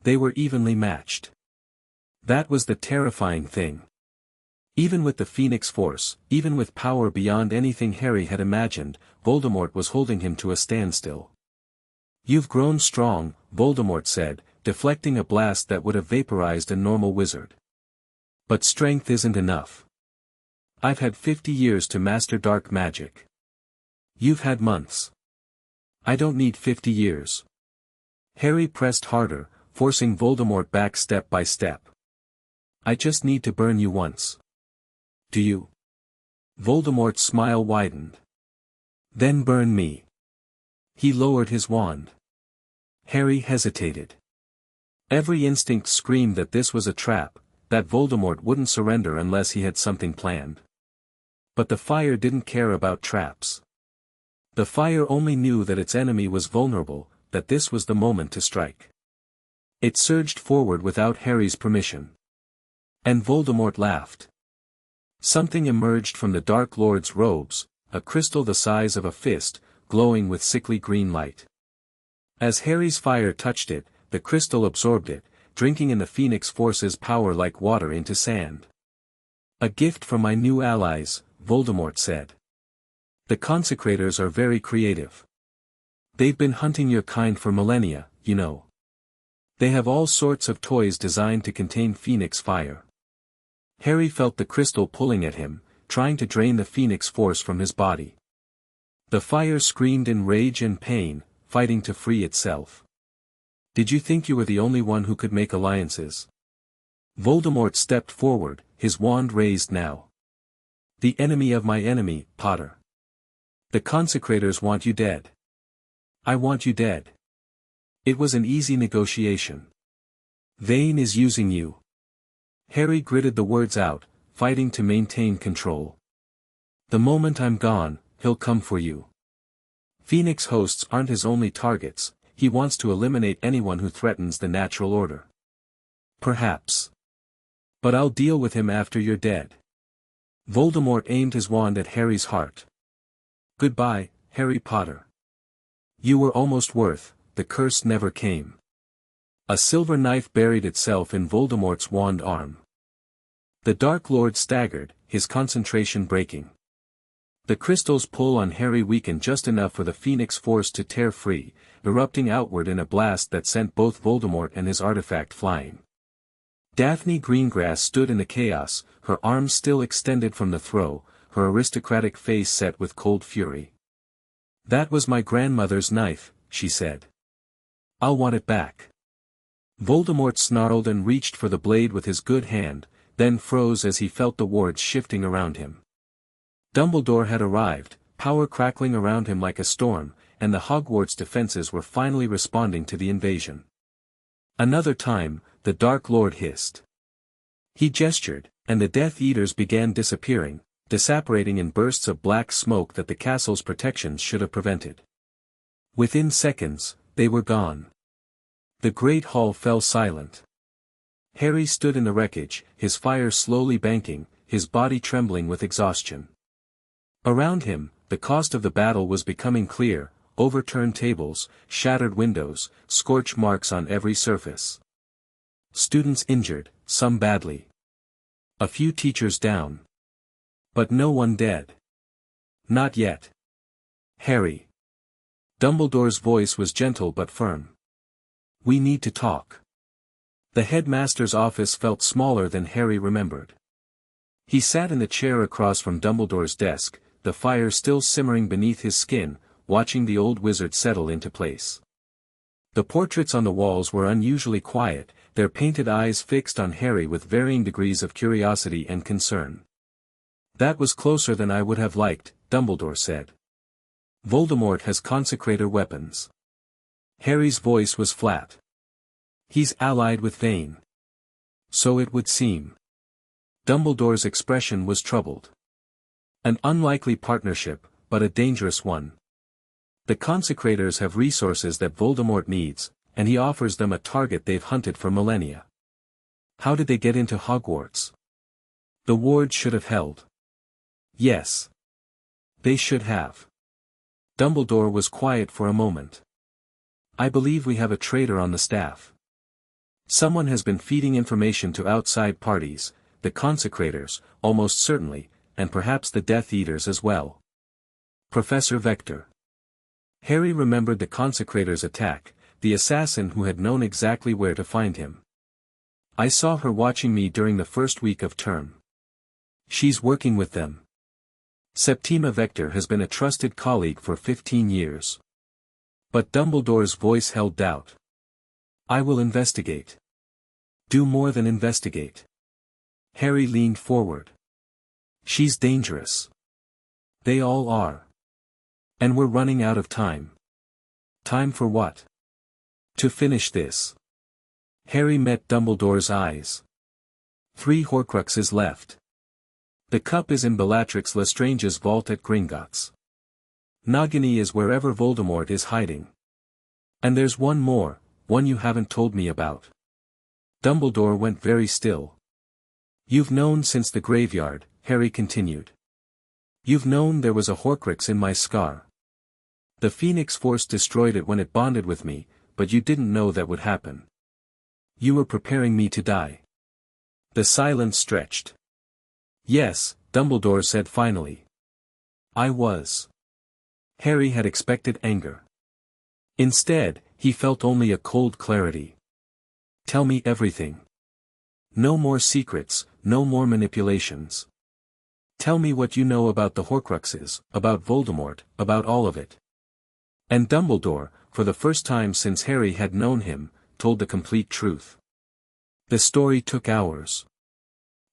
They were evenly matched. That was the terrifying thing. Even with the Phoenix Force, even with power beyond anything Harry had imagined, Voldemort was holding him to a standstill. You've grown strong, Voldemort said, deflecting a blast that would have vaporized a normal wizard. But strength isn't enough. I've had 50 years to master dark magic. You've had months. I don't need 50 years. Harry pressed harder, forcing Voldemort back step by step. I just need to burn you once. Do you? Voldemort's smile widened. Then burn me. He lowered his wand. Harry hesitated. Every instinct screamed that this was a trap, that Voldemort wouldn't surrender unless he had something planned. But the fire didn't care about traps. The fire only knew that its enemy was vulnerable, that this was the moment to strike. It surged forward without Harry's permission. And Voldemort laughed. Something emerged from the Dark Lord's robes, a crystal the size of a fist, glowing with sickly green light. As Harry's fire touched it, the crystal absorbed it, drinking in the Phoenix Force's power like water into sand. A gift from my new allies, Voldemort said. The Consecrators are very creative. They've been hunting your kind for millennia, you know. They have all sorts of toys designed to contain Phoenix fire. Harry felt the crystal pulling at him, trying to drain the Phoenix Force from his body. The fire screamed in rage and pain, fighting to free itself. Did you think you were the only one who could make alliances? Voldemort stepped forward, his wand raised now. The enemy of my enemy, Potter. The Consecrators want you dead. I want you dead. It was an easy negotiation. Vane is using you. Harry gritted the words out, fighting to maintain control. The moment I'm gone, he'll come for you. Phoenix hosts aren't his only targets, he wants to eliminate anyone who threatens the natural order. Perhaps. But I'll deal with him after you're dead. Voldemort aimed his wand at Harry's heart. Goodbye, Harry Potter. You were almost worth, the curse never came. A silver knife buried itself in Voldemort's wand arm. The Dark Lord staggered, his concentration breaking. The crystal's pull on Harry weakened just enough for the Phoenix Force to tear free, erupting outward in a blast that sent both Voldemort and his artifact flying. Daphne Greengrass stood in the chaos, her arms still extended from the throw, her aristocratic face set with cold fury. "That was my grandmother's knife," she said. "I'll want it back." Voldemort snarled and reached for the blade with his good hand, then froze as he felt the wards shifting around him. Dumbledore had arrived, power crackling around him like a storm, and the Hogwarts defenses were finally responding to the invasion. "Another time," the Dark Lord hissed. He gestured, and the Death Eaters began disappearing, disapparating in bursts of black smoke that the castle's protections should have prevented. Within seconds, they were gone. The great hall fell silent. Harry stood in the wreckage, his fire slowly banking, his body trembling with exhaustion. Around him, the cost of the battle was becoming clear: overturned tables, shattered windows, scorch marks on every surface. Students injured, some badly. A few teachers down. But no one dead. Not yet. "Harry." Dumbledore's voice was gentle but firm. "We need to talk." The headmaster's office felt smaller than Harry remembered. He sat in the chair across from Dumbledore's desk, the fire still simmering beneath his skin, watching the old wizard settle into place. The portraits on the walls were unusually quiet, their painted eyes fixed on Harry with varying degrees of curiosity and concern. "That was closer than I would have liked," Dumbledore said. "Voldemort has consecrator weapons." Harry's voice was flat. "He's allied with Vane." "So it would seem." Dumbledore's expression was troubled. "An unlikely partnership, but a dangerous one. The consecrators have resources that Voldemort needs, and he offers them a target they've hunted for millennia. How did they get into Hogwarts? The wards should have held." "Yes. They should have." Dumbledore was quiet for a moment. "I believe we have a traitor on the staff. Someone has been feeding information to outside parties, the consecrators, almost certainly, and perhaps the Death Eaters as well." "Professor Vector." Harry remembered the consecrator's attack, the assassin who had known exactly where to find him. "I saw her watching me during the first week of term. She's working with them. Septima Vector has been a trusted colleague for 15 years. But Dumbledore's voice held doubt. "I will investigate." "Do more than investigate." Harry leaned forward. "She's dangerous. They all are. And we're running out of time." "Time for what?" "To finish this." Harry met Dumbledore's eyes. 3 Horcruxes left. The cup is in Bellatrix Lestrange's vault at Gringotts. Nagini is wherever Voldemort is hiding. And there's one more, one you haven't told me about. Dumbledore went very still. "You've known since the graveyard," Harry continued. "You've known there was a Horcrux in my scar. The Phoenix Force destroyed it when it bonded with me, but you didn't know that would happen. You were preparing me to die." The silence stretched. "Yes," Dumbledore said finally. "I was." Harry had expected anger. Instead, he felt only a cold clarity. "Tell me everything. No more secrets, no more manipulations. Tell me what you know about the Horcruxes, about Voldemort, about all of it." And Dumbledore, for the first time since Harry had known him, told the complete truth. The story took hours.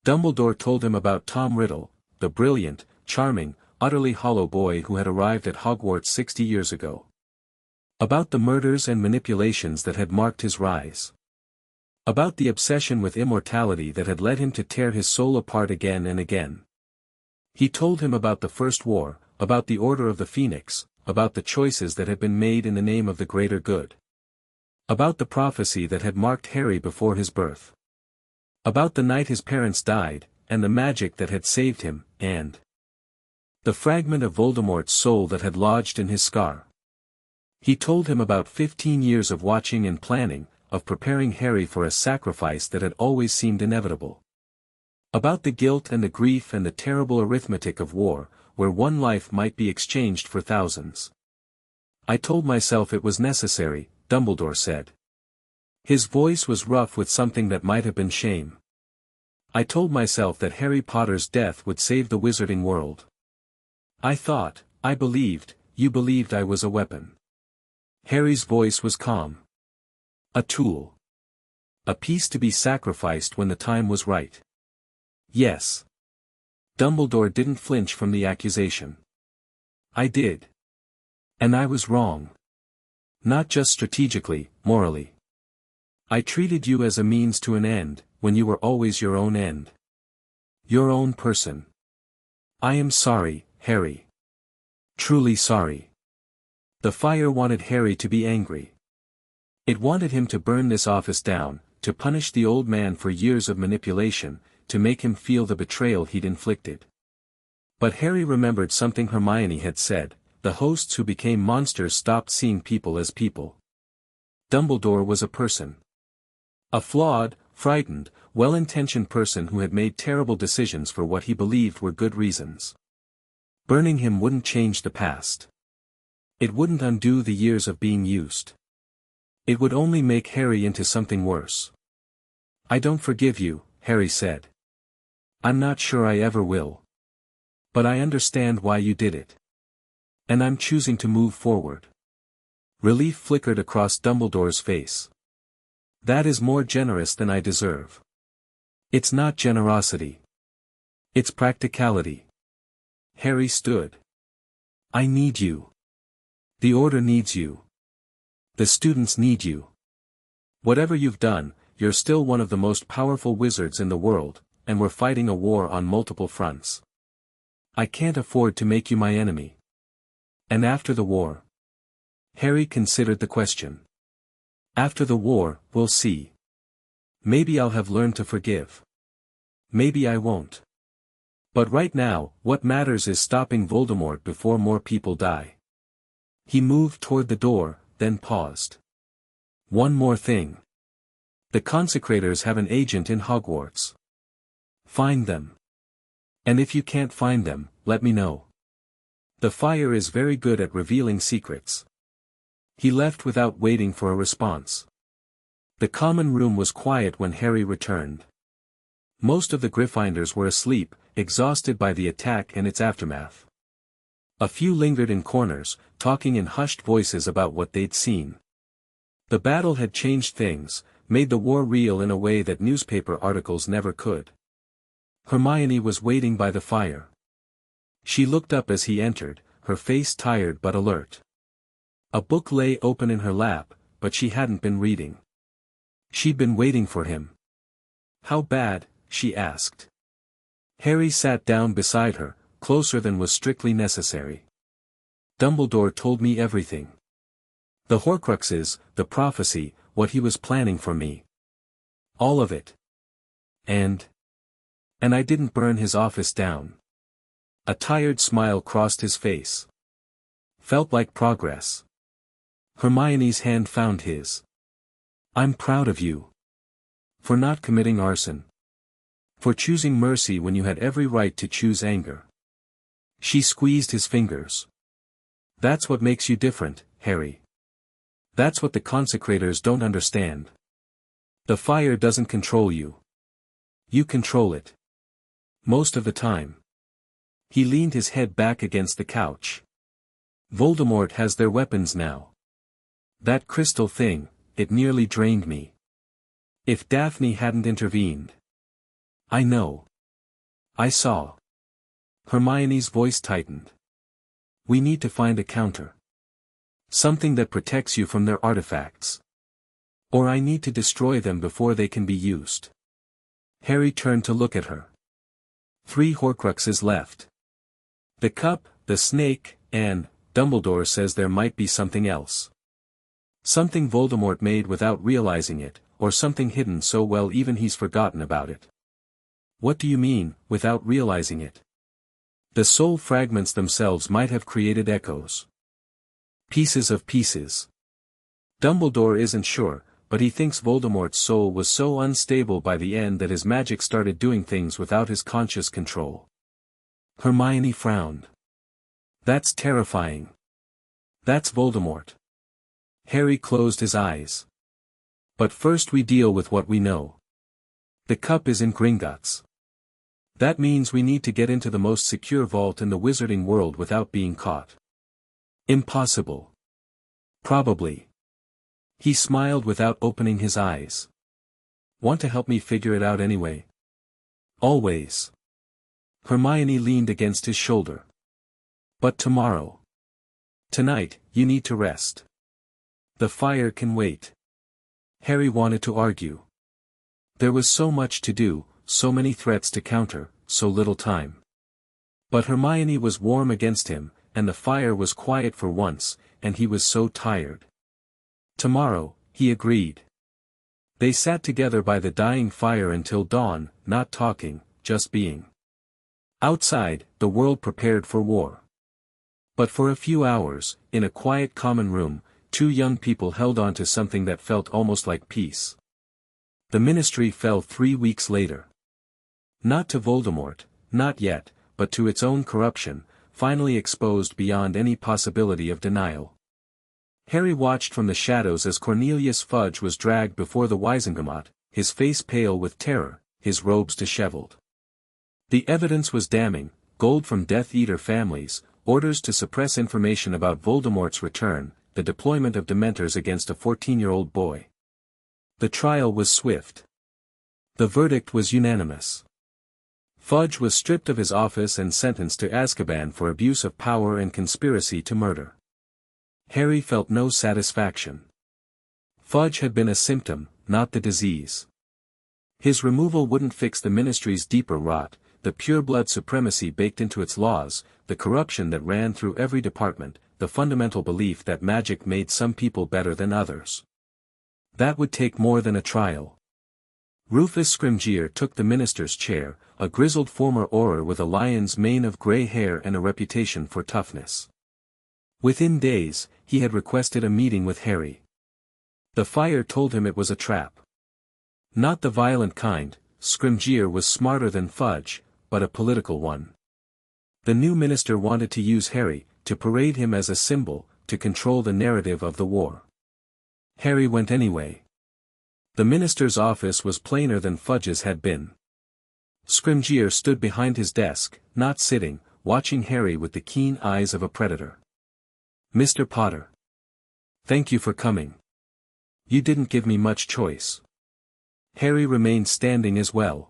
Dumbledore told him about Tom Riddle, the brilliant, charming, utterly hollow boy who had arrived at Hogwarts 60 years ago. About the murders and manipulations that had marked his rise. About the obsession with immortality that had led him to tear his soul apart again and again. He told him about the First War, about the Order of the Phoenix, about the choices that had been made in the name of the greater good. About the prophecy that had marked Harry before his birth. About the night his parents died, and the magic that had saved him, and the fragment of Voldemort's soul that had lodged in his scar. He told him about 15 years of watching and planning, of preparing Harry for a sacrifice that had always seemed inevitable. About the guilt and the grief and the terrible arithmetic of war, where one life might be exchanged for thousands. I told myself it was necessary, Dumbledore said. His voice was rough with something that might have been shame. I told myself that Harry Potter's death would save the wizarding world. I thought, I believed, you believed I was a weapon. Harry's voice was calm. A tool. A piece to be sacrificed when the time was right. Yes. Dumbledore didn't flinch from the accusation. I did. And I was wrong. Not just strategically, morally. I treated you as a means to an end, when you were always your own end. Your own person. I am sorry, Harry. Truly sorry. The fire wanted Harry to be angry. It wanted him to burn this office down, to punish the old man for years of manipulation, to make him feel the betrayal he'd inflicted. But Harry remembered something Hermione had said, the hosts who became monsters stopped seeing people as people. Dumbledore was a person. A flawed, frightened, well-intentioned person who had made terrible decisions for what he believed were good reasons. Burning him wouldn't change the past. It wouldn't undo the years of being used. It would only make Harry into something worse. I don't forgive you, Harry said. I'm not sure I ever will. But I understand why you did it. And I'm choosing to move forward. Relief flickered across Dumbledore's face. That is more generous than I deserve. It's not generosity. It's practicality. Harry stood. I need you. The Order needs you. The students need you. Whatever you've done, you're still one of the most powerful wizards in the world, and we're fighting a war on multiple fronts. I can't afford to make you my enemy. And after the war? Harry considered the question. After the war, we'll see. Maybe I'll have learned to forgive. Maybe I won't. But right now, what matters is stopping Voldemort before more people die. He moved toward the door, then paused. One more thing. The Consecrators have an agent in Hogwarts. Find them. And if you can't find them, let me know. The fire is very good at revealing secrets. He left without waiting for a response. The common room was quiet when Harry returned. Most of the Gryffindors were asleep, exhausted by the attack and its aftermath. A few lingered in corners, talking in hushed voices about what they'd seen. The battle had changed things, made the war real in a way that newspaper articles never could. Hermione was waiting by the fire. She looked up as he entered, her face tired but alert. A book lay open in her lap, but she hadn't been reading. She'd been waiting for him. How bad? She asked. Harry sat down beside her, closer than was strictly necessary. Dumbledore told me everything. The Horcruxes, the prophecy, what he was planning for me. All of it. And I didn't burn his office down. A tired smile crossed his face. Felt like progress. Hermione's hand found his. I'm proud of you. For not committing arson. For choosing mercy when you had every right to choose anger. She squeezed his fingers. That's what makes you different, Harry. That's what the Consecrators don't understand. The fire doesn't control you. You control it. Most of the time. He leaned his head back against the couch. Voldemort has their weapons now. That crystal thing, it nearly drained me. If Daphne hadn't intervened. I know. I saw. Hermione's voice tightened. We need to find a counter. Something that protects you from their artifacts. Or I need to destroy them before they can be used. Harry turned to look at her. 3 Horcruxes left. The cup, the snake, and, Dumbledore says there might be something else. Something Voldemort made without realizing it, or something hidden so well even he's forgotten about it. What do you mean, without realizing it? The soul fragments themselves might have created echoes. Pieces of pieces. Dumbledore isn't sure, but he thinks Voldemort's soul was so unstable by the end that his magic started doing things without his conscious control. Hermione frowned. That's terrifying. That's Voldemort. Harry closed his eyes. But first we deal with what we know. The cup is in Gringotts. That means we need to get into the most secure vault in the wizarding world without being caught. Impossible. Probably. He smiled without opening his eyes. Want to help me figure it out anyway? Always. Hermione leaned against his shoulder. But tomorrow. Tonight, you need to rest. The fire can wait. Harry wanted to argue. There was so much to do, so many threats to counter, so little time. But Hermione was warm against him, and the fire was quiet for once, and he was so tired. Tomorrow, he agreed. They sat together by the dying fire until dawn, not talking, just being. Outside, the world prepared for war. But for a few hours, in a quiet common room, two young people held on to something that felt almost like peace. The Ministry fell 3 weeks later. Not to Voldemort, not yet, but to its own corruption, finally exposed beyond any possibility of denial. Harry watched from the shadows as Cornelius Fudge was dragged before the Wizengamot, his face pale with terror, his robes disheveled. The evidence was damning: gold from Death Eater families, orders to suppress information about Voldemort's return, the deployment of Dementors against a 14-year-old boy. The trial was swift. The verdict was unanimous. Fudge was stripped of his office and sentenced to Azkaban for abuse of power and conspiracy to murder. Harry felt no satisfaction. Fudge had been a symptom, not the disease. His removal wouldn't fix the Ministry's deeper rot, the pure-blood supremacy baked into its laws, the corruption that ran through every department, the fundamental belief that magic made some people better than others. That would take more than a trial. Rufus Scrimgeour took the minister's chair, a grizzled former Auror with a lion's mane of grey hair and a reputation for toughness. Within days, he had requested a meeting with Harry. The fire told him it was a trap. Not the violent kind, Scrimgeour was smarter than Fudge, but a political one. The new minister wanted to use Harry, to parade him as a symbol, to control the narrative of the war. Harry went anyway. The minister's office was plainer than Fudge's had been. Scrimgeour stood behind his desk, not sitting, watching Harry with the keen eyes of a predator. Mr. Potter. Thank you for coming. You didn't give me much choice. Harry remained standing as well.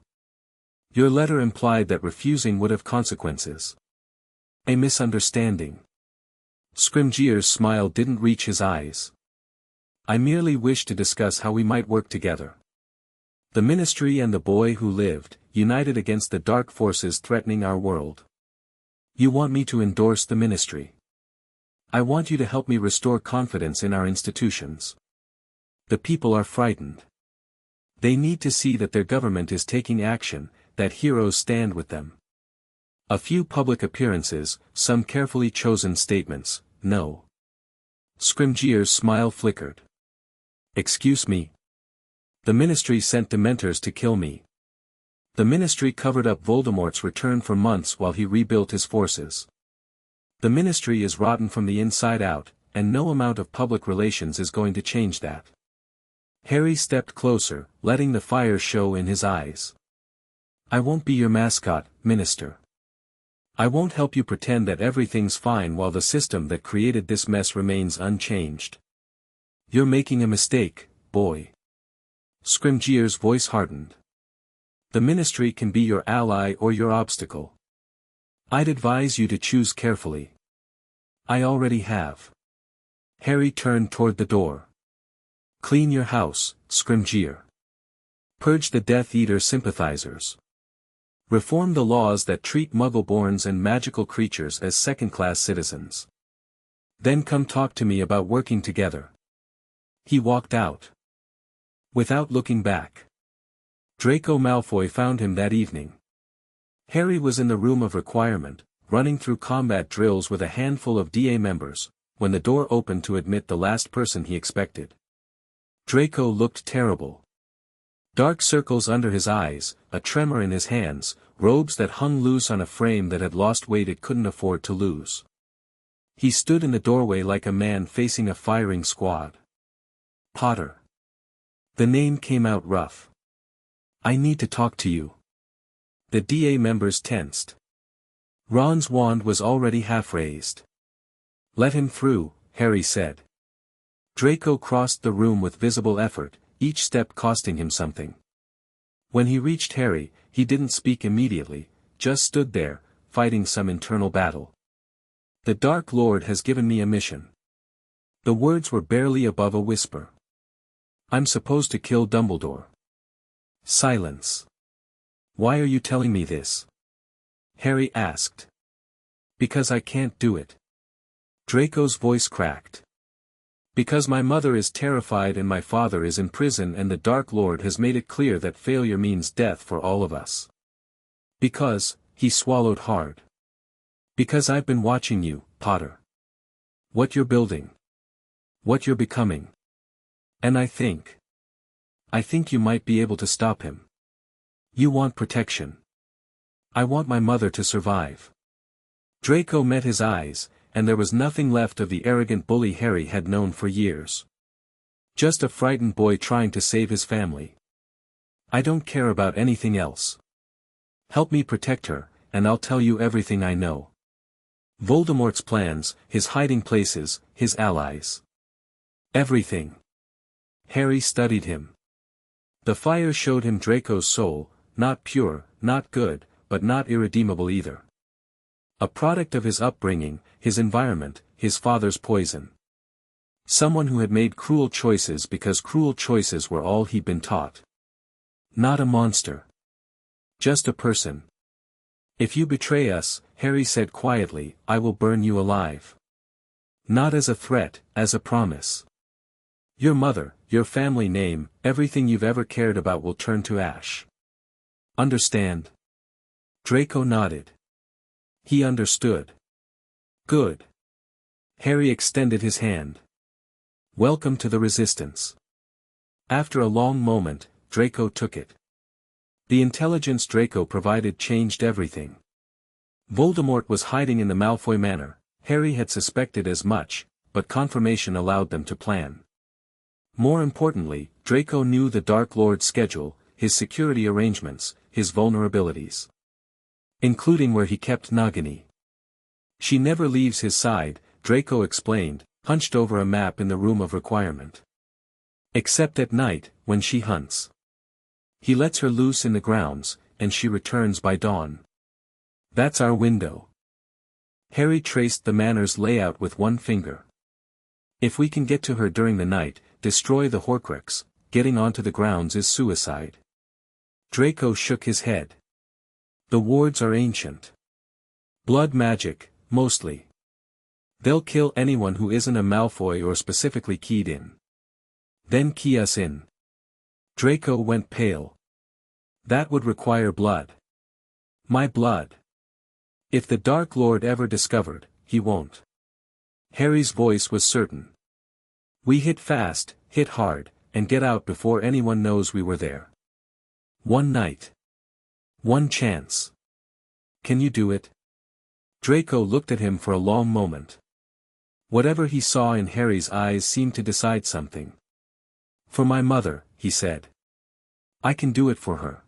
Your letter implied that refusing would have consequences. A misunderstanding. Scrimgeour's smile didn't reach his eyes. I merely wish to discuss how we might work together. The Ministry and the boy who lived, united against the dark forces threatening our world. You want me to endorse the Ministry. I want you to help me restore confidence in our institutions. The people are frightened. They need to see that their government is taking action, that heroes stand with them. A few public appearances, some carefully chosen statements, no. Scrimgeour's smile flickered. Excuse me. The Ministry sent Dementors to kill me. The Ministry covered up Voldemort's return for months while he rebuilt his forces. The Ministry is rotten from the inside out, and no amount of public relations is going to change that. Harry stepped closer, letting the fire show in his eyes. I won't be your mascot, Minister. I won't help you pretend that everything's fine while the system that created this mess remains unchanged. You're making a mistake, boy. Scrimgeour's voice hardened. The Ministry can be your ally or your obstacle. I'd advise you to choose carefully. I already have. Harry turned toward the door. Clean your house, Scrimgeour. Purge the Death Eater sympathizers. Reform the laws that treat Muggleborns and magical creatures as second-class citizens. Then come talk to me about working together. He walked out. Without looking back. Draco Malfoy found him that evening. Harry was in the room of requirement, running through combat drills with a handful of DA members, when the door opened to admit the last person he expected. Draco looked terrible. Dark circles under his eyes, a tremor in his hands, robes that hung loose on a frame that had lost weight it couldn't afford to lose. He stood in the doorway like a man facing a firing squad. Potter. The name came out rough. I need to talk to you. The DA members tensed. Ron's wand was already half raised. Let him through, Harry said. Draco crossed the room with visible effort, each step costing him something. When he reached Harry, he didn't speak immediately, just stood there, fighting some internal battle. The Dark Lord has given me a mission. The words were barely above a whisper. I'm supposed to kill Dumbledore. Silence. Why are you telling me this? Harry asked. Because I can't do it. Draco's voice cracked. Because my mother is terrified and my father is in prison and the Dark Lord has made it clear that failure means death for all of us. Because, he swallowed hard. Because I've been watching you, Potter. What you're building. What you're becoming. And I think you might be able to stop him. You want protection. I want my mother to survive. Draco met his eyes, and there was nothing left of the arrogant bully Harry had known for years. Just a frightened boy trying to save his family. I don't care about anything else. Help me protect her, and I'll tell you everything I know. Voldemort's plans, his hiding places, his allies. Everything. Harry studied him. The fire showed him Draco's soul, not pure, not good, but not irredeemable either. A product of his upbringing, his environment, his father's poison. Someone who had made cruel choices because cruel choices were all he'd been taught. Not a monster. Just a person. If you betray us, Harry said quietly, I will burn you alive. Not as a threat, as a promise. Your mother, your family name, everything you've ever cared about will turn to ash. Understand? Draco nodded. He understood. Good. Harry extended his hand. Welcome to the Resistance. After a long moment, Draco took it. The intelligence Draco provided changed everything. Voldemort was hiding in the Malfoy Manor. Harry had suspected as much, but confirmation allowed them to plan. More importantly, Draco knew the Dark Lord's schedule, his security arrangements, his vulnerabilities. Including where he kept Nagini. She never leaves his side, Draco explained, hunched over a map in the room of requirement. Except at night, when she hunts. He lets her loose in the grounds, and she returns by dawn. That's our window. Harry traced the manor's layout with one finger. If we can get to her during the night, destroy the Horcrux, getting onto the grounds is suicide. Draco shook his head. The wards are ancient. Blood magic, mostly. They'll kill anyone who isn't a Malfoy or specifically keyed in. Then key us in. Draco went pale. That would require blood. My blood. If the Dark Lord ever discovered, he won't. Harry's voice was certain. We hit fast, hit hard, and get out before anyone knows we were there. One night. One chance. Can you do it? Draco looked at him for a long moment. Whatever he saw in Harry's eyes seemed to decide something. For my mother, he said. I can do it for her.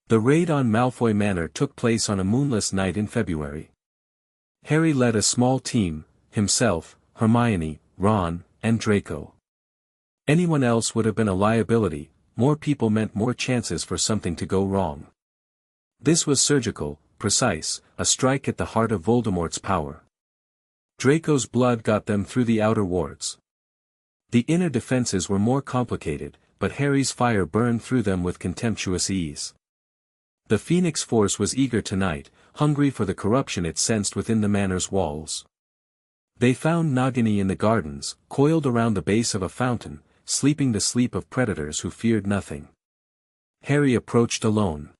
The raid on Malfoy Manor took place on a moonless night in February. Harry led a small team, himself, Hermione, Ron, and Draco. Anyone else would have been a liability, more people meant more chances for something to go wrong. This was surgical, precise, a strike at the heart of Voldemort's power. Draco's blood got them through the outer wards. The inner defenses were more complicated, but Harry's fire burned through them with contemptuous ease. The Phoenix Force was eager tonight, hungry for the corruption it sensed within the manor's walls. They found Nagini in the gardens, coiled around the base of a fountain, sleeping the sleep of predators who feared nothing. Harry approached alone.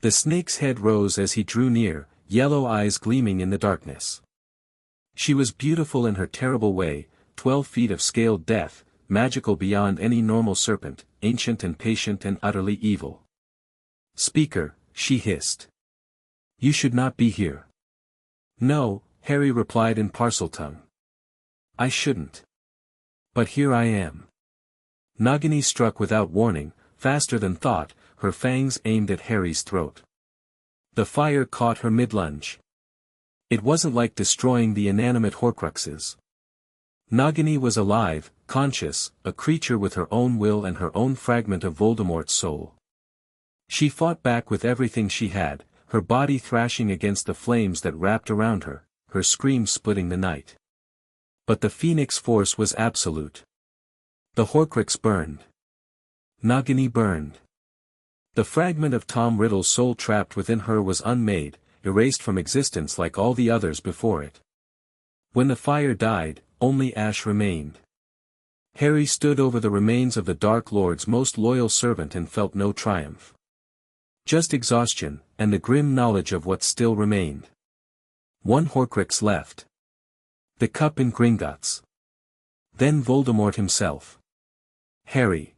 The snake's head rose as he drew near, yellow eyes gleaming in the darkness. She was beautiful in her terrible way, 12 feet of scaled death, magical beyond any normal serpent, ancient and patient and utterly evil. "Speaker," she hissed. "You should not be here." "No," Harry replied in Parseltongue. "I shouldn't. But here I am." Nagini struck without warning, faster than thought, her fangs aimed at Harry's throat. The fire caught her mid-lunge. It wasn't like destroying the inanimate Horcruxes. Nagini was alive, conscious, a creature with her own will and her own fragment of Voldemort's soul. She fought back with everything she had, her body thrashing against the flames that wrapped around her, her screams splitting the night. But the Phoenix Force was absolute. The Horcrux burned. Nagini burned. The fragment of Tom Riddle's soul trapped within her was unmade, erased from existence like all the others before it. When the fire died, only ash remained. Harry stood over the remains of the Dark Lord's most loyal servant and felt no triumph. Just exhaustion, and the grim knowledge of what still remained. One Horcrux left. The cup in Gringotts. Then Voldemort himself. "Harry."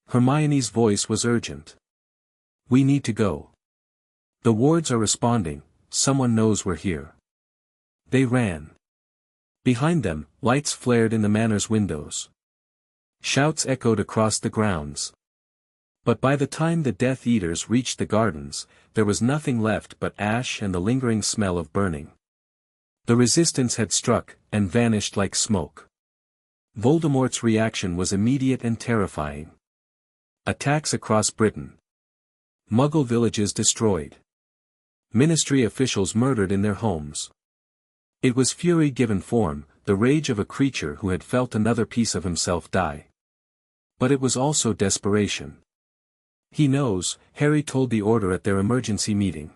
Hermione's voice was urgent. "We need to go. The wards are responding, someone knows we're here." They ran. Behind them, lights flared in the manor's windows. Shouts echoed across the grounds. But by the time the Death Eaters reached the gardens, there was nothing left but ash and the lingering smell of burning. The resistance had struck, and vanished like smoke. Voldemort's reaction was immediate and terrifying. Attacks across Britain. Muggle villages destroyed. Ministry officials murdered in their homes. It was fury given form, the rage of a creature who had felt another piece of himself die. But it was also desperation. "He knows," Harry told the Order at their emergency meeting.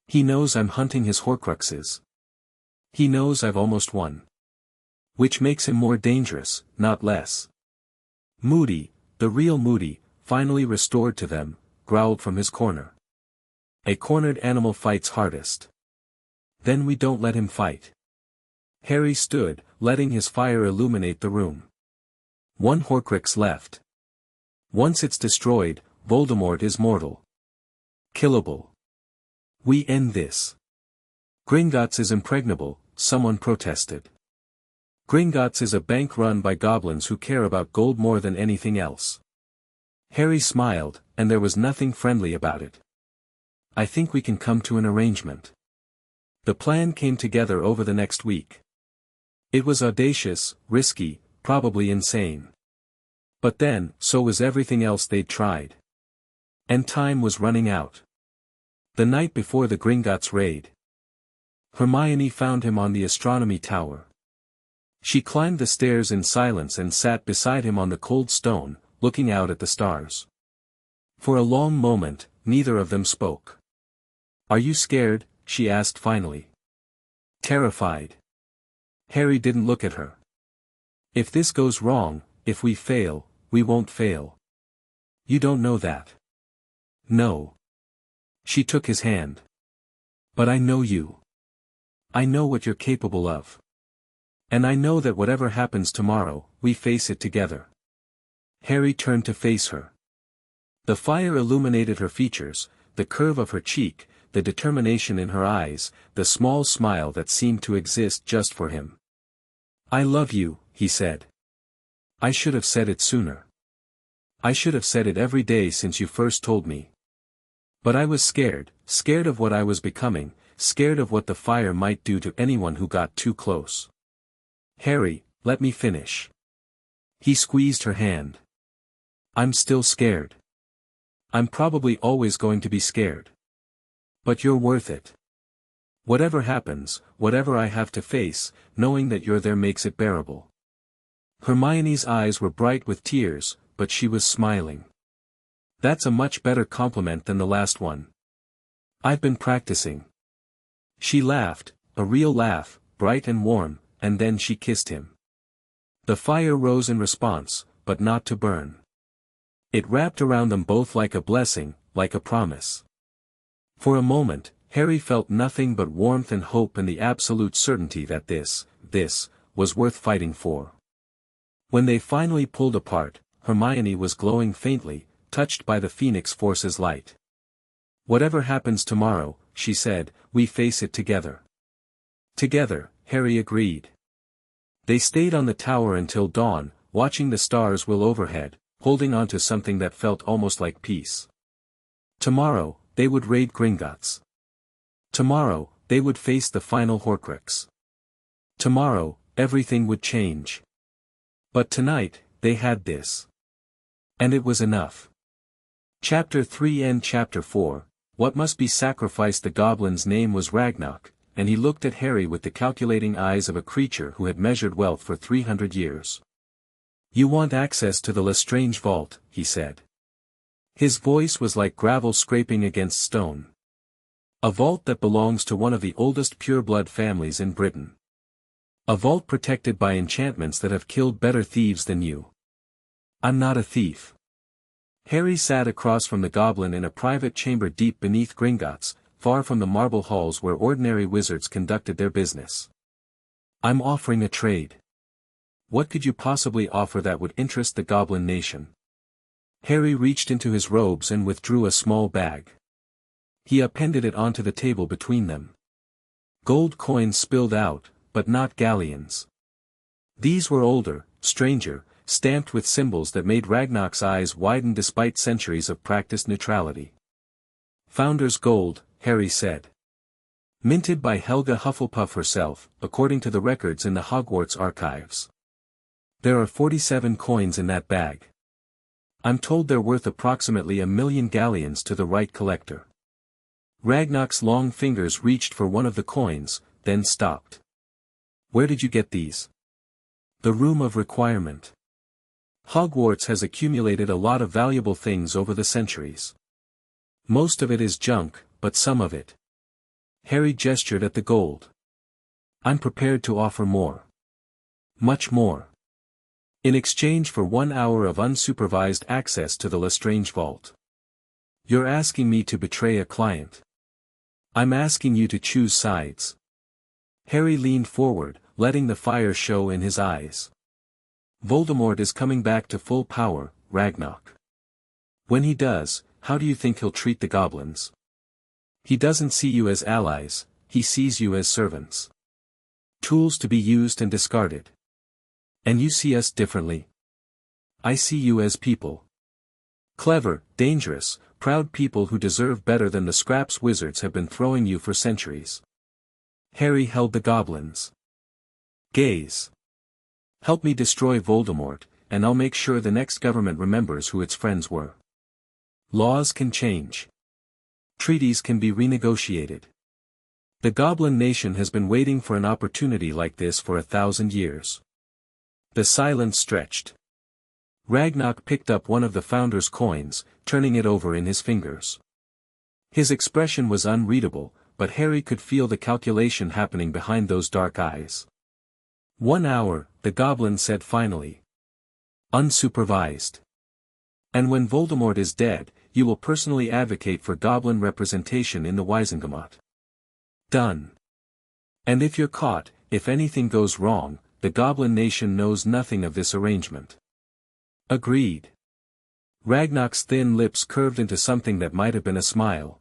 "He knows I'm hunting his Horcruxes. He knows I've almost won. Which makes him more dangerous, not less." Moody, the real Moody, finally restored to them, growled from his corner. "A cornered animal fights hardest. Then we don't let him fight." Harry stood, letting his fire illuminate the room. One Horcrux left. Once it's destroyed, Voldemort is mortal. Killable. We end this. Gringotts is impregnable, someone protested. Gringotts is a bank run by goblins who care about gold more than anything else. Harry smiled, and there was nothing friendly about it. "I think we can come to an arrangement." The plan came together over the next week. It was audacious, risky, probably insane. But then, so was everything else they'd tried. And time was running out. The night before the Gringotts raid, Hermione found him on the astronomy tower. She climbed the stairs in silence and sat beside him on the cold stone, looking out at the stars. For a long moment, neither of them spoke. "Are you scared?" she asked finally. "Terrified." Harry didn't look at her. "If this goes wrong, if we fail, we won't fail. You don't know that." "No." She took his hand. "But I know you. I know what you're capable of. And I know that whatever happens tomorrow, we face it together." Harry turned to face her. The fire illuminated her features, the curve of her cheek, the determination in her eyes, the small smile that seemed to exist just for him. "I love you," he said. "I should have said it sooner. I should have said it every day since you first told me. But I was scared, scared of what I was becoming, scared of what the fire might do to anyone who got too close." "Harry, let me finish." He squeezed her hand. "I'm still scared. I'm probably always going to be scared. But you're worth it. Whatever happens, whatever I have to face, knowing that you're there makes it bearable." Hermione's eyes were bright with tears, but she was smiling. "That's a much better compliment than the last one. I've been practicing." She laughed, a real laugh, bright and warm, and then she kissed him. The fire rose in response, but not to burn. It wrapped around them both like a blessing, like a promise. For a moment, Harry felt nothing but warmth and hope and the absolute certainty that this was worth fighting for. When they finally pulled apart, Hermione was glowing faintly, touched by the Phoenix Force's light. "Whatever happens tomorrow," she said, "we face it together." "Together," Harry agreed. They stayed on the tower until dawn, watching the stars will overhead, holding on to something that felt almost like peace. Tomorrow, they would raid Gringotts. Tomorrow, they would face the final Horcrux. Tomorrow, everything would change. But tonight, they had this. And it was enough. Chapter 3 and Chapter 4, What Must Be Sacrificed. The goblin's name was Ragnarok, and he looked at Harry with the calculating eyes of a creature who had measured wealth for 300 years. "You want access to the Lestrange vault," he said. His voice was like gravel scraping against stone. "A vault that belongs to one of the oldest pureblood families in Britain. A vault protected by enchantments that have killed better thieves than you." "I'm not a thief." Harry sat across from the goblin in a private chamber deep beneath Gringotts, far from the marble halls where ordinary wizards conducted their business. "I'm offering a trade." "What could you possibly offer that would interest the Goblin Nation?" Harry reached into his robes and withdrew a small bag. He appended it onto the table between them. Gold coins spilled out, but not galleons. These were older, stranger, stamped with symbols that made Ragnarok's eyes widen despite centuries of practiced neutrality. "Founder's gold," Harry said. "Minted by Helga Hufflepuff herself, according to the records in the Hogwarts archives. There are 47 coins in that bag. I'm told they're worth approximately 1,000,000 galleons to the right collector." Ragnarok's long fingers reached for one of the coins, then stopped. "Where did you get these?" "The Room of Requirement. Hogwarts has accumulated a lot of valuable things over the centuries. Most of it is junk, but some of it." Harry gestured at the gold. "I'm prepared to offer more. Much more. In exchange for 1 hour of unsupervised access to the Lestrange vault." "You're asking me to betray a client." "I'm asking you to choose sides." Harry leaned forward, letting the fire show in his eyes. "Voldemort is coming back to full power, Ragnarok. When he does, how do you think he'll treat the goblins? He doesn't see you as allies, he sees you as servants. Tools to be used and discarded. And you see us differently. I see you as people. Clever, dangerous, proud people who deserve better than the scraps wizards have been throwing you for centuries." Harry held the goblin's gaze. "Help me destroy Voldemort, and I'll make sure the next government remembers who its friends were. Laws can change. Treaties can be renegotiated. The Goblin Nation has been waiting for an opportunity like this for 1,000 years." The silence stretched. Ragnarok picked up one of the Founder's coins, turning it over in his fingers. His expression was unreadable, but Harry could feel the calculation happening behind those dark eyes. 1 hour, the goblin said finally. "Unsupervised. And when Voldemort is dead, you will personally advocate for goblin representation in the Wizengamot." "Done. And if you're caught, if anything goes wrong, the Goblin Nation knows nothing of this arrangement." "Agreed." Ragnarok's thin lips curved into something that might have been a smile.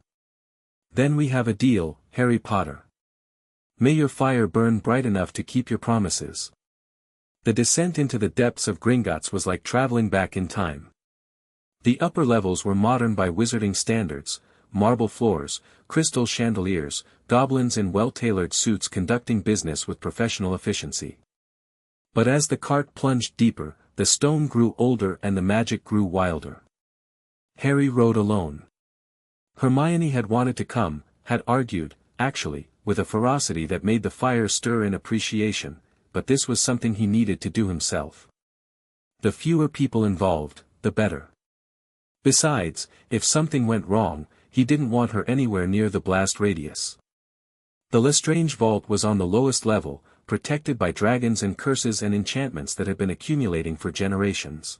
"Then we have a deal, Harry Potter. May your fire burn bright enough to keep your promises." The descent into the depths of Gringotts was like traveling back in time. The upper levels were modern by wizarding standards, marble floors, crystal chandeliers, goblins in well-tailored suits conducting business with professional efficiency. But as the cart plunged deeper, the stone grew older and the magic grew wilder. Harry rode alone. Hermione had wanted to come, had argued, actually, with a ferocity that made the fire stir in appreciation, but this was something he needed to do himself. The fewer people involved, the better. Besides, if something went wrong, he didn't want her anywhere near the blast radius. The Lestrange vault was on the lowest level, protected by dragons and curses and enchantments that had been accumulating for generations.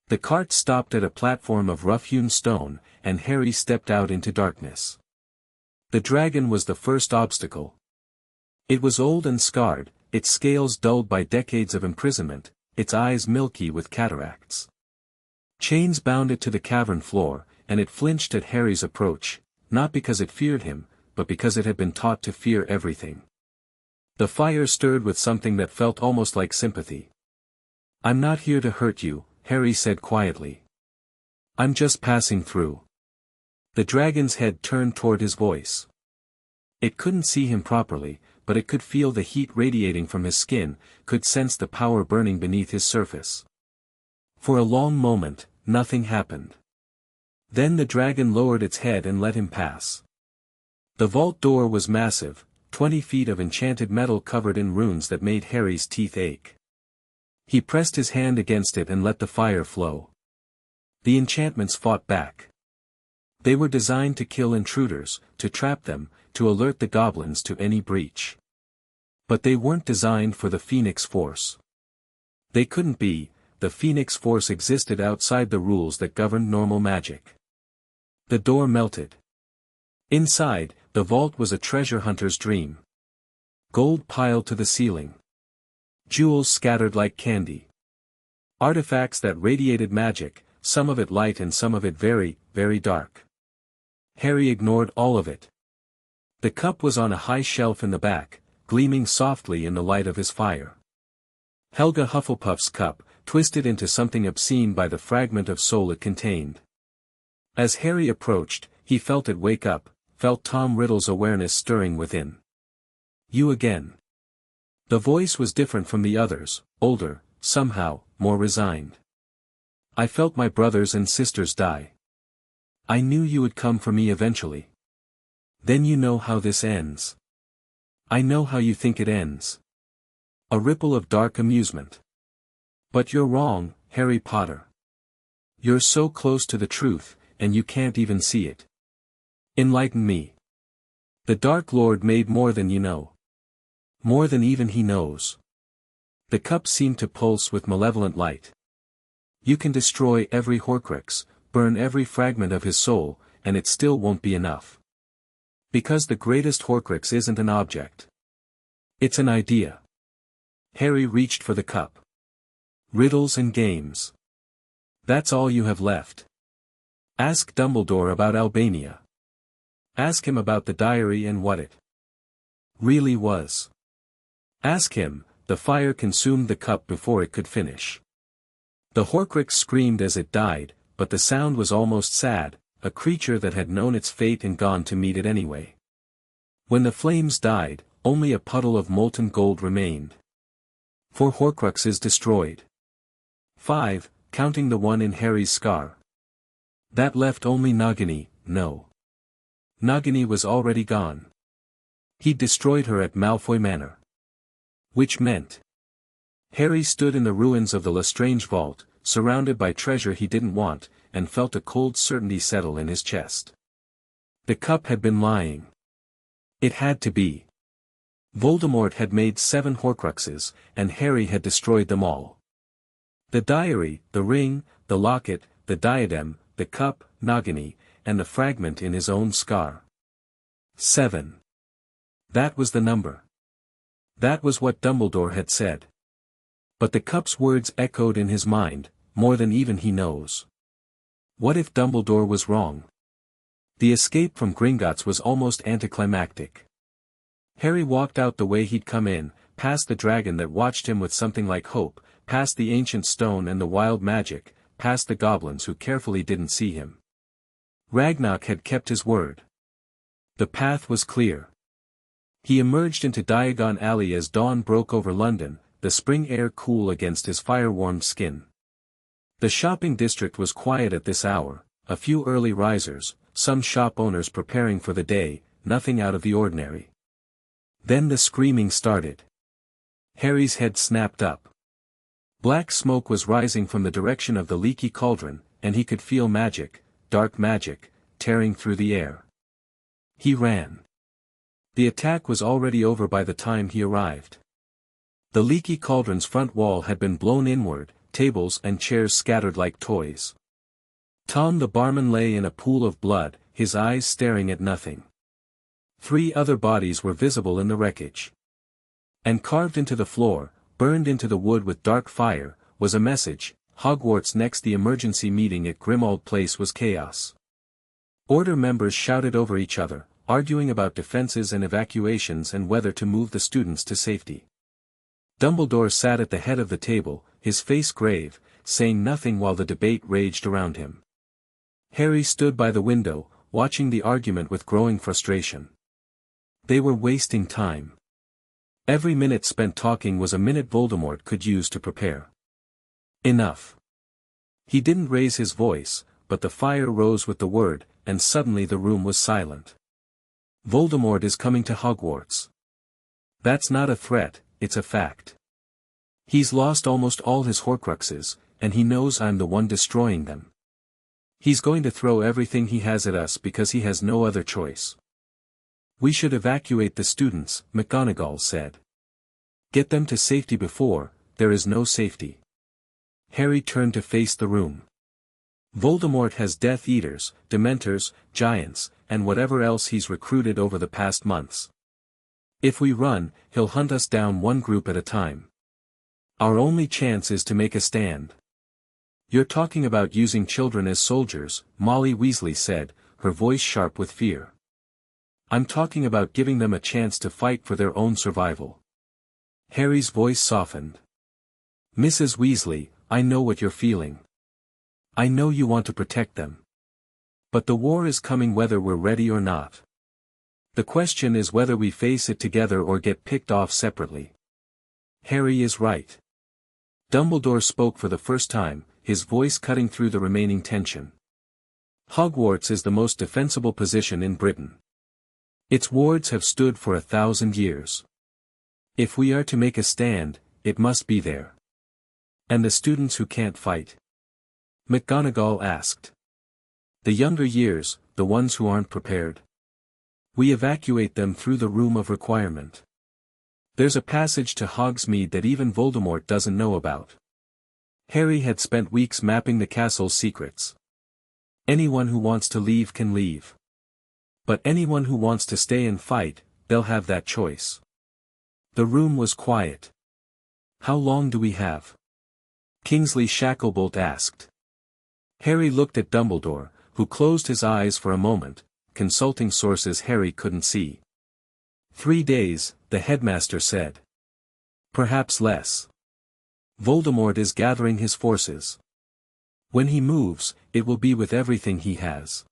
The cart stopped at a platform of rough-hewn stone, and Harry stepped out into darkness. The dragon was the first obstacle. It was old and scarred, its scales dulled by decades of imprisonment, its eyes milky with cataracts. Chains bound it to the cavern floor, and it flinched at Harry's approach, not because it feared him, but because it had been taught to fear everything. The fire stirred with something that felt almost like sympathy. "I'm not here to hurt you," Harry said quietly. "I'm just passing through." The dragon's head turned toward his voice. It couldn't see him properly, but it could feel the heat radiating from his skin, could sense the power burning beneath his surface. For a long moment, nothing happened. Then the dragon lowered its head and let him pass. The vault door was massive, 20 feet of enchanted metal covered in runes that made Harry's teeth ache. He pressed his hand against it and let the fire flow. The enchantments fought back. They were designed to kill intruders, to trap them, to alert the goblins to any breach. But they weren't designed for the Phoenix Force. They couldn't be. The Phoenix Force existed outside the rules that governed normal magic. The door melted. Inside, the vault was a treasure hunter's dream. Gold piled to the ceiling. Jewels scattered like candy. Artifacts that radiated magic, some of it light and some of it very, very dark. Harry ignored all of it. The cup was on a high shelf in the back, gleaming softly in the light of his fire. Helga Hufflepuff's cup, twisted into something obscene by the fragment of soul it contained. As Harry approached, he felt it wake up, felt Tom Riddle's awareness stirring within. "You again." The voice was different from the others, older, somehow, more resigned. "I felt my brothers and sisters die. I knew you would come for me eventually. Then you know how this ends. I know how you think it ends." A ripple of dark amusement. "But you're wrong, Harry Potter. You're so close to the truth, and you can't even see it. Enlighten me. The Dark Lord made more than you know. More than even he knows." The cup seemed to pulse with malevolent light. "You can destroy every Horcrux, burn every fragment of his soul, and it still won't be enough. Because the greatest Horcrux isn't an object. It's an idea." Harry reached for the cup. "Riddles and games. That's all you have left. Ask Dumbledore about Albania. Ask him about the diary and what it really was. Ask him." The fire consumed the cup before it could finish. The Horcrux screamed as it died, but the sound was almost sad, a creature that had known its fate and gone to meet it anyway. When the flames died, only a puddle of molten gold remained. 4 Horcruxes destroyed. 5, counting the one in Harry's scar. That left only Nagini. No. Nagini was already gone. He'd destroyed her at Malfoy Manor. Which meant Harry stood in the ruins of the Lestrange vault, surrounded by treasure he didn't want, and felt a cold certainty settle in his chest. The cup had been lying. It had to be. Voldemort had made 7 Horcruxes, and Harry had destroyed them all. The diary, the ring, the locket, the diadem, the cup, Nagini, and the fragment in his own scar. 7. That was the number. That was what Dumbledore had said. But the cup's words echoed in his mind, more than even he knows. What if Dumbledore was wrong? The escape from Gringotts was almost anticlimactic. Harry walked out the way he'd come in, past the dragon that watched him with something like hope, past the ancient stone and the wild magic, past the goblins who carefully didn't see him. Ragnarok had kept his word. The path was clear. He emerged into Diagon Alley as dawn broke over London, the spring air cool against his fire-warmed skin. The shopping district was quiet at this hour, a few early risers, some shop owners preparing for the day, nothing out of the ordinary. Then the screaming started. Harry's head snapped up. Black smoke was rising from the direction of the leaky cauldron, and he could feel magic, dark magic, tearing through the air. He ran. The attack was already over by the time he arrived. The leaky cauldron's front wall had been blown inward, tables and chairs scattered like toys. Tom the barman lay in a pool of blood, his eyes staring at nothing. 3 other bodies were visible in the wreckage. And carved into the floor, burned into the wood with dark fire, was a message: Hogwarts next. The emergency meeting at Grimmauld Place was chaos. Order members shouted over each other, arguing about defenses and evacuations and whether to move the students to safety. Dumbledore sat at the head of the table, his face grave, saying nothing while the debate raged around him. Harry stood by the window, watching the argument with growing frustration. They were wasting time. Every minute spent talking was a minute Voldemort could use to prepare. Enough. He didn't raise his voice, but the fire rose with the word, and suddenly the room was silent. Voldemort is coming to Hogwarts. That's not a threat, it's a fact. He's lost almost all his Horcruxes, and he knows I'm the one destroying them. He's going to throw everything he has at us because he has no other choice. We should evacuate the students, McGonagall said. Get them to safety before there is no safety. Harry turned to face the room. Voldemort has Death Eaters, Dementors, Giants, and whatever else he's recruited over the past months. If we run, he'll hunt us down one group at a time. Our only chance is to make a stand. You're talking about using children as soldiers, Molly Weasley said, her voice sharp with fear. I'm talking about giving them a chance to fight for their own survival. Harry's voice softened. Mrs. Weasley, I know what you're feeling. I know you want to protect them. But the war is coming whether we're ready or not. The question is whether we face it together or get picked off separately. Harry is right. Dumbledore spoke for the first time, his voice cutting through the remaining tension. Hogwarts is the most defensible position in Britain. Its wards have stood for 1,000 years. If we are to make a stand, it must be there. And the students who can't fight? McGonagall asked. The younger years, the ones who aren't prepared. We evacuate them through the Room of Requirement. There's a passage to Hogsmeade that even Voldemort doesn't know about. Harry had spent weeks mapping the castle's secrets. Anyone who wants to leave can leave. But anyone who wants to stay and fight, they'll have that choice. The room was quiet. How long do we have? Kingsley Shacklebolt asked. Harry looked at Dumbledore, who closed his eyes for a moment, consulting sources Harry couldn't see. 3 days, the headmaster said. Perhaps less. Voldemort is gathering his forces. When he moves, it will be with everything he has.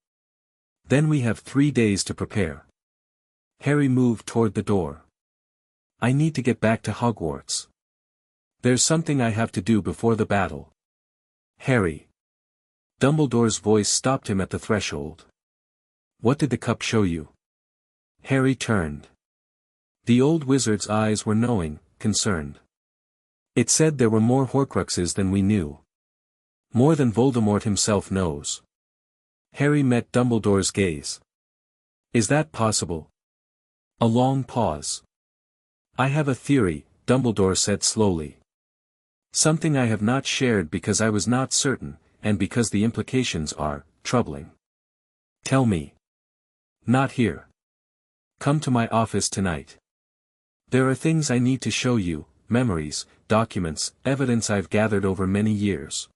Then we have 3 days to prepare. Harry moved toward the door. I need to get back to Hogwarts. There's something I have to do before the battle. Harry. Dumbledore's voice stopped him at the threshold. What did the cup show you? Harry turned. The old wizard's eyes were knowing, concerned. It said there were more Horcruxes than we knew. More than Voldemort himself knows. Harry met Dumbledore's gaze. Is that possible? A long pause. I have a theory, Dumbledore said slowly. Something I have not shared because I was not certain, and because the implications are troubling. Tell me. Not here. Come to my office tonight. There are things I need to show you, memories, documents, evidence I've gathered over many years.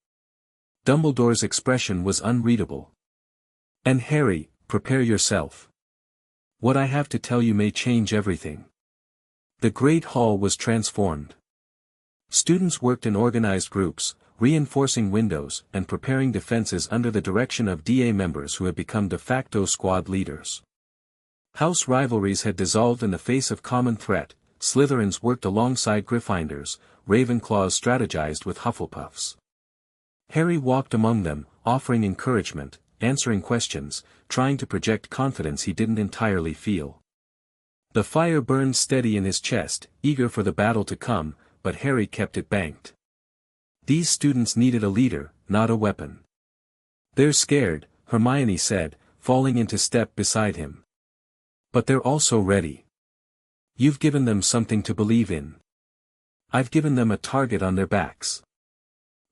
Dumbledore's expression was unreadable. And Harry, prepare yourself. What I have to tell you may change everything. The Great Hall was transformed. Students worked in organized groups, reinforcing windows and preparing defenses under the direction of DA members who had become de facto squad leaders. House rivalries had dissolved in the face of common threat. Slytherins worked alongside Gryffindors, Ravenclaws strategized with Hufflepuffs. Harry walked among them, offering encouragement, answering questions, trying to project confidence he didn't entirely feel. The fire burned steady in his chest, eager for the battle to come, but Harry kept it banked. These students needed a leader, not a weapon. They're scared, Hermione said, falling into step beside him. But they're also ready. You've given them something to believe in. I've given them a target on their backs.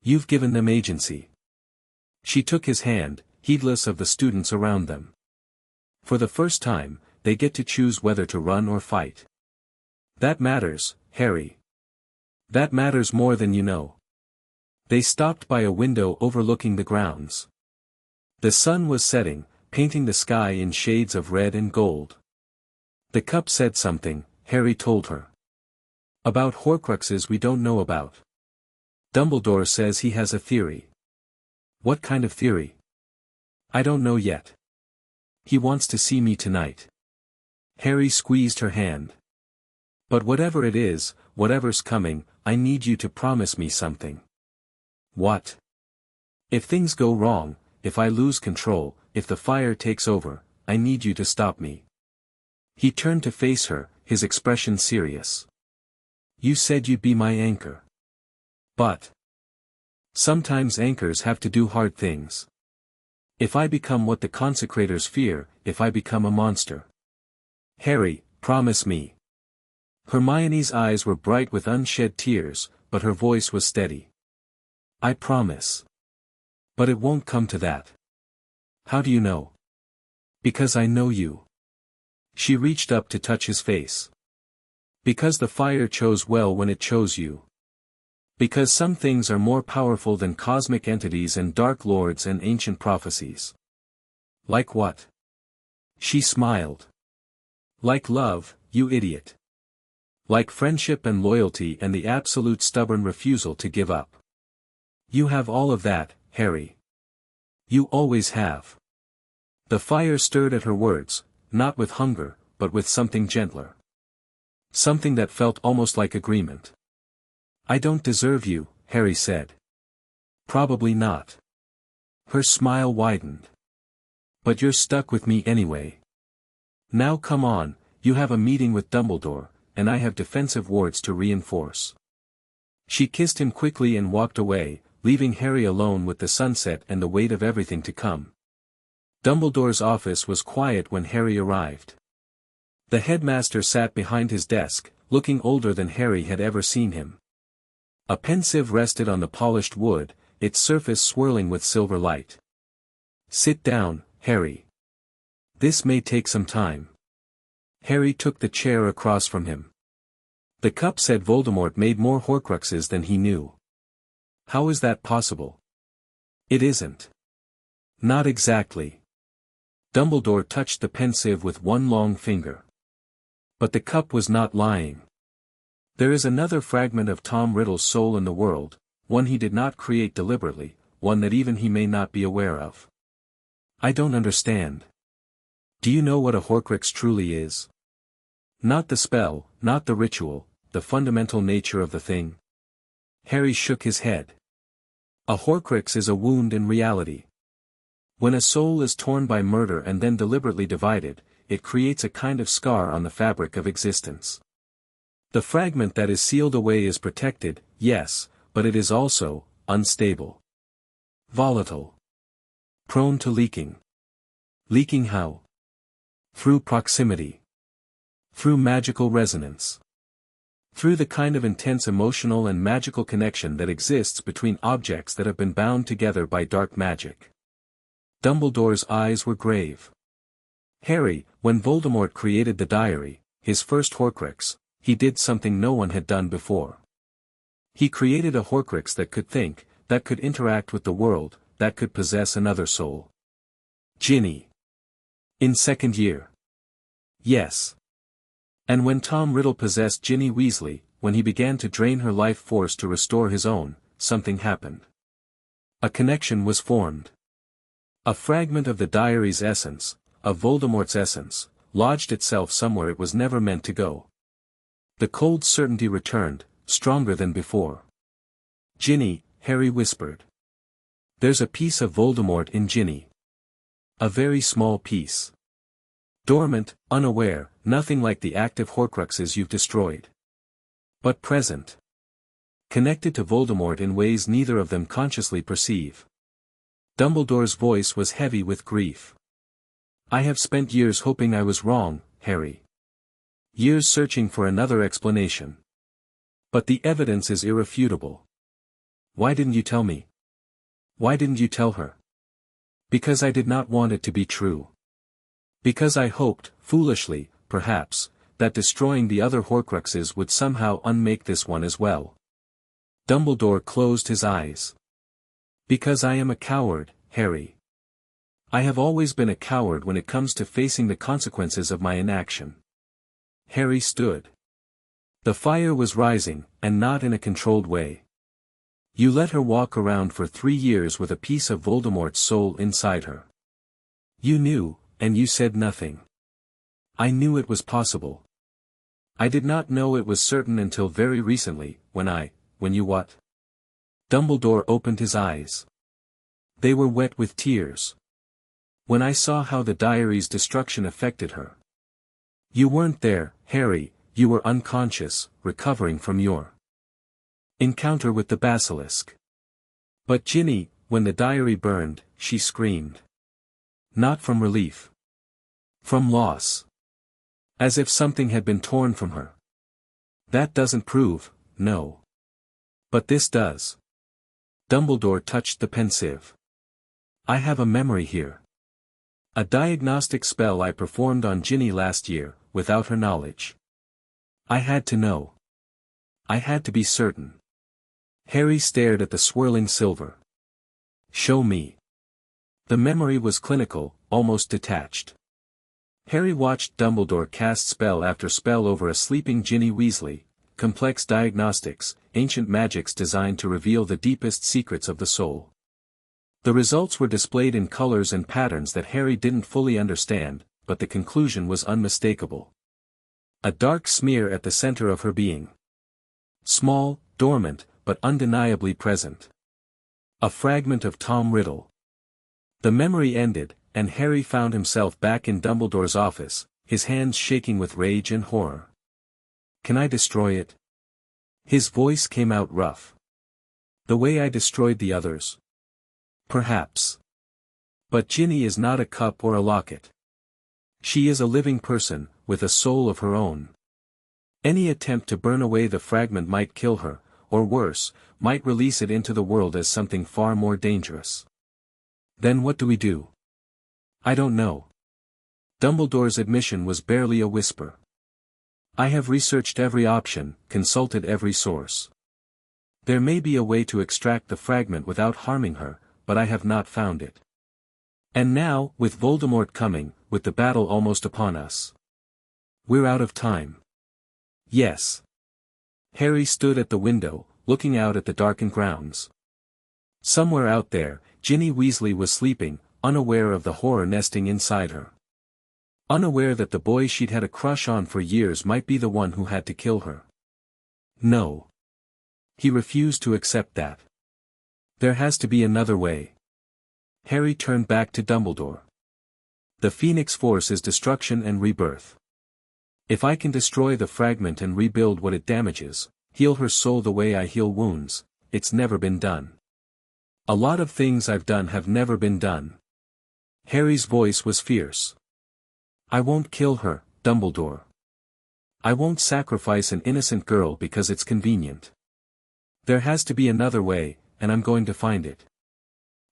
You've given them agency. She took his hand, heedless of the students around them. For the first time, they get to choose whether to run or fight. That matters, Harry. That matters more than you know. They stopped by a window overlooking the grounds. The sun was setting, painting the sky in shades of red and gold. The cup said something, Harry told her. About Horcruxes we don't know about. Dumbledore says he has a theory. What kind of theory? I don't know yet. He wants to see me tonight. Harry squeezed her hand. But whatever it is, whatever's coming, I need you to promise me something. What? If things go wrong, if I lose control, if the fire takes over, I need you to stop me. He turned to face her, his expression serious. You said you'd be my anchor. But sometimes anchors have to do hard things. If I become what the consecrators fear, if I become a monster. Harry, promise me. Hermione's eyes were bright with unshed tears, but her voice was steady. I promise. But it won't come to that. How do you know? Because I know you. She reached up to touch his face. Because the fire chose well when it chose you. Because some things are more powerful than cosmic entities and dark lords and ancient prophecies. Like what? She smiled. Like love, you idiot. Like friendship and loyalty and the absolute stubborn refusal to give up. You have all of that, Harry. You always have. The fire stirred at her words, not with hunger, but with something gentler. Something that felt almost like agreement. I don't deserve you, Harry said. Probably not. Her smile widened. But you're stuck with me anyway. Now come on, you have a meeting with Dumbledore, and I have defensive wards to reinforce. She kissed him quickly and walked away, leaving Harry alone with the sunset and the weight of everything to come. Dumbledore's office was quiet when Harry arrived. The headmaster sat behind his desk, looking older than Harry had ever seen him. A pensieve rested on the polished wood, its surface swirling with silver light. Sit down, Harry. This may take some time. Harry took the chair across from him. The cup said Voldemort made more Horcruxes than he knew. How is that possible? It isn't. Not exactly. Dumbledore touched the pensieve with one long finger. But the cup was not lying. There is another fragment of Tom Riddle's soul in the world, one he did not create deliberately, one that even he may not be aware of. I don't understand. Do you know what a Horcrux truly is? Not the spell, not the ritual, the fundamental nature of the thing. Harry shook his head. A Horcrux is a wound in reality. When a soul is torn by murder and then deliberately divided, it creates a kind of scar on the fabric of existence. The fragment that is sealed away is protected, yes, but it is also unstable. Volatile. Prone to leaking. Leaking how? Through proximity. Through magical resonance. Through the kind of intense emotional and magical connection that exists between objects that have been bound together by dark magic. Dumbledore's eyes were grave. Harry, when Voldemort created the diary, his first Horcrux, he did something no one had done before. He created a Horcrux that could think, that could interact with the world, that could possess another soul. Ginny. In second year. Yes. And when Tom Riddle possessed Ginny Weasley, when he began to drain her life force to restore his own, something happened. A connection was formed. A fragment of the diary's essence, of Voldemort's essence, lodged itself somewhere it was never meant to go. The cold certainty returned, stronger than before. Ginny, Harry whispered. There's a piece of Voldemort in Ginny. A very small piece. Dormant, unaware, nothing like the active Horcruxes you've destroyed. But present. Connected to Voldemort in ways neither of them consciously perceive. Dumbledore's voice was heavy with grief. I have spent years hoping I was wrong, Harry. Years searching for another explanation. But the evidence is irrefutable. Why didn't you tell me? Why didn't you tell her? Because I did not want it to be true. Because I hoped, foolishly, perhaps, that destroying the other Horcruxes would somehow unmake this one as well. Dumbledore closed his eyes. Because I am a coward, Harry. I have always been a coward when it comes to facing the consequences of my inaction. Harry stood. The fire was rising, and not in a controlled way. You let her walk around for 3 years with a piece of Voldemort's soul inside her. You knew, and you said nothing. I knew it was possible. I did not know it was certain until very recently, when you what? Dumbledore opened his eyes. They were wet with tears. When I saw how the diary's destruction affected her. You weren't there, Harry, you were unconscious, recovering from your encounter with the basilisk. But Ginny, when the diary burned, she screamed. Not from relief. From loss. As if something had been torn from her. That doesn't prove, no. But this does. Dumbledore touched the pensieve. I have a memory here. A diagnostic spell I performed on Ginny last year, without her knowledge. I had to know. I had to be certain. Harry stared at the swirling silver. Show me. The memory was clinical, almost detached. Harry watched Dumbledore cast spell after spell over a sleeping Ginny Weasley, complex diagnostics, ancient magics designed to reveal the deepest secrets of the soul. The results were displayed in colors and patterns that Harry didn't fully understand, but the conclusion was unmistakable. A dark smear at the center of her being. Small, dormant, but undeniably present. A fragment of Tom Riddle. The memory ended, and Harry found himself back in Dumbledore's office, his hands shaking with rage and horror. Can I destroy it? His voice came out rough. The way I destroyed the others? Perhaps. But Ginny is not a cup or a locket. She is a living person, with a soul of her own. Any attempt to burn away the fragment might kill her, or worse, might release it into the world as something far more dangerous. Then what do we do? I don't know. Dumbledore's admission was barely a whisper. I have researched every option, consulted every source. There may be a way to extract the fragment without harming her, but I have not found it. And now, with Voldemort coming, with the battle almost upon us. We're out of time. Yes. Harry stood at the window, looking out at the darkened grounds. Somewhere out there, Ginny Weasley was sleeping, unaware of the horror nesting inside her. Unaware that the boy she'd had a crush on for years might be the one who had to kill her. No. He refused to accept that. There has to be another way. Harry turned back to Dumbledore. The Phoenix Force is destruction and rebirth. If I can destroy the fragment and rebuild what it damages, heal her soul the way I heal wounds, it's never been done. A lot of things I've done have never been done. Harry's voice was fierce. I won't kill her, Dumbledore. I won't sacrifice an innocent girl because it's convenient. There has to be another way, and I'm going to find it.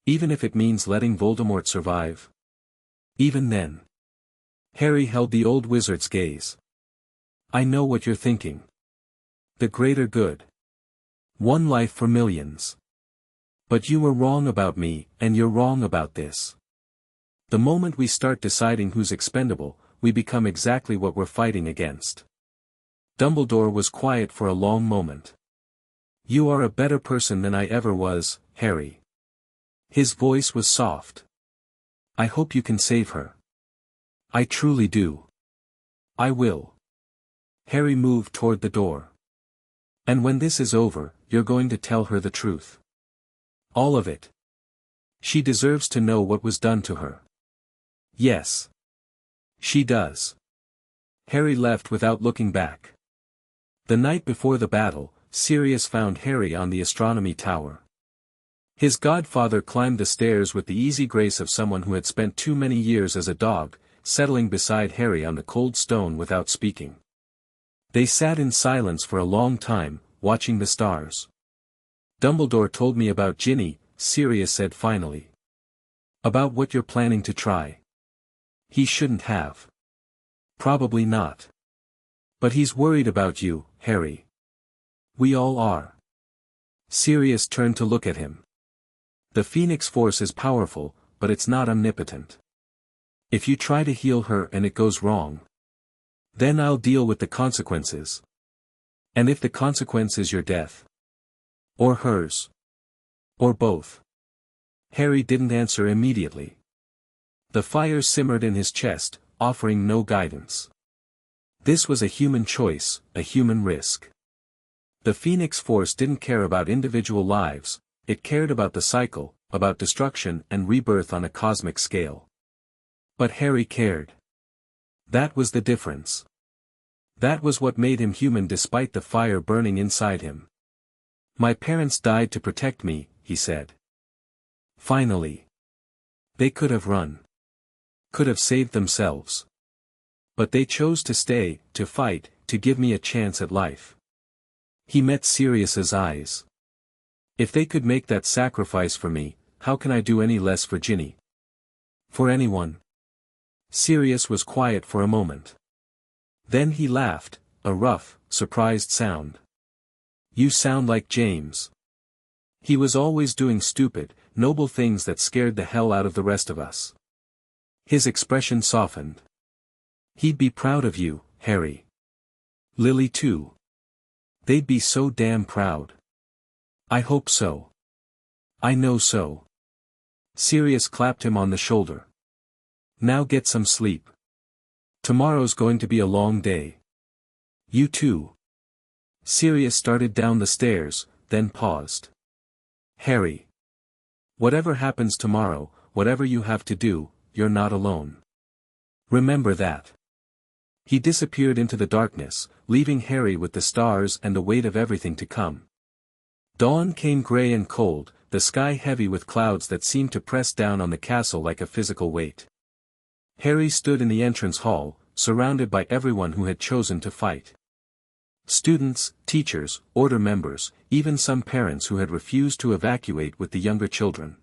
Even if it means letting Voldemort survive. Even then. Harry held the old wizard's gaze. I know what you're thinking. The greater good. One life for millions. But you were wrong about me, and you're wrong about this. The moment we start deciding who's expendable, we become exactly what we're fighting against. Dumbledore was quiet for a long moment. You are a better person than I ever was, Harry. His voice was soft. I hope you can save her. I truly do. I will. Harry moved toward the door. And when this is over, you're going to tell her the truth. All of it. She deserves to know what was done to her. Yes. She does. Harry left without looking back. The night before the battle, Sirius found Harry on the astronomy tower. His godfather climbed the stairs with the easy grace of someone who had spent too many years as a dog, settling beside Harry on the cold stone without speaking. They sat in silence for a long time, watching the stars. Dumbledore told me about Ginny, Sirius said finally. About what you're planning to try. He shouldn't have. Probably not. But he's worried about you, Harry. We all are. Sirius turned to look at him. The Phoenix Force is powerful, but it's not omnipotent. If you try to heal her and it goes wrong, then I'll deal with the consequences. And if the consequence is your death, or hers, or both. Harry didn't answer immediately. The fire simmered in his chest, offering no guidance. This was a human choice, a human risk. The Phoenix Force didn't care about individual lives, it cared about the cycle, about destruction and rebirth on a cosmic scale. But Harry cared. That was the difference. That was what made him human despite the fire burning inside him. My parents died to protect me, he said. Finally. They could have run. Could have saved themselves. But they chose to stay, to fight, to give me a chance at life. He met Sirius's eyes. If they could make that sacrifice for me, how can I do any less for Ginny? For anyone? Sirius was quiet for a moment. Then he laughed, a rough, surprised sound. You sound like James. He was always doing stupid, noble things that scared the hell out of the rest of us. His expression softened. He'd be proud of you, Harry. Lily too. They'd be so damn proud. I hope so. I know so. Sirius clapped him on the shoulder. Now get some sleep. Tomorrow's going to be a long day. You too. Sirius started down the stairs, then paused. Harry. Whatever happens tomorrow, whatever you have to do, you're not alone. Remember that. He disappeared into the darkness, leaving Harry with the stars and the weight of everything to come. Dawn came gray and cold, the sky heavy with clouds that seemed to press down on the castle like a physical weight. Harry stood in the entrance hall, surrounded by everyone who had chosen to fight. Students, teachers, order members, even some parents who had refused to evacuate with the younger children.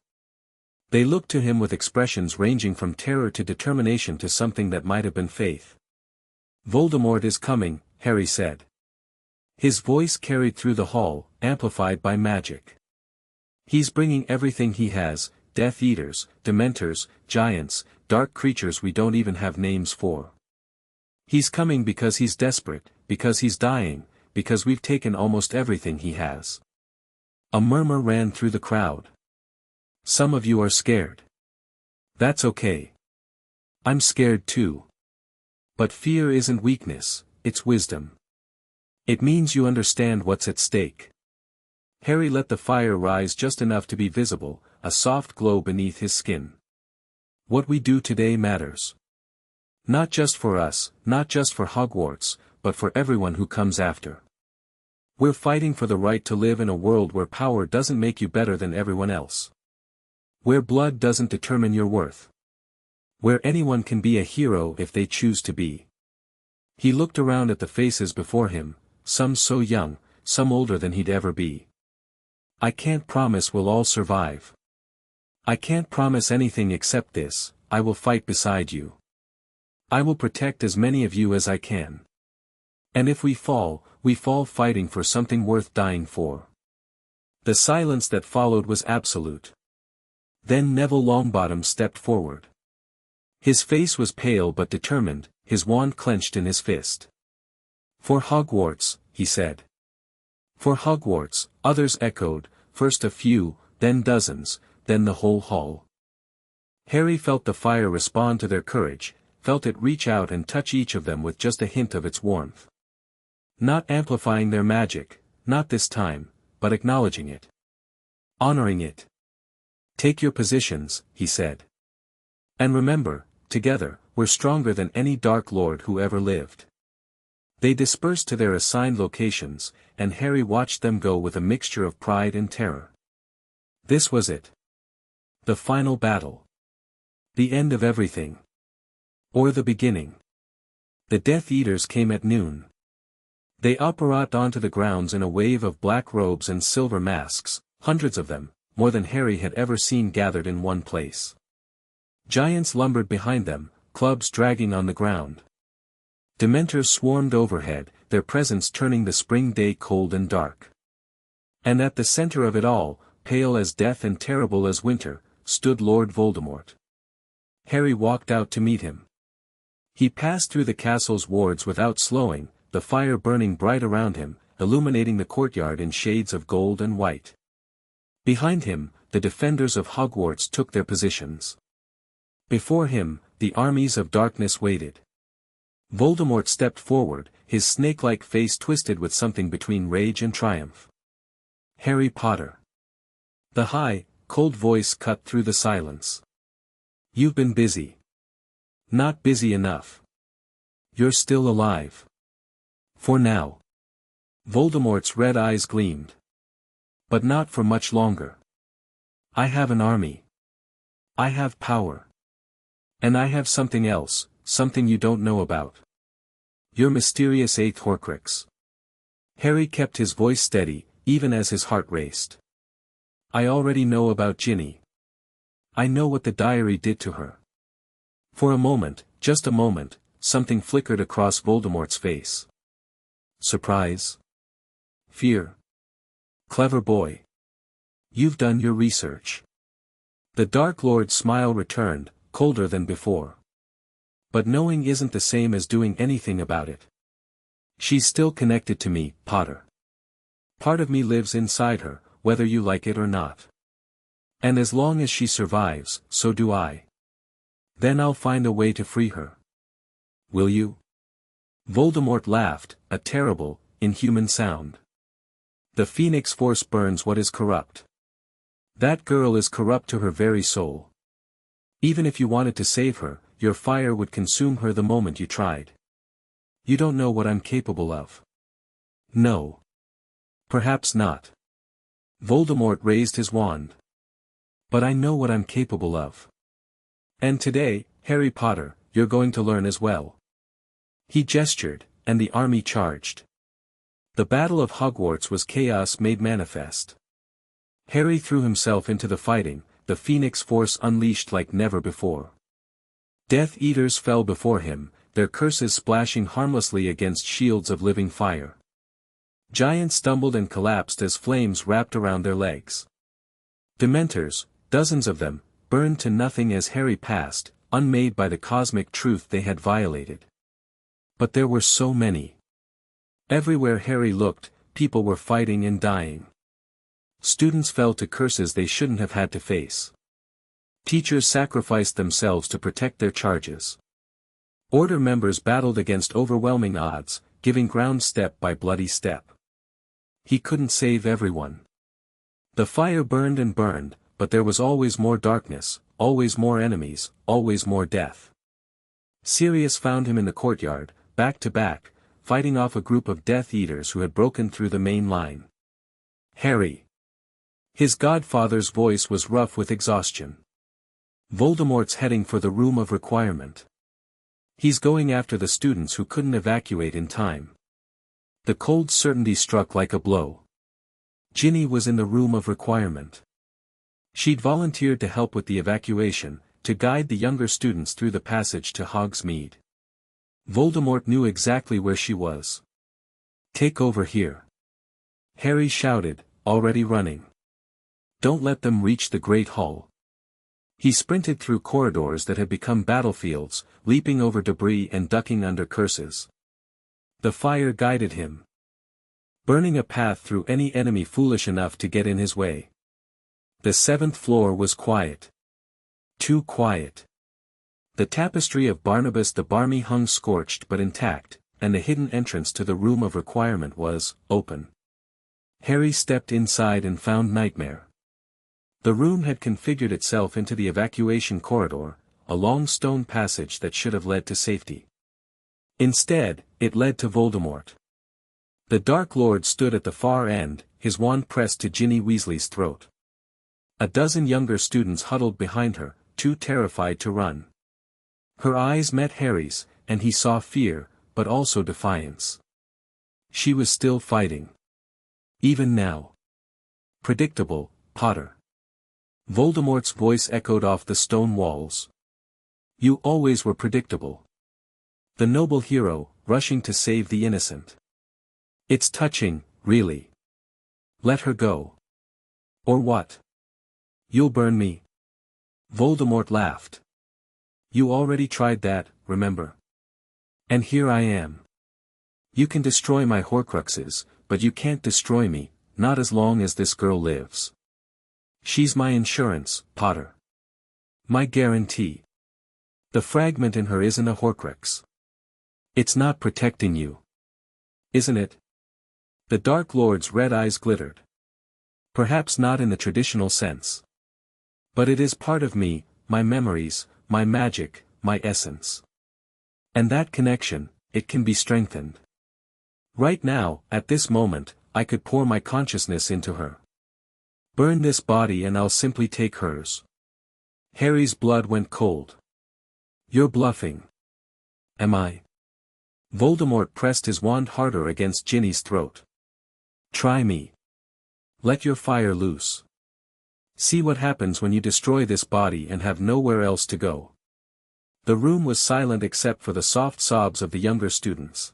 They looked to him with expressions ranging from terror to determination to something that might have been faith. Voldemort is coming, Harry said. His voice carried through the hall, amplified by magic. He's bringing everything he has, Death Eaters, Dementors, giants, dark creatures we don't even have names for. He's coming because he's desperate, because he's dying, because we've taken almost everything he has. A murmur ran through the crowd. Some of you are scared. That's okay. I'm scared too. But fear isn't weakness, it's wisdom. It means you understand what's at stake. Harry let the fire rise just enough to be visible, a soft glow beneath his skin. What we do today matters. Not just for us, not just for Hogwarts, but for everyone who comes after. We're fighting for the right to live in a world where power doesn't make you better than everyone else. Where blood doesn't determine your worth. Where anyone can be a hero if they choose to be. He looked around at the faces before him, some so young, some older than he'd ever be. I can't promise we'll all survive. I can't promise anything except this, I will fight beside you. I will protect as many of you as I can. And if we fall fighting for something worth dying for. The silence that followed was absolute. Then Neville Longbottom stepped forward. His face was pale but determined, his wand clenched in his fist. For Hogwarts, he said. For Hogwarts, others echoed, first a few, then dozens, then the whole hall. Harry felt the fire respond to their courage, felt it reach out and touch each of them with just a hint of its warmth. Not amplifying their magic, not this time, but acknowledging it. Honoring it. Take your positions, he said. And remember, together, we're stronger than any Dark Lord who ever lived. They dispersed to their assigned locations, and Harry watched them go with a mixture of pride and terror. This was it. The final battle. The end of everything. Or the beginning. The Death Eaters came at noon. They apparat onto the grounds in a wave of black robes and silver masks, hundreds of them, more than Harry had ever seen gathered in one place. Giants lumbered behind them, clubs dragging on the ground. Dementors swarmed overhead, their presence turning the spring day cold and dark. And at the center of it all, pale as death and terrible as winter, stood Lord Voldemort. Harry walked out to meet him. He passed through the castle's wards without slowing, the fire burning bright around him, illuminating the courtyard in shades of gold and white. Behind him, the defenders of Hogwarts took their positions. Before him, the armies of darkness waited. Voldemort stepped forward, his snake-like face twisted with something between rage and triumph. Harry Potter. The high, cold voice cut through the silence. You've been busy. Not busy enough. You're still alive. For now. Voldemort's red eyes gleamed. But not for much longer. I have an army. I have power. And I have something else, something you don't know about. Your mysterious eighth Horcrux. Harry kept his voice steady, even as his heart raced. I already know about Ginny. I know what the diary did to her. For a moment, just a moment, something flickered across Voldemort's face. Surprise. Fear. Clever boy. You've done your research. The Dark Lord's smile returned, colder than before. But knowing isn't the same as doing anything about it. She's still connected to me, Potter. Part of me lives inside her, whether you like it or not. And as long as she survives, so do I. Then I'll find a way to free her. Will you? Voldemort laughed, a terrible, inhuman sound. The Phoenix Force burns what is corrupt. That girl is corrupt to her very soul. Even if you wanted to save her, your fire would consume her the moment you tried. You don't know what I'm capable of. No. Perhaps not. Voldemort raised his wand. But I know what I'm capable of. And today, Harry Potter, you're going to learn as well. He gestured, and the army charged. The Battle of Hogwarts was chaos made manifest. Harry threw himself into the fighting, the Phoenix Force unleashed like never before. Death Eaters fell before him, their curses splashing harmlessly against shields of living fire. Giants stumbled and collapsed as flames wrapped around their legs. Dementors, dozens of them, burned to nothing as Harry passed, unmade by the cosmic truth they had violated. But there were so many. Everywhere Harry looked, people were fighting and dying. Students fell to curses they shouldn't have had to face. Teachers sacrificed themselves to protect their charges. Order members battled against overwhelming odds, giving ground step by bloody step. He couldn't save everyone. The fire burned and burned, but there was always more darkness, always more enemies, always more death. Sirius found him in the courtyard, back to back, fighting off a group of Death Eaters who had broken through the main line. Harry. His godfather's voice was rough with exhaustion. Voldemort's heading for the Room of Requirement. He's going after the students who couldn't evacuate in time. The cold certainty struck like a blow. Ginny was in the Room of Requirement. She'd volunteered to help with the evacuation, to guide the younger students through the passage to Hogsmeade. Voldemort knew exactly where she was. Take over here. Harry shouted, already running. Don't let them reach the Great Hall. He sprinted through corridors that had become battlefields, leaping over debris and ducking under curses. The fire guided him, burning a path through any enemy foolish enough to get in his way. The 7th floor was quiet. Too quiet. The tapestry of Barnabas the Barmy hung scorched but intact, and the hidden entrance to the Room of Requirement was open. Harry stepped inside and found Nightmare. The room had configured itself into the evacuation corridor, a long stone passage that should have led to safety. Instead, it led to Voldemort. The Dark Lord stood at the far end, his wand pressed to Ginny Weasley's throat. A dozen younger students huddled behind her, too terrified to run. Her eyes met Harry's, and he saw fear, but also defiance. She was still fighting. Even now. Predictable, Potter. Voldemort's voice echoed off the stone walls. You always were predictable. The noble hero, rushing to save the innocent. It's touching, really. Let her go. Or what? You'll burn me? Voldemort laughed. You already tried that, remember? And here I am. You can destroy my Horcruxes, but you can't destroy me, not as long as this girl lives. She's my insurance, Potter. My guarantee. The fragment in her isn't a Horcrux. It's not protecting you. Isn't it? The Dark Lord's red eyes glittered. Perhaps not in the traditional sense. But it is part of me, my memories, my magic, my essence. And that connection, it can be strengthened. Right now, at this moment, I could pour my consciousness into her. Burn this body and I'll simply take hers. Harry's blood went cold. You're bluffing. Am I? Voldemort pressed his wand harder against Ginny's throat. Try me. Let your fire loose. See what happens when you destroy this body and have nowhere else to go. The room was silent except for the soft sobs of the younger students.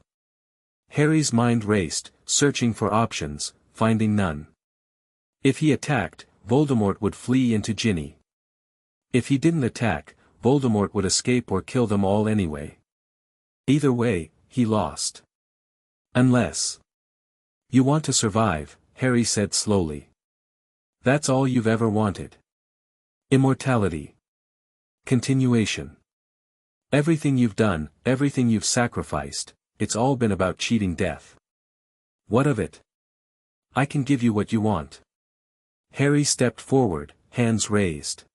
Harry's mind raced, searching for options, finding none. If he attacked, Voldemort would flee into Ginny. If he didn't attack, Voldemort would escape or kill them all anyway. Either way, he lost. Unless you want to survive, Harry said slowly. That's all you've ever wanted. Immortality. Continuation. Everything you've done, everything you've sacrificed, it's all been about cheating death. What of it? I can give you what you want. Harry stepped forward, hands raised.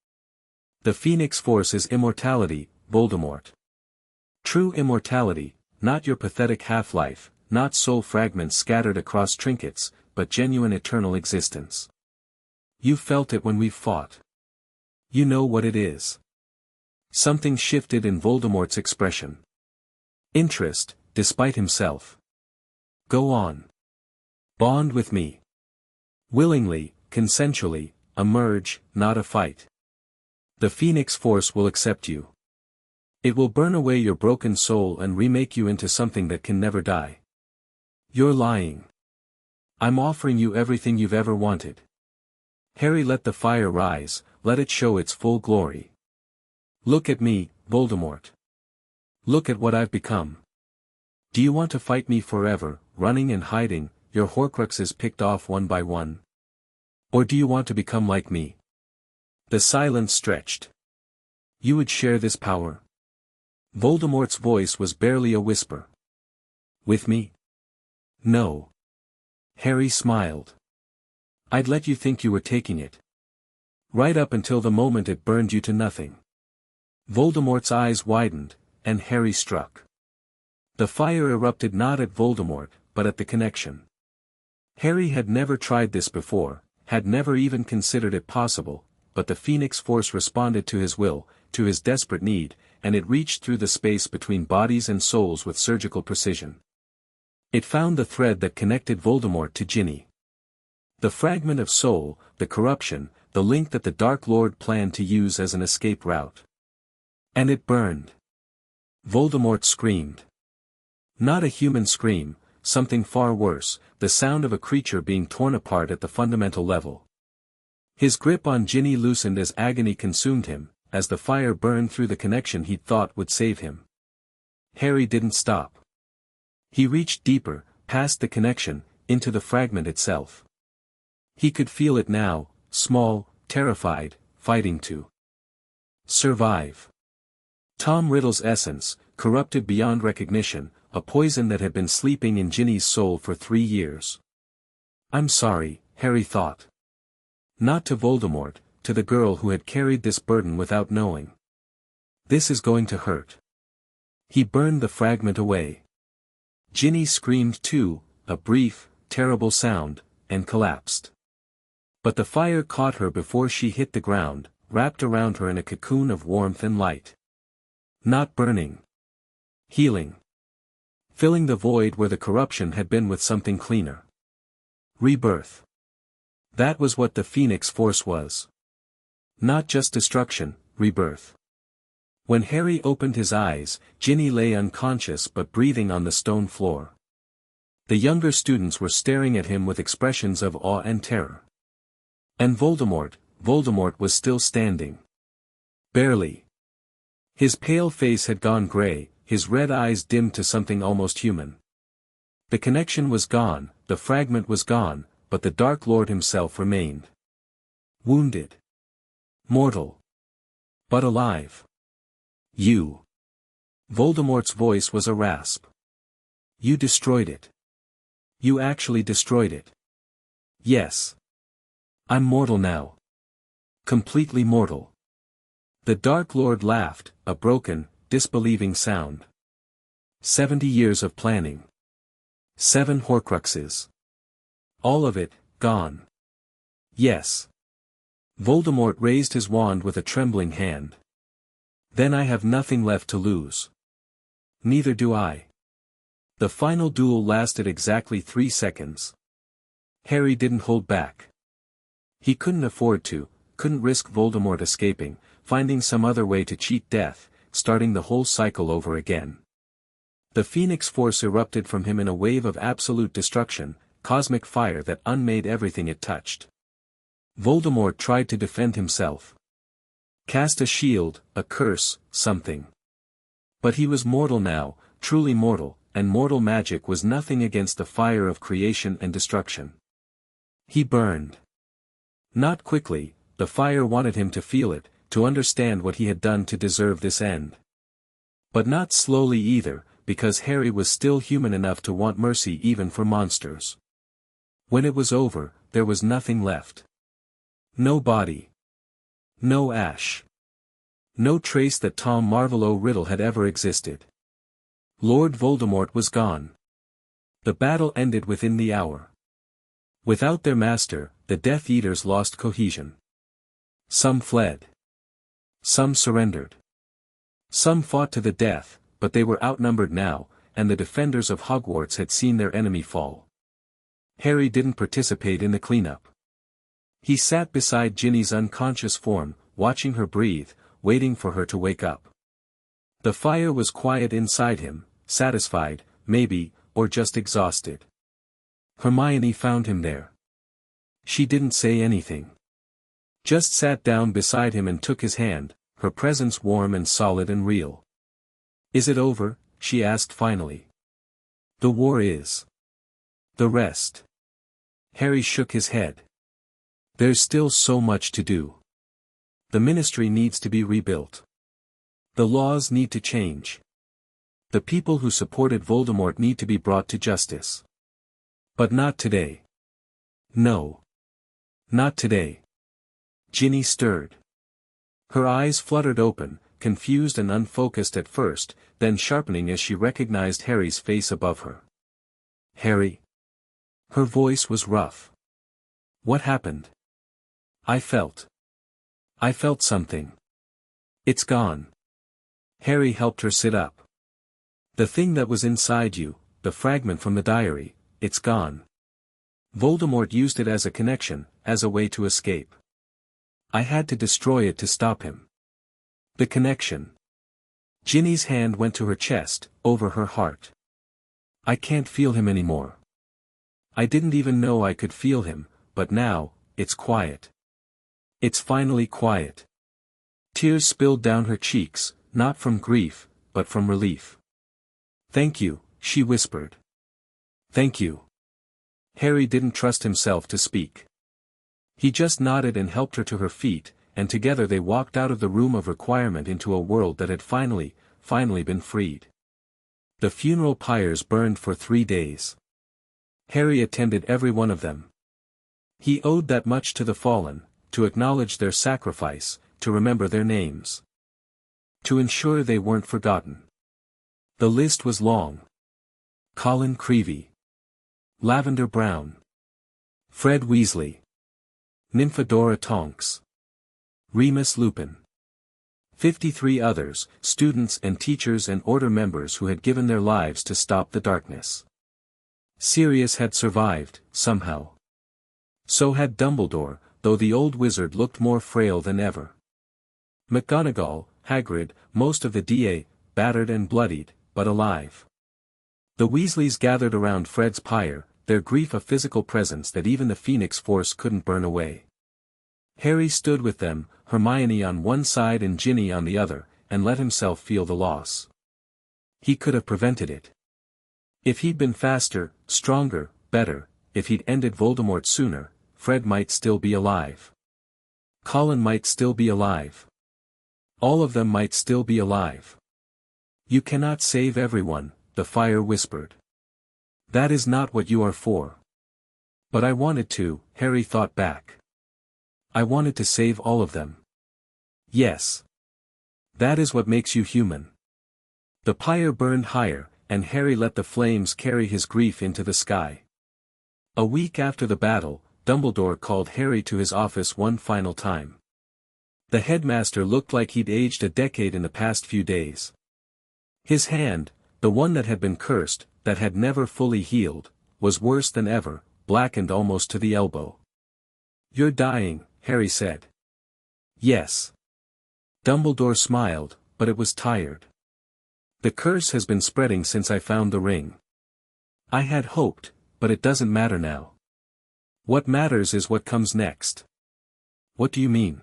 The Phoenix Force is immortality, Voldemort. True immortality, not your pathetic half-life, not soul fragments scattered across trinkets, but genuine eternal existence. You felt it when we fought. You know what it is. Something shifted in Voldemort's expression. Interest, despite himself. Go on. Bond with me. Willingly, consensually, a merge, not a fight. The Phoenix Force will accept you. It will burn away your broken soul and remake you into something that can never die. You're lying. I'm offering you everything you've ever wanted. Harry let the fire rise, let it show its full glory. Look at me, Voldemort. Look at what I've become. Do you want to fight me forever, running and hiding, your Horcruxes picked off one by one? Or do you want to become like me? The silence stretched. You would share this power? Voldemort's voice was barely a whisper. With me? No. Harry smiled. I'd let you think you were taking it. Right up until the moment it burned you to nothing. Voldemort's eyes widened, and Harry struck. The fire erupted not at Voldemort, but at the connection. Harry had never tried this before, had never even considered it possible, but the Phoenix Force responded to his will, to his desperate need, and it reached through the space between bodies and souls with surgical precision. It found the thread that connected Voldemort to Ginny. The fragment of soul, the corruption, the link that the Dark Lord planned to use as an escape route. And it burned. Voldemort screamed. Not a human scream, something far worse, the sound of a creature being torn apart at the fundamental level. His grip on Ginny loosened as agony consumed him, as the fire burned through the connection he'd thought would save him. Harry didn't stop. He reached deeper, past the connection, into the fragment itself. He could feel it now, small, terrified, fighting to survive. Tom Riddle's essence, corrupted beyond recognition, a poison that had been sleeping in Ginny's soul for 3 years. I'm sorry, Harry thought. Not to Voldemort, to the girl who had carried this burden without knowing. This is going to hurt. He burned the fragment away. Ginny screamed too, a brief, terrible sound, and collapsed. But the fire caught her before she hit the ground, wrapped around her in a cocoon of warmth and light. Not burning. Healing. Filling the void where the corruption had been with something cleaner. Rebirth. That was what the Phoenix Force was. Not just destruction, rebirth. When Harry opened his eyes, Ginny lay unconscious but breathing on the stone floor. The younger students were staring at him with expressions of awe and terror. And Voldemort was still standing. Barely. His pale face had gone gray, his red eyes dimmed to something almost human. The connection was gone, the fragment was gone, but the Dark Lord himself remained. Wounded. Mortal. But alive. You. Voldemort's voice was a rasp. You destroyed it. You actually destroyed it. Yes. I'm mortal now. Completely mortal. The Dark Lord laughed, a broken, disbelieving sound. 70 years of planning. 7 Horcruxes. All of it, gone. Yes. Voldemort raised his wand with a trembling hand. Then I have nothing left to lose. Neither do I. The final duel lasted exactly 3 seconds. Harry didn't hold back. He couldn't afford to, couldn't risk Voldemort escaping, finding some other way to cheat death, starting the whole cycle over again. The Phoenix Force erupted from him in a wave of absolute destruction, cosmic fire that unmade everything it touched. Voldemort tried to defend himself. Cast a shield, a curse, something. But he was mortal now, truly mortal, and mortal magic was nothing against the fire of creation and destruction. He burned. Not quickly, the fire wanted him to feel it, to understand what he had done to deserve this end. But not slowly either, because Harry was still human enough to want mercy even for monsters. When it was over, there was nothing left. No body. No ash. No trace that Tom Marvolo Riddle had ever existed. Lord Voldemort was gone. The battle ended within the hour. Without their master, the Death Eaters lost cohesion. Some fled. Some surrendered. Some fought to the death, but they were outnumbered now, and the defenders of Hogwarts had seen their enemy fall. Harry didn't participate in the cleanup. He sat beside Ginny's unconscious form, watching her breathe, waiting for her to wake up. The fire was quiet inside him, satisfied, maybe, or just exhausted. Hermione found him there. She didn't say anything. Just sat down beside him and took his hand, her presence warm and solid and real. "Is it over?" she asked finally. "The war is. The rest." Harry shook his head. "There's still so much to do. The Ministry needs to be rebuilt. The laws need to change. The people who supported Voldemort need to be brought to justice. But not today. No. Not today." Ginny stirred. Her eyes fluttered open, confused and unfocused at first, then sharpening as she recognized Harry's face above her. "Harry?" Her voice was rough. "What happened?" I felt something. It's gone." Harry helped her sit up. "The thing that was inside you, the fragment from the diary, it's gone. Voldemort used it as a connection, as a way to escape. I had to destroy it to stop him. The connection." Ginny's hand went to her chest, over her heart. "I can't feel him anymore. I didn't even know I could feel him, but now, it's quiet. It's finally quiet." Tears spilled down her cheeks, not from grief, but from relief. "Thank you," she whispered. "Thank you." Harry didn't trust himself to speak. He just nodded and helped her to her feet, and together they walked out of the room of requirement into a world that had finally been freed. The funeral pyres burned for 3 days. Harry attended every one of them. He owed that much to the fallen, to acknowledge their sacrifice, to remember their names. To ensure they weren't forgotten. The list was long. Colin Creevey. Lavender Brown. Fred Weasley. Nymphadora Tonks. Remus Lupin. 53 others, students and teachers and order members who had given their lives to stop the darkness. Sirius had survived, somehow. So had Dumbledore, though the old wizard looked more frail than ever. McGonagall, Hagrid, most of the DA, battered and bloodied, but alive. The Weasleys gathered around Fred's pyre, their grief a physical presence that even the Phoenix Force couldn't burn away. Harry stood with them, Hermione on one side and Ginny on the other, and let himself feel the loss. He could have prevented it. If he'd been faster, stronger, better, if he'd ended Voldemort sooner, Fred might still be alive. Colin might still be alive. All of them might still be alive. You cannot save everyone, the fire whispered. That is not what you are for. But I wanted to, Harry thought back. I wanted to save all of them. Yes. That is what makes you human. The pyre burned higher, and Harry let the flames carry his grief into the sky. A week after the battle, Dumbledore called Harry to his office one final time. The headmaster looked like he'd aged a decade in the past few days. His hand, the one that had been cursed, that had never fully healed, was worse than ever, blackened almost to the elbow. "You're dying," Harry said. "Yes." Dumbledore smiled, but it was tired. "The curse has been spreading since I found the ring. I had hoped, but it doesn't matter now. What matters is what comes next." "What do you mean?"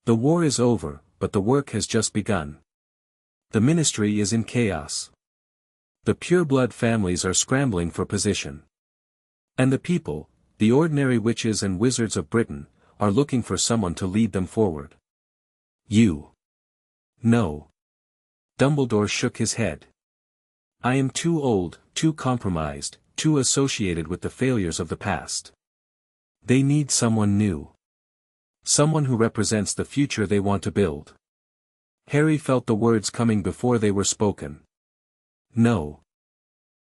"The war is over, but the work has just begun. The Ministry is in chaos. The pureblood families are scrambling for position. And the people, the ordinary witches and wizards of Britain, are looking for someone to lead them forward. You." "No." Dumbledore shook his head. "I am too old, too compromised, too associated with the failures of the past. They need someone new. Someone who represents the future they want to build." Harry felt the words coming before they were spoken. "No.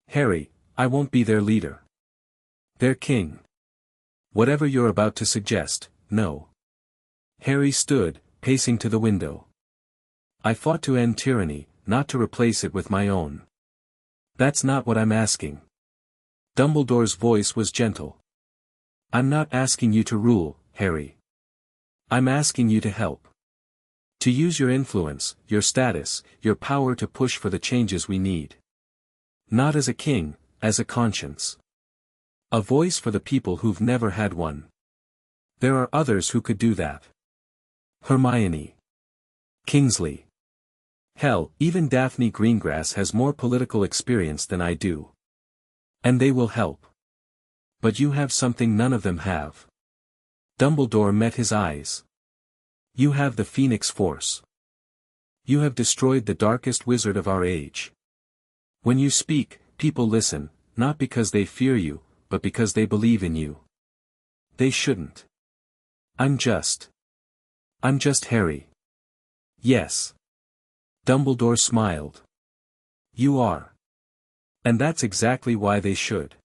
Harry, I won't be their leader. Their king. Whatever you're about to suggest, no." Harry stood, pacing to the window. "I fought to end tyranny, not to replace it with my own. That's not what I'm asking." Dumbledore's voice was gentle. "I'm not asking you to rule, Harry. I'm asking you to help. To use your influence, your status, your power to push for the changes we need. Not as a king, as a conscience. A voice for the people who've never had one. There are others who could do that. Hermione. Kingsley. Hell, even Daphne Greengrass has more political experience than I do. And they will help. But you have something none of them have." Dumbledore met his eyes. "You have the Phoenix Force. You have destroyed the darkest wizard of our age. When you speak, people listen, not because they fear you, but because they believe in you. They shouldn't. I'm just Harry." "Yes." Dumbledore smiled. "You are. And that's exactly why they should."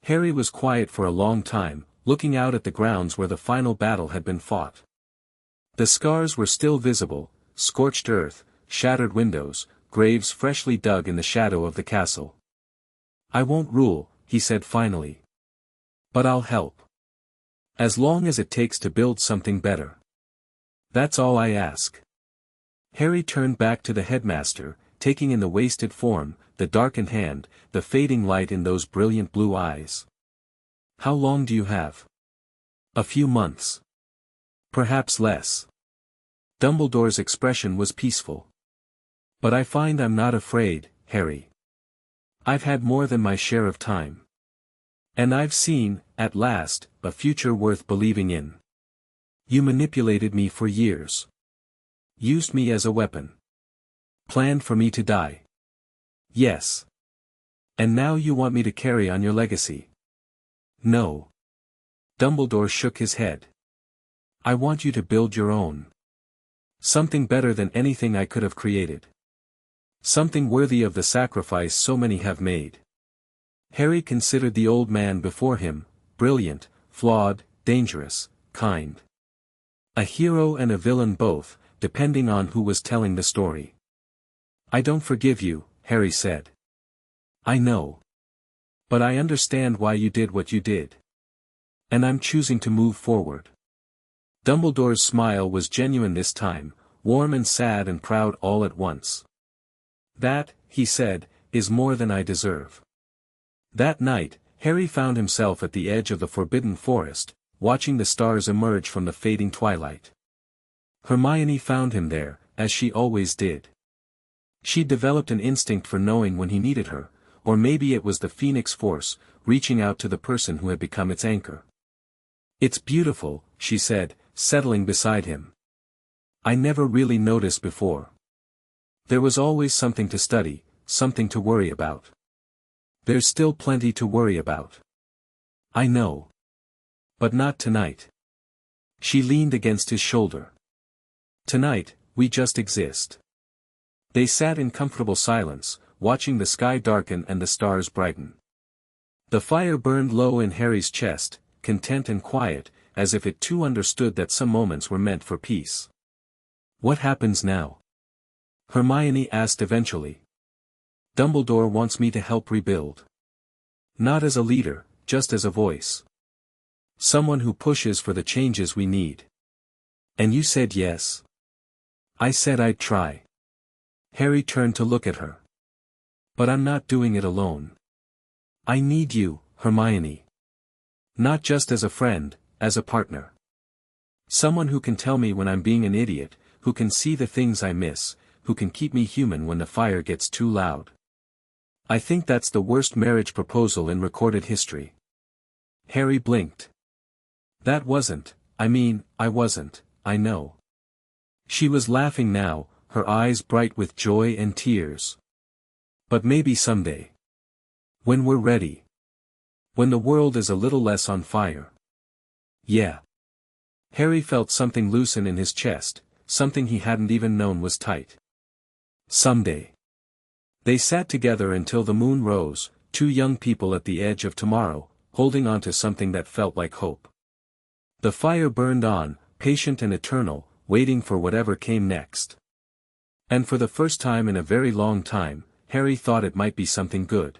Harry was quiet for a long time, looking out at the grounds where the final battle had been fought. The scars were still visible, scorched earth, shattered windows, graves freshly dug in the shadow of the castle. "I won't rule," he said finally. "But I'll help. As long as it takes to build something better. That's all I ask." Harry turned back to the headmaster, taking in the wasted form, the darkened hand, the fading light in those brilliant blue eyes. "How long do you have?" "A few months. Perhaps less." Dumbledore's expression was peaceful. "But I find I'm not afraid, Harry. I've had more than my share of time. And I've seen, at last, a future worth believing in. You manipulated me for years. Used me as a weapon. Planned for me to die. Yes. And now you want me to carry on your legacy." "No." Dumbledore shook his head. "I want you to build your own. Something better than anything I could have created. Something worthy of the sacrifice so many have made." Harry considered the old man before him, brilliant, flawed, dangerous, kind. A hero and a villain both, depending on who was telling the story. "I don't forgive you," Harry said. "I know. But I understand why you did what you did. And I'm choosing to move forward." Dumbledore's smile was genuine this time, warm and sad and proud all at once. "That," he said, "is more than I deserve." That night, Harry found himself at the edge of the Forbidden Forest, watching the stars emerge from the fading twilight. Hermione found him there, as she always did. She'd developed an instinct for knowing when he needed her, or maybe it was the Phoenix Force, reaching out to the person who had become its anchor. "It's beautiful," she said, settling beside him. "I never really noticed before. There was always something to study, something to worry about. There's still plenty to worry about. I know. But not tonight." She leaned against his shoulder. "Tonight, we just exist." They sat in comfortable silence, watching the sky darken and the stars brighten. The fire burned low in Harry's chest, content and quiet, as if it too understood that some moments were meant for peace. "What happens now?" Hermione asked eventually. "Dumbledore wants me to help rebuild. Not as a leader, just as a voice. Someone who pushes for the changes we need. And you said yes?" "I said I'd try." Harry turned to look at her. "But I'm not doing it alone. I need you, Hermione. Not just as a friend, as a partner. Someone who can tell me when I'm being an idiot, who can see the things I miss, who can keep me human when the fire gets too loud. I think that's the worst marriage proposal in recorded history." Harry blinked. "That wasn't, I wasn't, I know." She was laughing now, her eyes bright with joy and tears. "But maybe someday. When we're ready. When the world is a little less on fire." "Yeah." Harry felt something loosen in his chest, something he hadn't even known was tight. "Someday." They sat together until the moon rose, two young people at the edge of tomorrow, holding on to something that felt like hope. The fire burned on, patient and eternal, waiting for whatever came next. And for the first time in a very long time, Harry thought it might be something good.